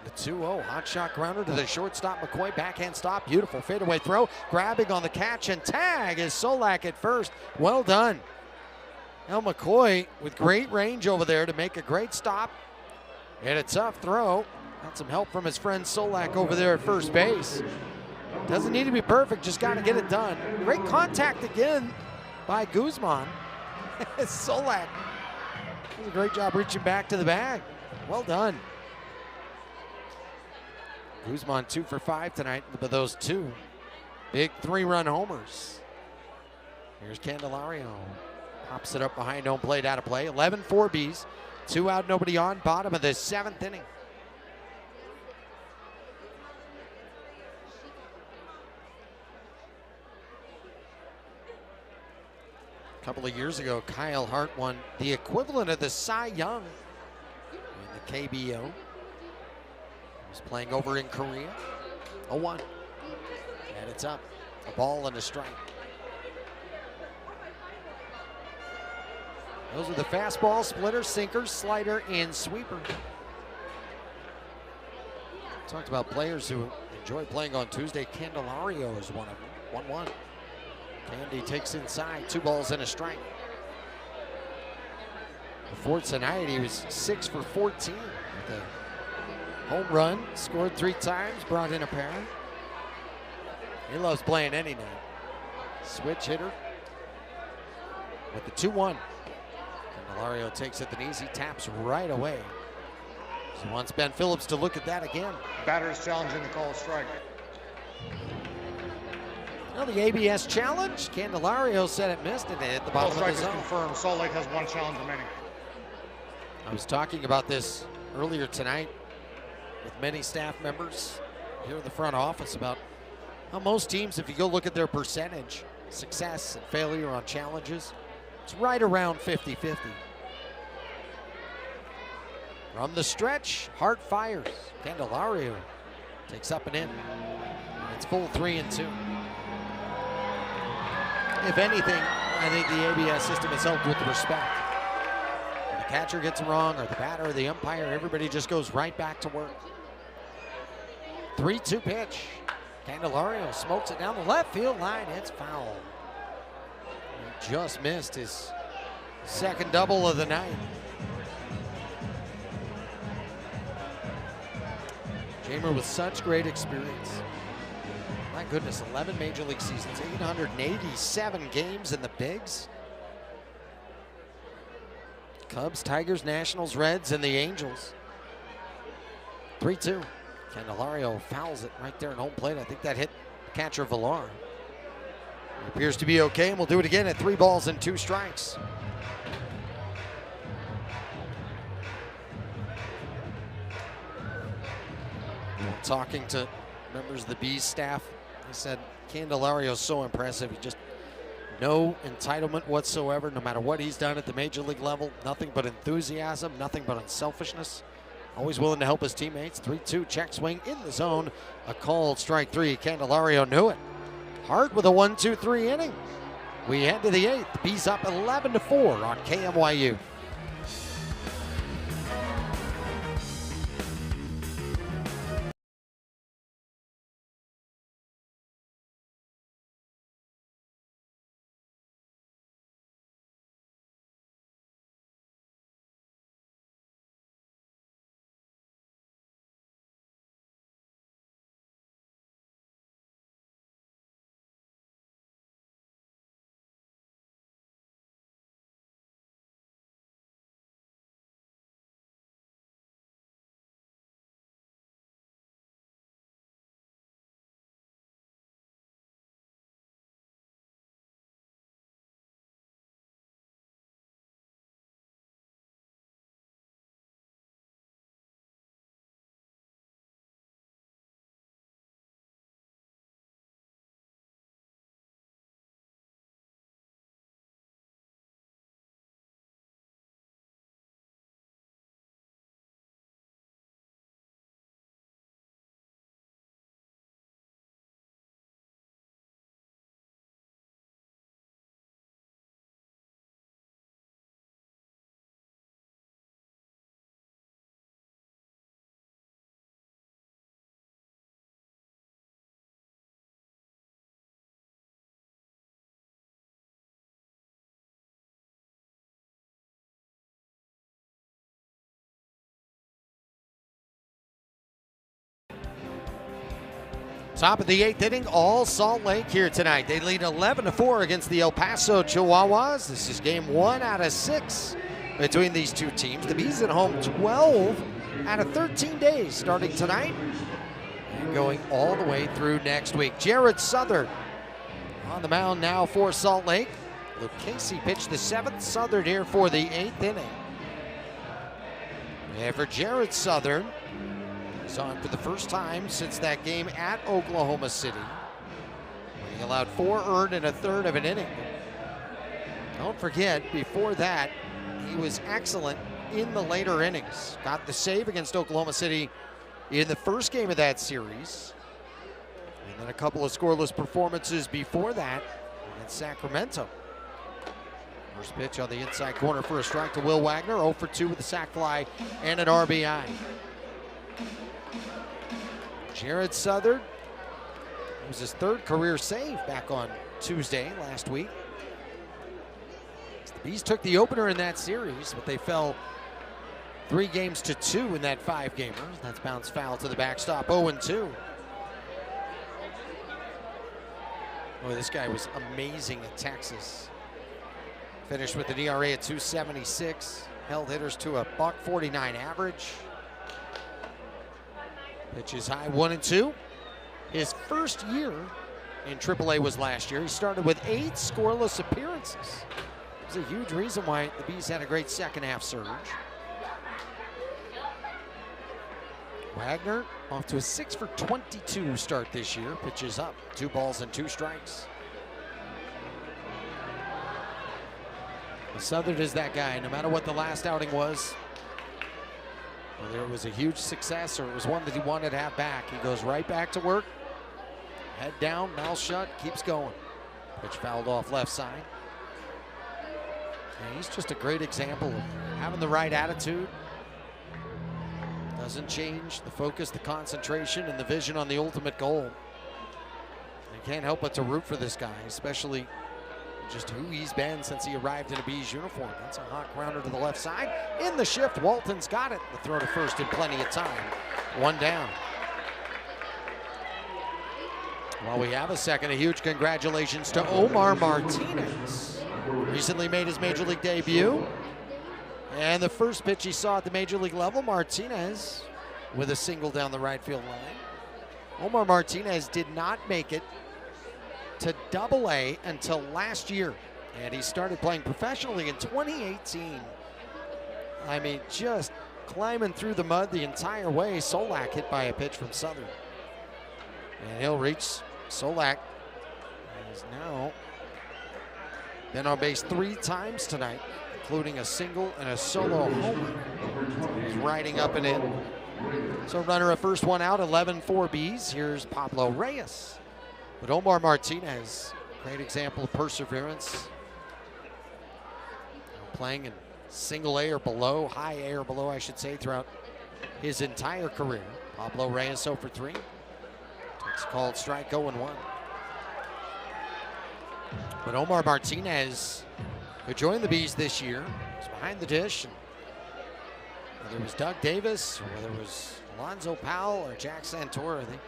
The 2-0, hot shot grounder to the shortstop, McCoy, backhand stop, beautiful fadeaway throw, grabbing on the catch and tag is Solak at first. Well done. Now McCoy with great range over there to make a great stop. And a tough throw. Got some help from his friend Solak over there at first base. Doesn't need to be perfect, just got to get it done. Great contact again by Guzman. Solak does a great job reaching back to the bag. Well done. Guzman 2 for 5 tonight, but those 2 big 3-run homers. Here's Candelario. Pops it up behind home plate, out of play. 11 4-Bs, 2 out, nobody on, bottom of the 7th inning. A couple of years ago, Kyle Hart won the equivalent of the Cy Young in the KBO. He was playing over in Korea. 0-1. And it's up. A ball and a strike. Those are the fastball, splitter, sinker, slider, and sweeper. Talked about players who enjoy playing on Tuesday. Candelario is one of them. 1-1. Candy takes inside, 2 balls and a strike. Before tonight, he was 6 for 14 with a home run, scored 3 times, brought in a pair. He loves playing any night. Switch hitter with the 2-1. Candelario takes it the knees, he taps right away. So wants Ben Phillips to look at that again. Batter's challenging the call strike. Well, the ABS challenge, Candelario said it missed and it hit the Call bottom of strike the is zone. confirmed. Salt Lake has 1 challenge remaining. I was talking about this earlier tonight with many staff members here in the front office about how most teams, if you go look at their percentage, success and failure on challenges, it's right around 50-50. From the stretch, Hart fires. Candelario takes up and in. It's full 3-2. If anything, I think the ABS system has helped with the respect. When the catcher gets it wrong, or the batter, or the umpire, everybody just goes right back to work. 3-2 pitch. Candelario smokes it down the left field line. It's foul. He just missed his second double of the night. Jamer with such great experience. My goodness, 11 Major League seasons, 887 games in the bigs. Cubs, Tigers, Nationals, Reds, and the Angels. 3-2. Candelario fouls it right there at home plate. I think that hit catcher Villar. He appears to be okay, and we'll do it again at 3 balls and 2 strikes. Talking to members of the Bees staff, they said Candelario's so impressive. He just no entitlement whatsoever, no matter what he's done at the major league level. Nothing but enthusiasm, nothing but unselfishness. Always willing to help his teammates. 3-2 check swing in the zone. A called strike three. Candelario knew it. Hart with a 1-2-3 inning. We head to the 8th. The Bees up 11-4 on KMYU. Top of the 8th inning, all Salt Lake here tonight. They lead 11-4 against the El Paso Chihuahuas. This is game 1 out of 6 between these two teams. The Bees at home 12 out of 13 days starting tonight and going all the way through next week. Jared Southern on the mound now for Salt Lake. Luke Casey pitched the 7th. Southern here for the 8th inning. And for Jared Southern, he's on for the first time since that game at Oklahoma City. He allowed 4 earned in a third of an inning. Don't forget, before that, he was excellent in the later innings. Got the save against Oklahoma City in the first game of that series. And then a couple of scoreless performances before that against Sacramento. First pitch on the inside corner for a strike to Will Wagner. 0 for 2 with a sac fly and an RBI. Jared Southern, it was his 3rd career save back on Tuesday last week. The Bees took the opener in that series, but they fell 3 games to 2 in that 5-gamer. That's bounced foul to the backstop, 0-2. Boy, this guy was amazing at Texas. Finished with an ERA at 2.76, held hitters to a .149 average. Pitches high, 1-2. His first year in AAA was last year. He started with 8 scoreless appearances. It was a huge reason why the Bees had a great second half surge. Wagner off to a 6 for 22 start this year. Pitches up, 2 balls and 2 strikes. Southern is that guy, no matter what the last outing was, whether it was a huge success or it was one that he wanted to have back, he goes right back to work, head down, mouth shut, keeps going. Pitch fouled off left side. And he's just a great example of having the right attitude. Doesn't change the focus, the concentration, and the vision on the ultimate goal. You can't help but to root for this guy, especially just who he's been since he arrived in a Bees uniform. That's a hot grounder to the left side. In the shift, Walton's got it. The throw to first in plenty of time. 1 down. While we have a second, a huge congratulations to Omar Martinez. Recently made his Major League debut. And the first pitch he saw at the Major League level, Martinez with a single down the right field line. Omar Martinez did not make it to Double-A until last year, and he started playing professionally in 2018. I mean, just climbing through the mud the entire way. Solak hit by a pitch from Southern. And he'll reach. Solak has now been on base 3 times tonight, including a single and a solo homer. He's riding up and in. So runner at first, one out, 11-4 Bees. Here's Pablo Reyes. But Omar Martinez, great example of perseverance. Playing in single A or below, high A or below, I should say, throughout his entire career. Pablo Reyes 0 for 3. Takes a called strike, 0-1. But Omar Martinez, who joined the Bees this year, was behind the dish. And whether it was Doug Davis, or whether it was Alonzo Powell or Jack Santora, they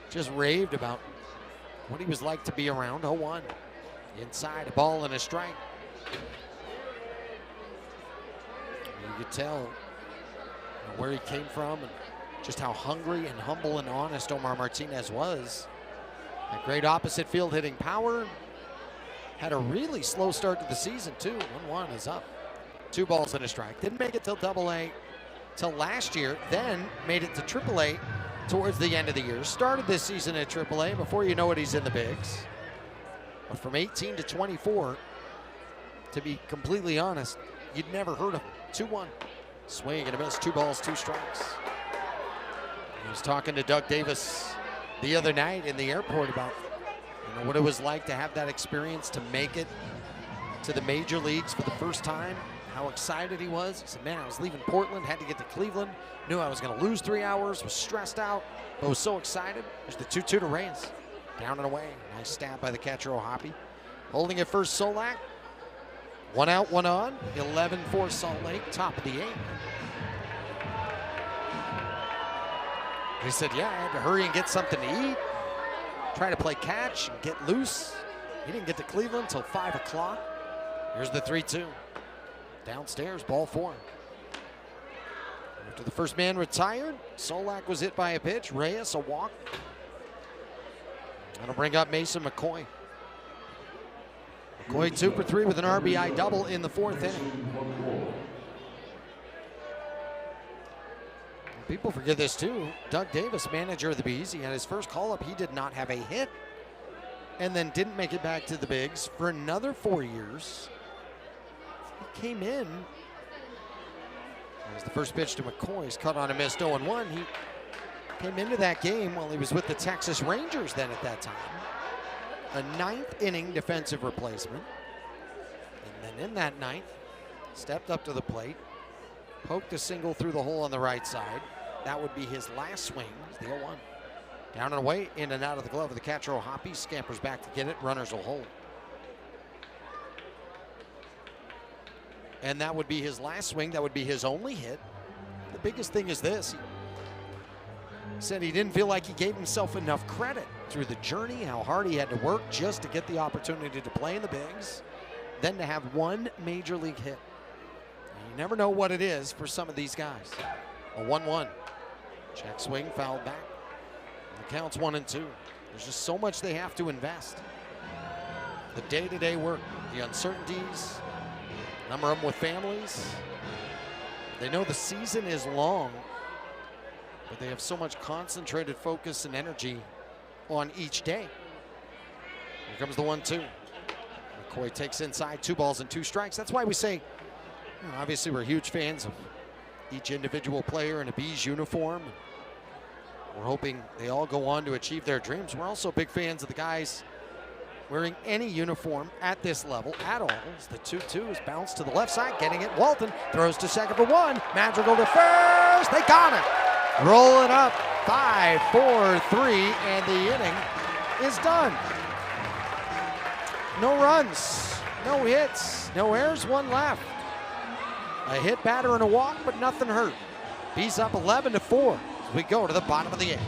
just raved about what he was like to be around. 0-1. Inside, a ball and a strike. You could tell where he came from and just how hungry and humble and honest Omar Martinez was. A great opposite field hitting power. Had a really slow start to the season too. 1-1 is up. 2 balls and a strike. Didn't make it till Double-A till last year. Then made it to Triple-A towards the end of the year. Started this season at Triple-A. Before you know it, he's in the bigs. But from 18 to 24, to be completely honest, you'd never heard of him. 2-1. Swing and a miss. 2 balls, 2 strikes. I was talking to Doug Davis the other night in the airport about what it was like to have that experience, to make it to the major leagues for the first time, how excited he was. He said, man, I was leaving Portland, had to get to Cleveland, knew I was going to lose 3 hours, was stressed out, but was so excited. There's the 2-2 to Reyes. Down and away. Nice stab by the catcher, O'Hoppe. Holding it first, Solak. 1 out, 1 on. 11-4 Salt Lake, top of the 8th. He said, yeah, I had to hurry and get something to eat. Try to play catch and get loose. He didn't get to Cleveland until 5 o'clock. Here's the 3-2. Downstairs, ball 4. After the first man retired, Solak was hit by a pitch. Reyes, a walk. That'll bring up Mason McCoy. McCoy 2 for 3 with an RBI double in the 4th inning. People forget this too. Doug Davis, manager of the Bees, he had his first call-up. He did not have a hit and then didn't make it back to the bigs for another 4 years. He came in. It was the first pitch to McCoy. He's cut on a miss, 0-1. He came into that game while he was with the Texas Rangers then at that time. A 9th inning defensive replacement. And then in that 9th, stepped up to the plate, poked a single through the hole on the right side. That would be his last swing. It's the 0-1. Down and away, in and out of the glove of the catcher, O'Hoppe. Scampers back to get it. Runners will hold. And that would be his last swing. That would be his only hit. The biggest thing is this. He said he didn't feel like he gave himself enough credit through the journey, how hard he had to work just to get the opportunity to play in the bigs, then to have 1 major league hit. You never know what it is for some of these guys. A 1-1. Check swing, fouled back. And the count's 1-2. There's just so much they have to invest. The day-to-day work, the uncertainties, a number of them with families. They know the season is long, but they have so much concentrated focus and energy on each day. Here comes the 1-2. McCoy takes inside, 2 balls and 2 strikes. That's why we say, obviously, we're huge fans of each individual player in a Bees uniform. We're hoping they all go on to achieve their dreams. We're also big fans of the guys wearing any uniform at this level at all. As the 2-2 is bounced to the left side, getting it. Walton throws to second for 1. Madrigal to first. They got it. Roll it up. 5, 4, 3, and the inning is done. No runs, no hits, no errors, 1 left. A hit, batter, and a walk, but nothing hurt. Bees up 11-4 as we go to the bottom of the 8th.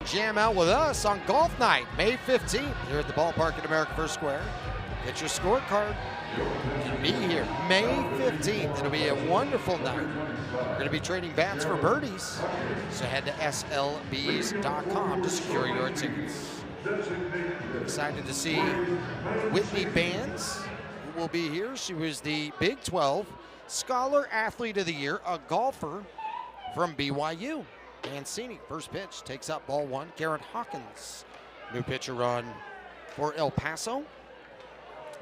Jam out with us on golf night, May 15th, here at the ballpark at America First Square. Get your scorecard. Be here May 15th. It'll be a wonderful night. We're going to be trading bats for birdies. So head to slbs.com to secure your tickets. Excited to see Whitney Bands, who will be here. She was the Big 12 Scholar Athlete of the Year, a golfer from BYU. Mancini, first pitch, takes up ball one. Garrett Hawkins, new pitcher on for El Paso.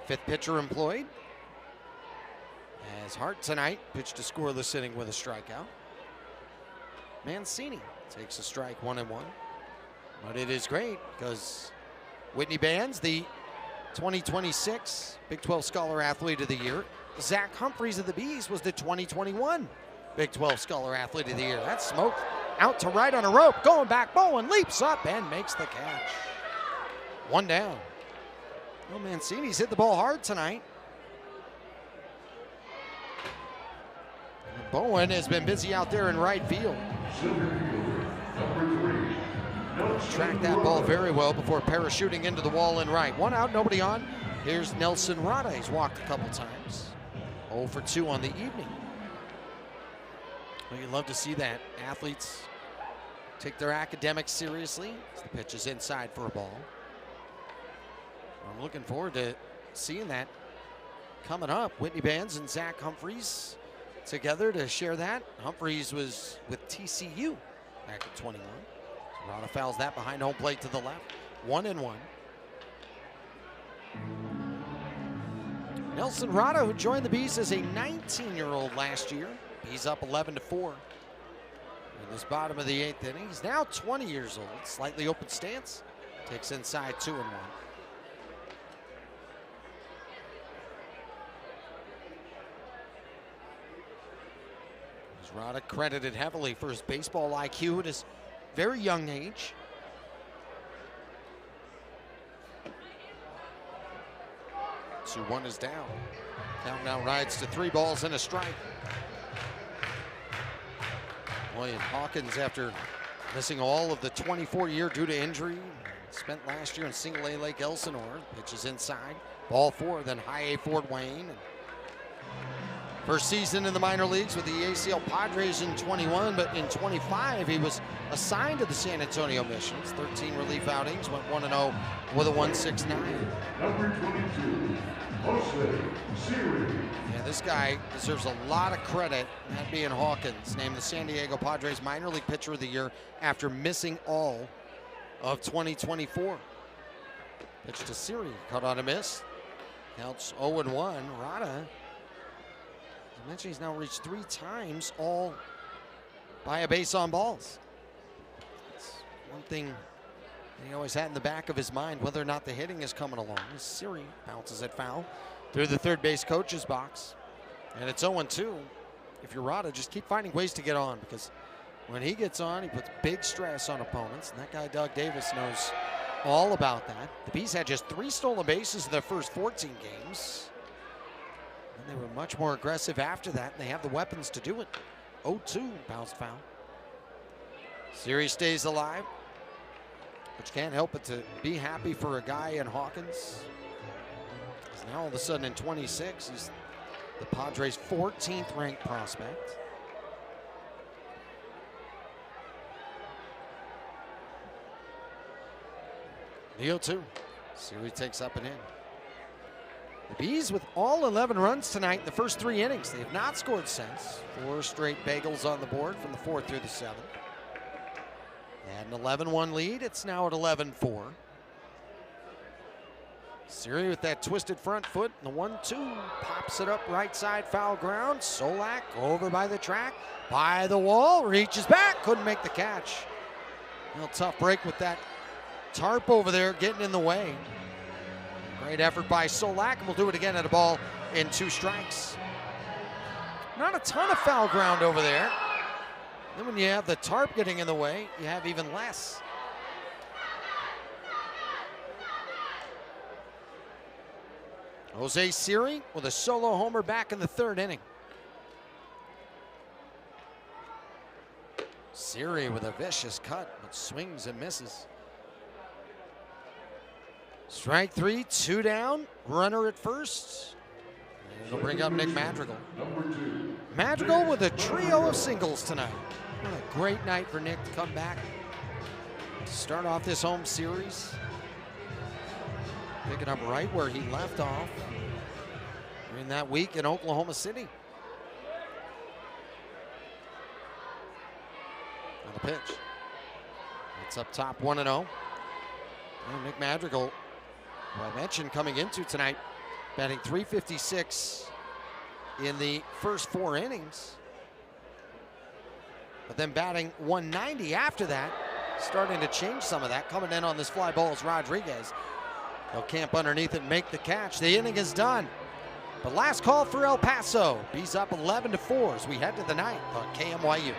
Fifth pitcher employed. As Hart tonight pitched a scoreless inning with a strikeout. Mancini takes a strike, 1-1. But it is great because Whitney Bands, the 2026 Big 12 Scholar Athlete of the Year. Zach Humphreys of the Bees was the 2021 Big 12 Scholar Athlete of the Year. That's smoked out to right on a rope. Going back, Bowen leaps up and makes the catch. One down. Well, Mancini's hit the ball hard tonight. Bowen has been busy out there in right field. Tracked that ball very well before parachuting into the wall in right. One out, nobody on. Here's Nelson Rada. He's walked a couple times. 0 for 2 on the evening. Well, you'd love to see that. Athletes take their academics seriously. The pitch is inside for a ball. I'm looking forward to seeing that coming up. Whitney Bands and Zach Humphreys together to share that. Humphreys was with TCU back in 21. Rada fouls that behind home plate to the left. 1-1. Nelson Rada, who joined the Bees as a 19-year-old last year. He's up 11-4 in this bottom of the 8th inning. He's now 20 years old. Slightly open stance. Takes inside 2-1. Rada credited heavily for his baseball IQ at his very young age. 2-1 is down. Count now rides to 3 balls and a strike. William Hawkins, after missing all of the 24-year due to injury, spent last year in single A Lake Elsinore. Pitches inside. Ball 4, then high A Fort Wayne. First season in the minor leagues with the ACL Padres in 21, but in 25 he was assigned to the San Antonio Missions. 13 relief outings, went 1-0 with a 1.69. Number 22, Jose Siri. Yeah, this guy deserves a lot of credit, that being Hawkins, named the San Diego Padres minor league pitcher of the year after missing all of 2024. Pitch to Siri, caught on a miss. Counts 0-1. Rada, I mentioned, he's now reached 3 times, all by a base on balls. That's one thing he always had in the back of his mind, whether or not the hitting is coming along. Siri bounces it foul through the third base coach's box. And it's 0-2. If you're Rada, just keep finding ways to get on, because when he gets on, he puts big stress on opponents. And that guy, Doug Davis, knows all about that. The Bees had just 3 stolen bases in their first 14 games. And they were much more aggressive after that, and they have the weapons to do it. 0-2, bounced foul. Series stays alive, which can't help but to be happy for a guy in Hawkins. He's now all of a sudden in 26, he's the Padres' 14th ranked prospect. The 0-2, Series takes up and in. The Bees with all 11 runs tonight in the first 3 innings. They have not scored since. 4 straight bagels on the board from the 4th through the 7th. They had an 11-1 lead. It's now at 11-4. Siri with that twisted front foot. And the 1-2 pops it up right side, foul ground. Solak over by the track, by the wall, reaches back, couldn't make the catch. A little tough break with that tarp over there getting in the way. Great effort by Solak, and we'll do it again at a ball in 2 strikes. Not a ton of foul ground over there. Then when you have the tarp getting in the way, you have even less. Jose Siri with a solo homer back in the 3rd inning. Siri with a vicious cut, but swings and misses. Strike 3, 2 down, runner at first. And it'll bring up Nick Madrigal. Madrigal with a trio of singles tonight. What a great night for Nick to come back to start off this home series. Picking up right where he left off during that week in Oklahoma City. On the pitch. It's up top 1-0. And Nick Madrigal, who I mentioned coming into tonight, batting .356 in the first 4 innings. But then batting .190 after that, starting to change some of that. Coming in on this fly ball is Rodriguez. They'll camp underneath it and make the catch. The inning is done. But last call for El Paso. Bees up 11-4 as we head to the ninth on KMYU.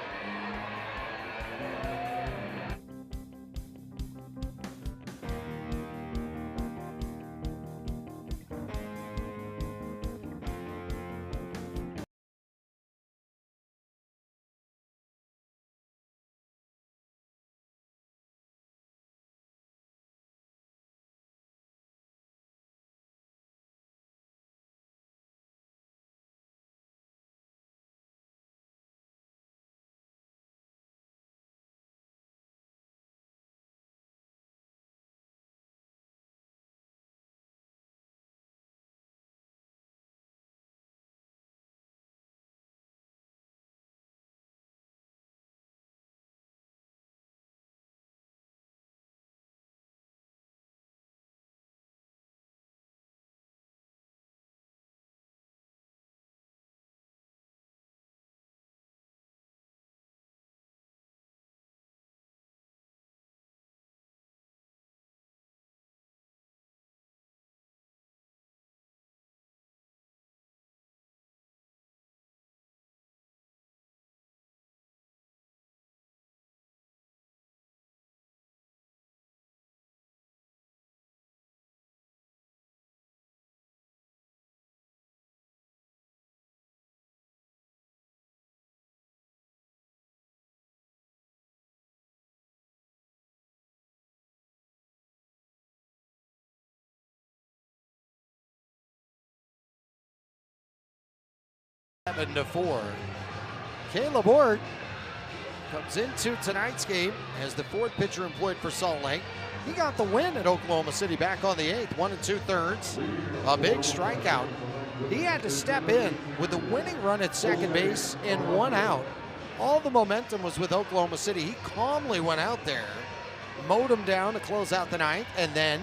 Seven to 4. Caleb Ort comes into tonight's game as the fourth pitcher employed for Salt Lake. He got the win at Oklahoma City back on the 8th, 1 2/3. A big strikeout. He had to step in with the winning run at second base and 1 out. All the momentum was with Oklahoma City. He calmly went out there, mowed him down to close out the ninth, and then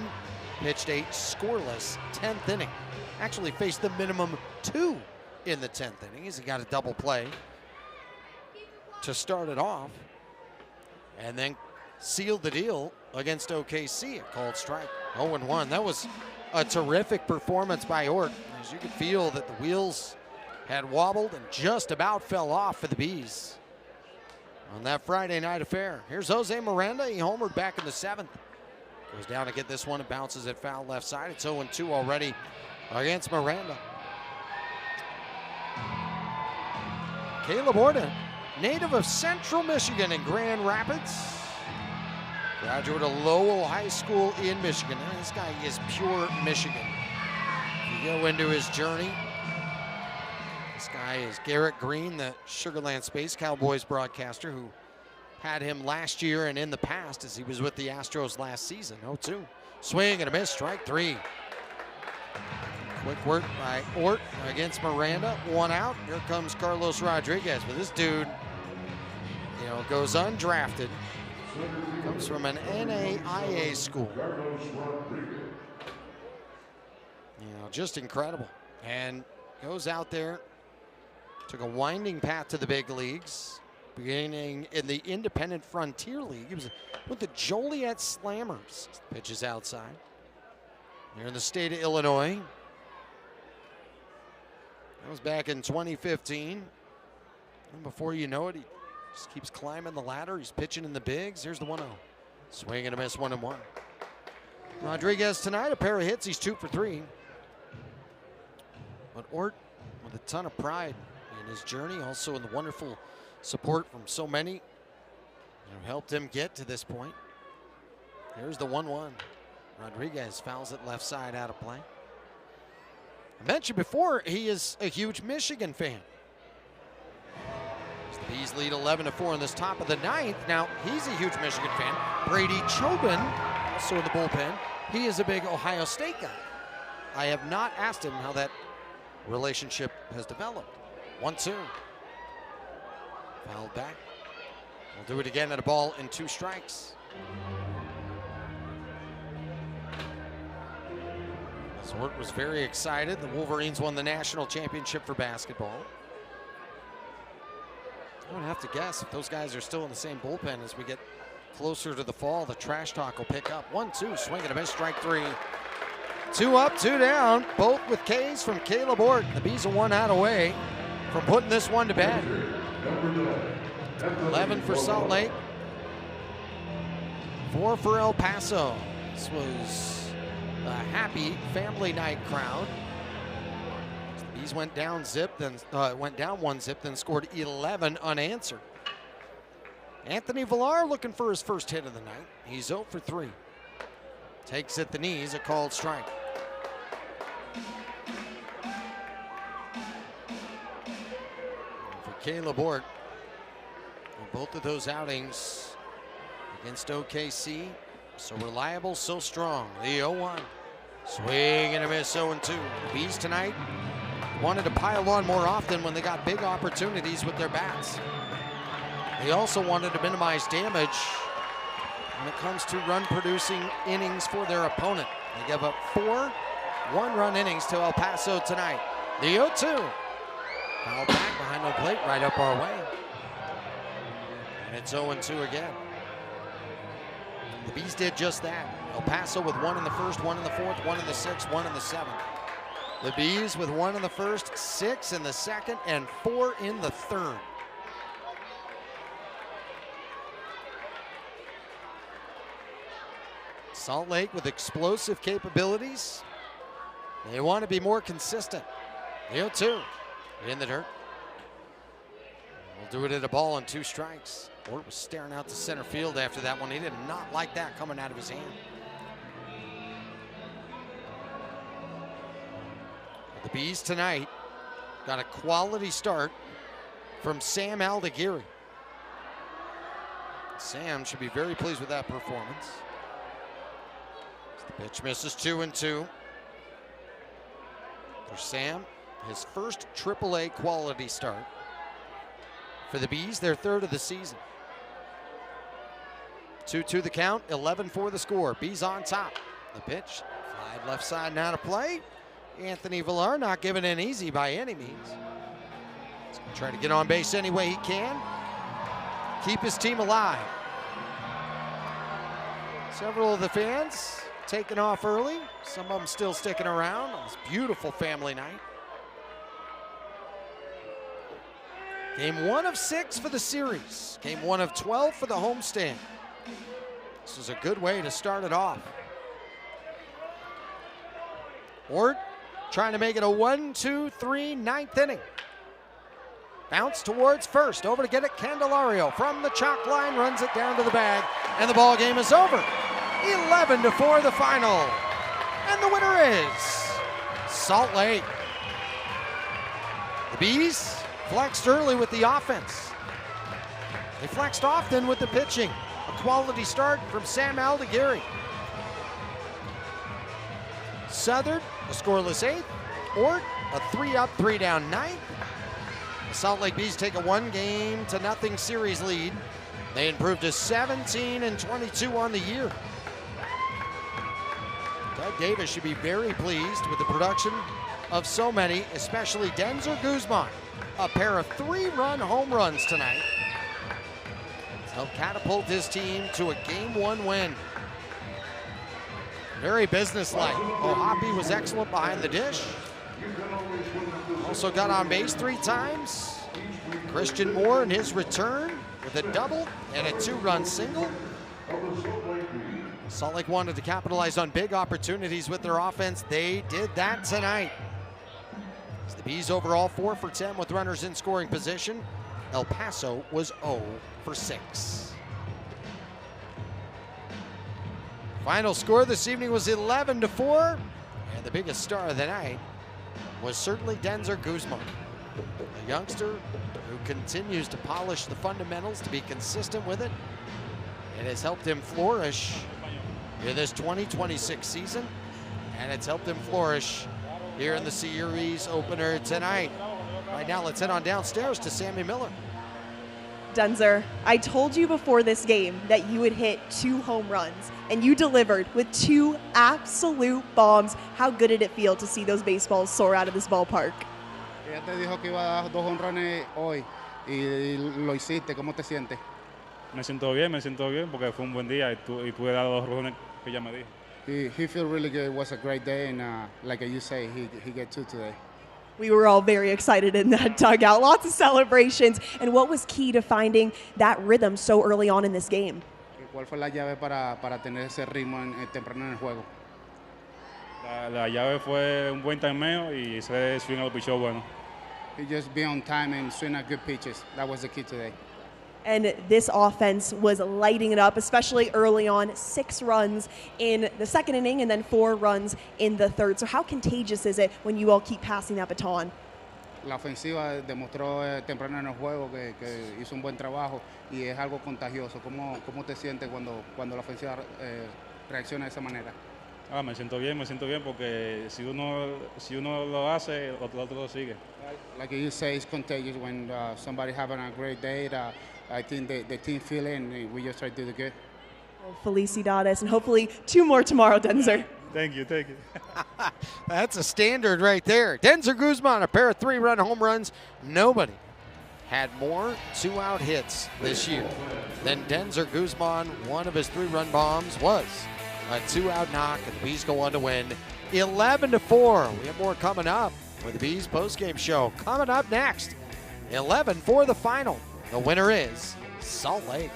pitched a scoreless 10th inning. Actually faced the minimum 2 in the 10th inning as he got a double play to start it off and then sealed the deal against OKC. A called strike. 0-1. That was a terrific performance by Ort, as you could feel that the wheels had wobbled and just about fell off for the Bees on that Friday night affair. Here's Jose Miranda. He homered back in the 7th. Goes down to get this one and bounces it foul left side. It's 0-2 already against Miranda. Caleb Ort, native of Central Michigan in Grand Rapids. Graduate of Lowell High School in Michigan. And this guy is pure Michigan. If you go into his journey, this guy is Garrett Green, the Sugarland Space Cowboys broadcaster, who had him last year and in the past as he was with the Astros last season. 0-2. Swing and a miss, strike 3. Quick work by Ort against Miranda. 1 out. Here comes Carlos Rodriguez. But this dude, goes undrafted. Comes from an NAIA school. Just incredible. And goes out there. Took a winding path to the big leagues. Beginning in the Independent Frontier League. He was with the Joliet Slammers. Pitches outside. Here in the state of Illinois. That was back in 2015. And before you know it, he just keeps climbing the ladder. He's pitching in the bigs. Here's the 1-0. Swing and a miss, 1-1. Rodriguez tonight, a pair of hits. He's 2 for 3. But Ort with a ton of pride in his journey, also in the wonderful support from so many who helped him get to this point. Here's the 1-1. Rodriguez fouls it left side, out of play. I mentioned before, he is a huge Michigan fan. As the Bees lead 11-4 in this top of the ninth. Now, he's a huge Michigan fan. Brady Chobin, also in the bullpen, he is a big Ohio State guy. I have not asked him how that relationship has developed. 1-2. Fouled back. We'll do it again at a ball and 2 strikes. Swart was very excited. The Wolverines won the national championship for basketball. I would have to guess if those guys are still in the same bullpen as we get closer to the fall, the trash talk will pick up. 1-2, swing and a miss, strike 3. 2 up, 2 down, both with Ks from Caleb Ort. The Bees are 1 out away from putting this one to bed. 11 for Salt Lake, 4 for El Paso. This was a happy family night crowd. The Bees went down 1 zip, then scored 11 unanswered. Anthony Villar looking for his first hit of the night. He's 0 for 3. Takes at the knees, a called strike. And for Caleb Ort, both of those outings against OKC, so reliable, so strong. The 0-1. Swing and a miss, 0-2. The Bees tonight wanted to pile on more often when they got big opportunities with their bats. They also wanted to minimize damage when it comes to run-producing innings for their opponent. They give up 4 one-run innings to El Paso tonight. The 0-2. Foul back behind home plate, right up our way. And it's 0-2 again. The Bees did just that. El Paso with 1 in the first, 1 in the fourth, 1 in the sixth, 1 in the seventh. The Bees with 1 in the first, 6 in the second, and 4 in the third. Salt Lake with explosive capabilities. They want to be more consistent. The 0-2 in the dirt. We'll do it at a ball and 2 strikes. Ort was staring out to center field after that one. He did not like that coming out of his hand. The Bees tonight got a quality start from Sam Aldeguerri. Sam should be very pleased with that performance. The pitch misses, 2-2. For Sam, his first AAA quality start. For the Bees, their 3rd of the season. 2-2 the count, 11 for the score. Bees on top. The pitch, fly left side and out of play. Anthony Villar not giving in easy by any means. He's gonna try to get on base any way he can. Keep his team alive. Several of the fans taking off early. Some of them still sticking around on this beautiful family night. Game 1 of 6 for the series. Game 1 of 12 for the homestand. This is a good way to start it off. Ort trying to make it a 1-2-3 ninth inning. Bounce towards first. Over to get it, Candelario from the chalk line, runs it down to the bag, and the ball game is over. 11-4 the final. And the winner is Salt Lake. The Bees flexed early with the offense. They flexed often with the pitching. A quality start from Sam Aldeguerri. Southern, a scoreless 8th. Ort, a 3-up, 3-down 9th. The Salt Lake Bees take a 1-0 series lead. They improved to 17-22 on the year. Doug Davis should be very pleased with the production of so many, especially Denzer Guzman. A pair of 3-run home runs tonight. It's helped catapult his team to a Game 1 win. Very businesslike. O'Hoppe was excellent behind the dish. Also got on base 3 times. Christian Moore in his return with a double and a 2-run single. Salt Lake wanted to capitalize on big opportunities with their offense. They did that tonight. The Bees overall 4 for 10 with runners in scoring position. El Paso was 0 for 6. Final score this evening was 11-4, and the biggest star of the night was certainly Denzer Guzman, a youngster who continues to polish the fundamentals, to be consistent with it. It has helped him flourish in this 2026 season, and it's helped him flourish here in the series opener tonight. Right now, let's head on downstairs to Sammy Miller. Denzer, I told you before this game that you would hit 2 home runs, and you delivered with 2 absolute bombs. How good did it feel to see those baseballs soar out of this ballpark? Ella te dijo que iba a dar 2 jonrones hoy y lo hiciste. ¿Cómo te sientes? Me siento bien porque fue un buen día y pude dar 2 jonrones que ella me dijo. He feel really good. It was a great day, and like you say, he get 2 today. We were all very excited in that dugout. Lots of celebrations. And what was key to finding that rhythm so early on in this game? ¿Cuál fue la llave para tener ese ritmo temprano en el juego? La llave fue un buen timeo y ese swing al picheo bueno. He just be on time and swing at good pitches. That was the key today. And this offense was lighting it up, especially early on. 6 runs in the second inning and then 4 runs in the third. So how contagious is it when you all keep passing that baton? La ofensiva demostró temprano en el juego que hizo un buen trabajo y es algo contagioso. ¿Cómo te sientes cuando la ofensiva reacciona de esa manera? Me siento bien porque si uno lo hace, el otro lo sigue. Like you say, it's contagious when somebody having a great day. I think the team feel it, and we just try to do the good. Well, felicidades, and hopefully 2 more tomorrow, Denzer. Thank you. That's a standard right there. Denzer Guzman, a pair of 3-run home runs. Nobody had more 2-out hits this year than Denzer Guzman. One of his 3-run bombs was a 2-out knock, and the Bees go on to win 11-4. We have more coming up for the Bees postgame show. Coming up next, 11 for the final. The winner is Salt Lake.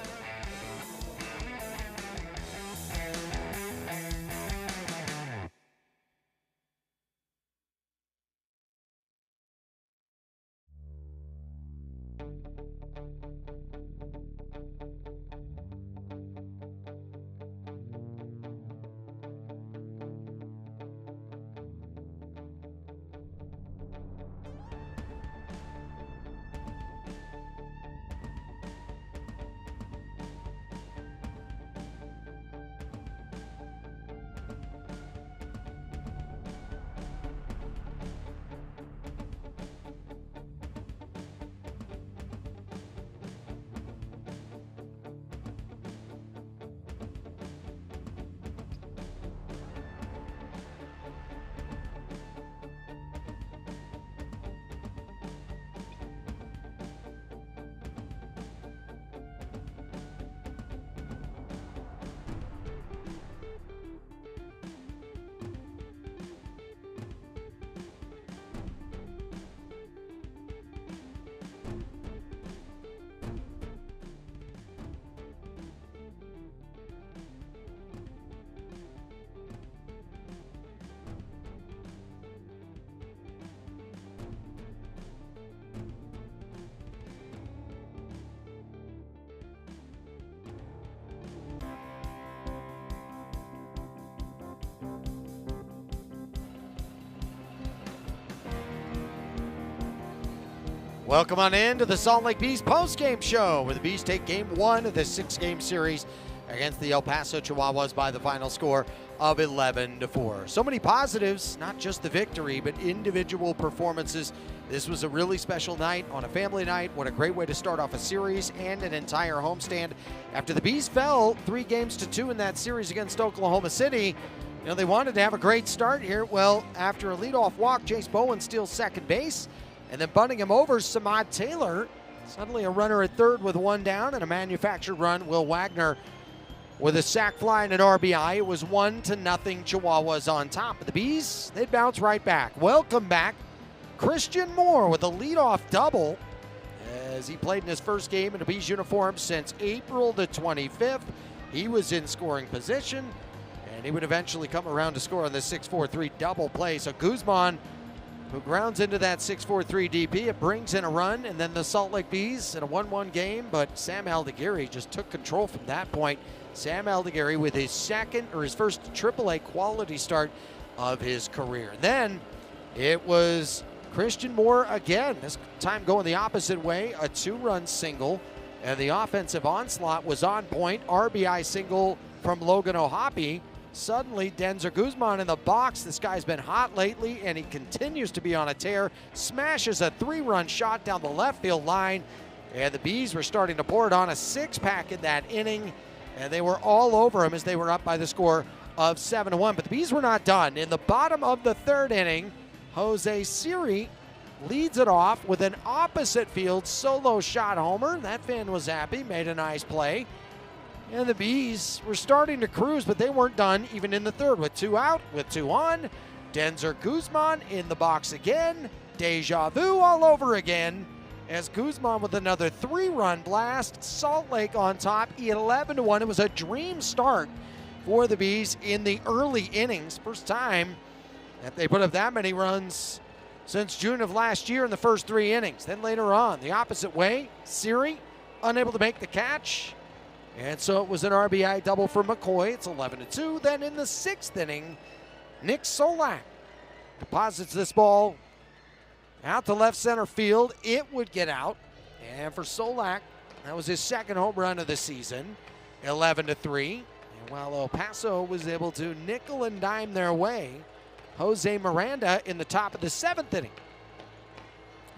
Welcome on in to the Salt Lake Bees postgame show, where the Bees take game 1 of this 6-game series against the El Paso Chihuahuas by the final score of 11-4. So many positives, not just the victory, but individual performances. This was a really special night on a family night. What a great way to start off a series and an entire homestand. After the Bees fell 3-2 in that series against Oklahoma City, you know, they wanted to have a great start here. Well, after a leadoff walk, Jace Bowen steals second base. And then bunting him over, Samad Taylor. Suddenly a runner at third with 1 down, and a manufactured run, Will Wagner, with a sac fly and an RBI. It was 1-0 Chihuahuas on top. But the Bees, they'd bounce right back. Welcome back, Christian Moore with a leadoff double as he played in his first game in a Bees uniform since April the 25th. He was in scoring position, and he would eventually come around to score on the 6-4-3 double play. So Guzman who grounds into that 6-4-3 DP. It brings in a run, and then the Salt Lake Bees in a 1-1 game, but Sam Aldegiri just took control from that point. Sam Aldegiri with his first AAA quality start of his career. Then it was Christian Moore again, this time going the opposite way, a 2-run single, and the offensive onslaught was on point. RBI single from Logan O'Hoppe. Suddenly, Denzer Guzman in the box. This guy's been hot lately, and he continues to be on a tear. Smashes a 3-run shot down the left field line, and the Bees were starting to pour it on, a 6-pack in that inning, and they were all over him as they were up by the score of 7-1. But the Bees were not done. In the bottom of the 3rd inning, Jose Siri leads it off with an opposite field solo shot homer. That fan was happy, made a nice play. And the Bees were starting to cruise, but they weren't done even in the 3rd. With 2 out, with 2 on, Denzer Guzman in the box again. Deja vu all over again as Guzman with another 3-run blast. Salt Lake on top, 11-1. It was a dream start for the Bees in the early innings. First time that they put up that many runs since June of last year in the first 3 innings. Then later on, the opposite way, Siri unable to make the catch. And so it was an RBI double for McCoy. It's 11-2. Then in the 6th inning, Nick Solak deposits this ball out to left center field. It would get out. And for Solak, that was his 2nd home run of the season, 11-3. And while El Paso was able to nickel and dime their way, Jose Miranda in the top of the 7th inning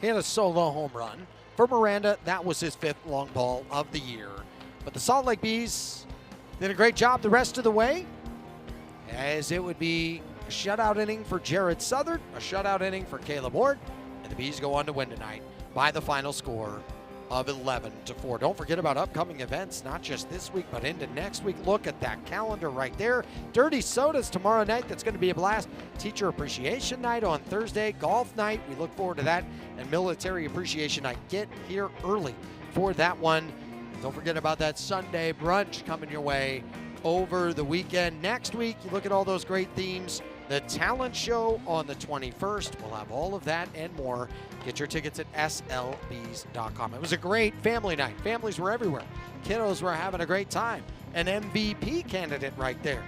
hit a solo home run. For Miranda, that was his 5th long ball of the year. But the Salt Lake Bees did a great job the rest of the way, as it would be a shutout inning for Jared Southern, a shutout inning for Caleb Ward, and the Bees go on to win tonight by the final score of 11-4. Don't forget about upcoming events, not just this week, but into next week. Look at that calendar right there. Dirty Sodas tomorrow night. That's going to be a blast. Teacher Appreciation Night on Thursday. Golf night. We look forward to that. And Military Appreciation Night. Get here early for that one. Don't forget about that Sunday brunch coming your way over the weekend. Next week, you look at all those great themes. The talent show on the 21st. We'll have all of that and more. Get your tickets at slbs.com. It was a great family night. Families were everywhere. Kiddos were having a great time. An MVP candidate right there.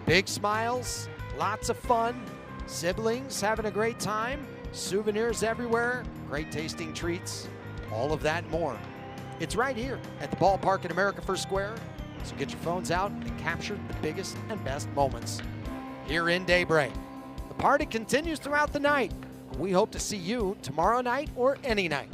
Big smiles, lots of fun. Siblings having a great time. Souvenirs everywhere. Great tasting treats. All of that and more. It's right here at the ballpark in America First Square. So get your phones out and capture the biggest and best moments here in Daybreak. The party continues throughout the night. We hope to see you tomorrow night or any night.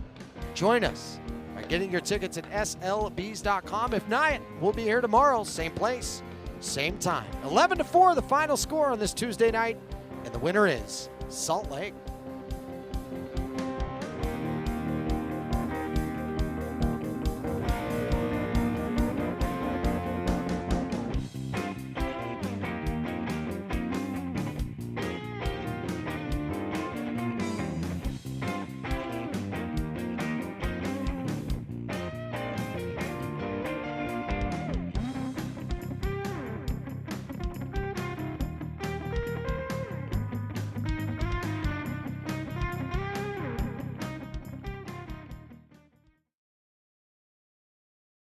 Join us by getting your tickets at slbs.com. If not, we'll be here tomorrow, same place, same time. 11-4, the final score on this Tuesday night, and the winner is Salt Lake.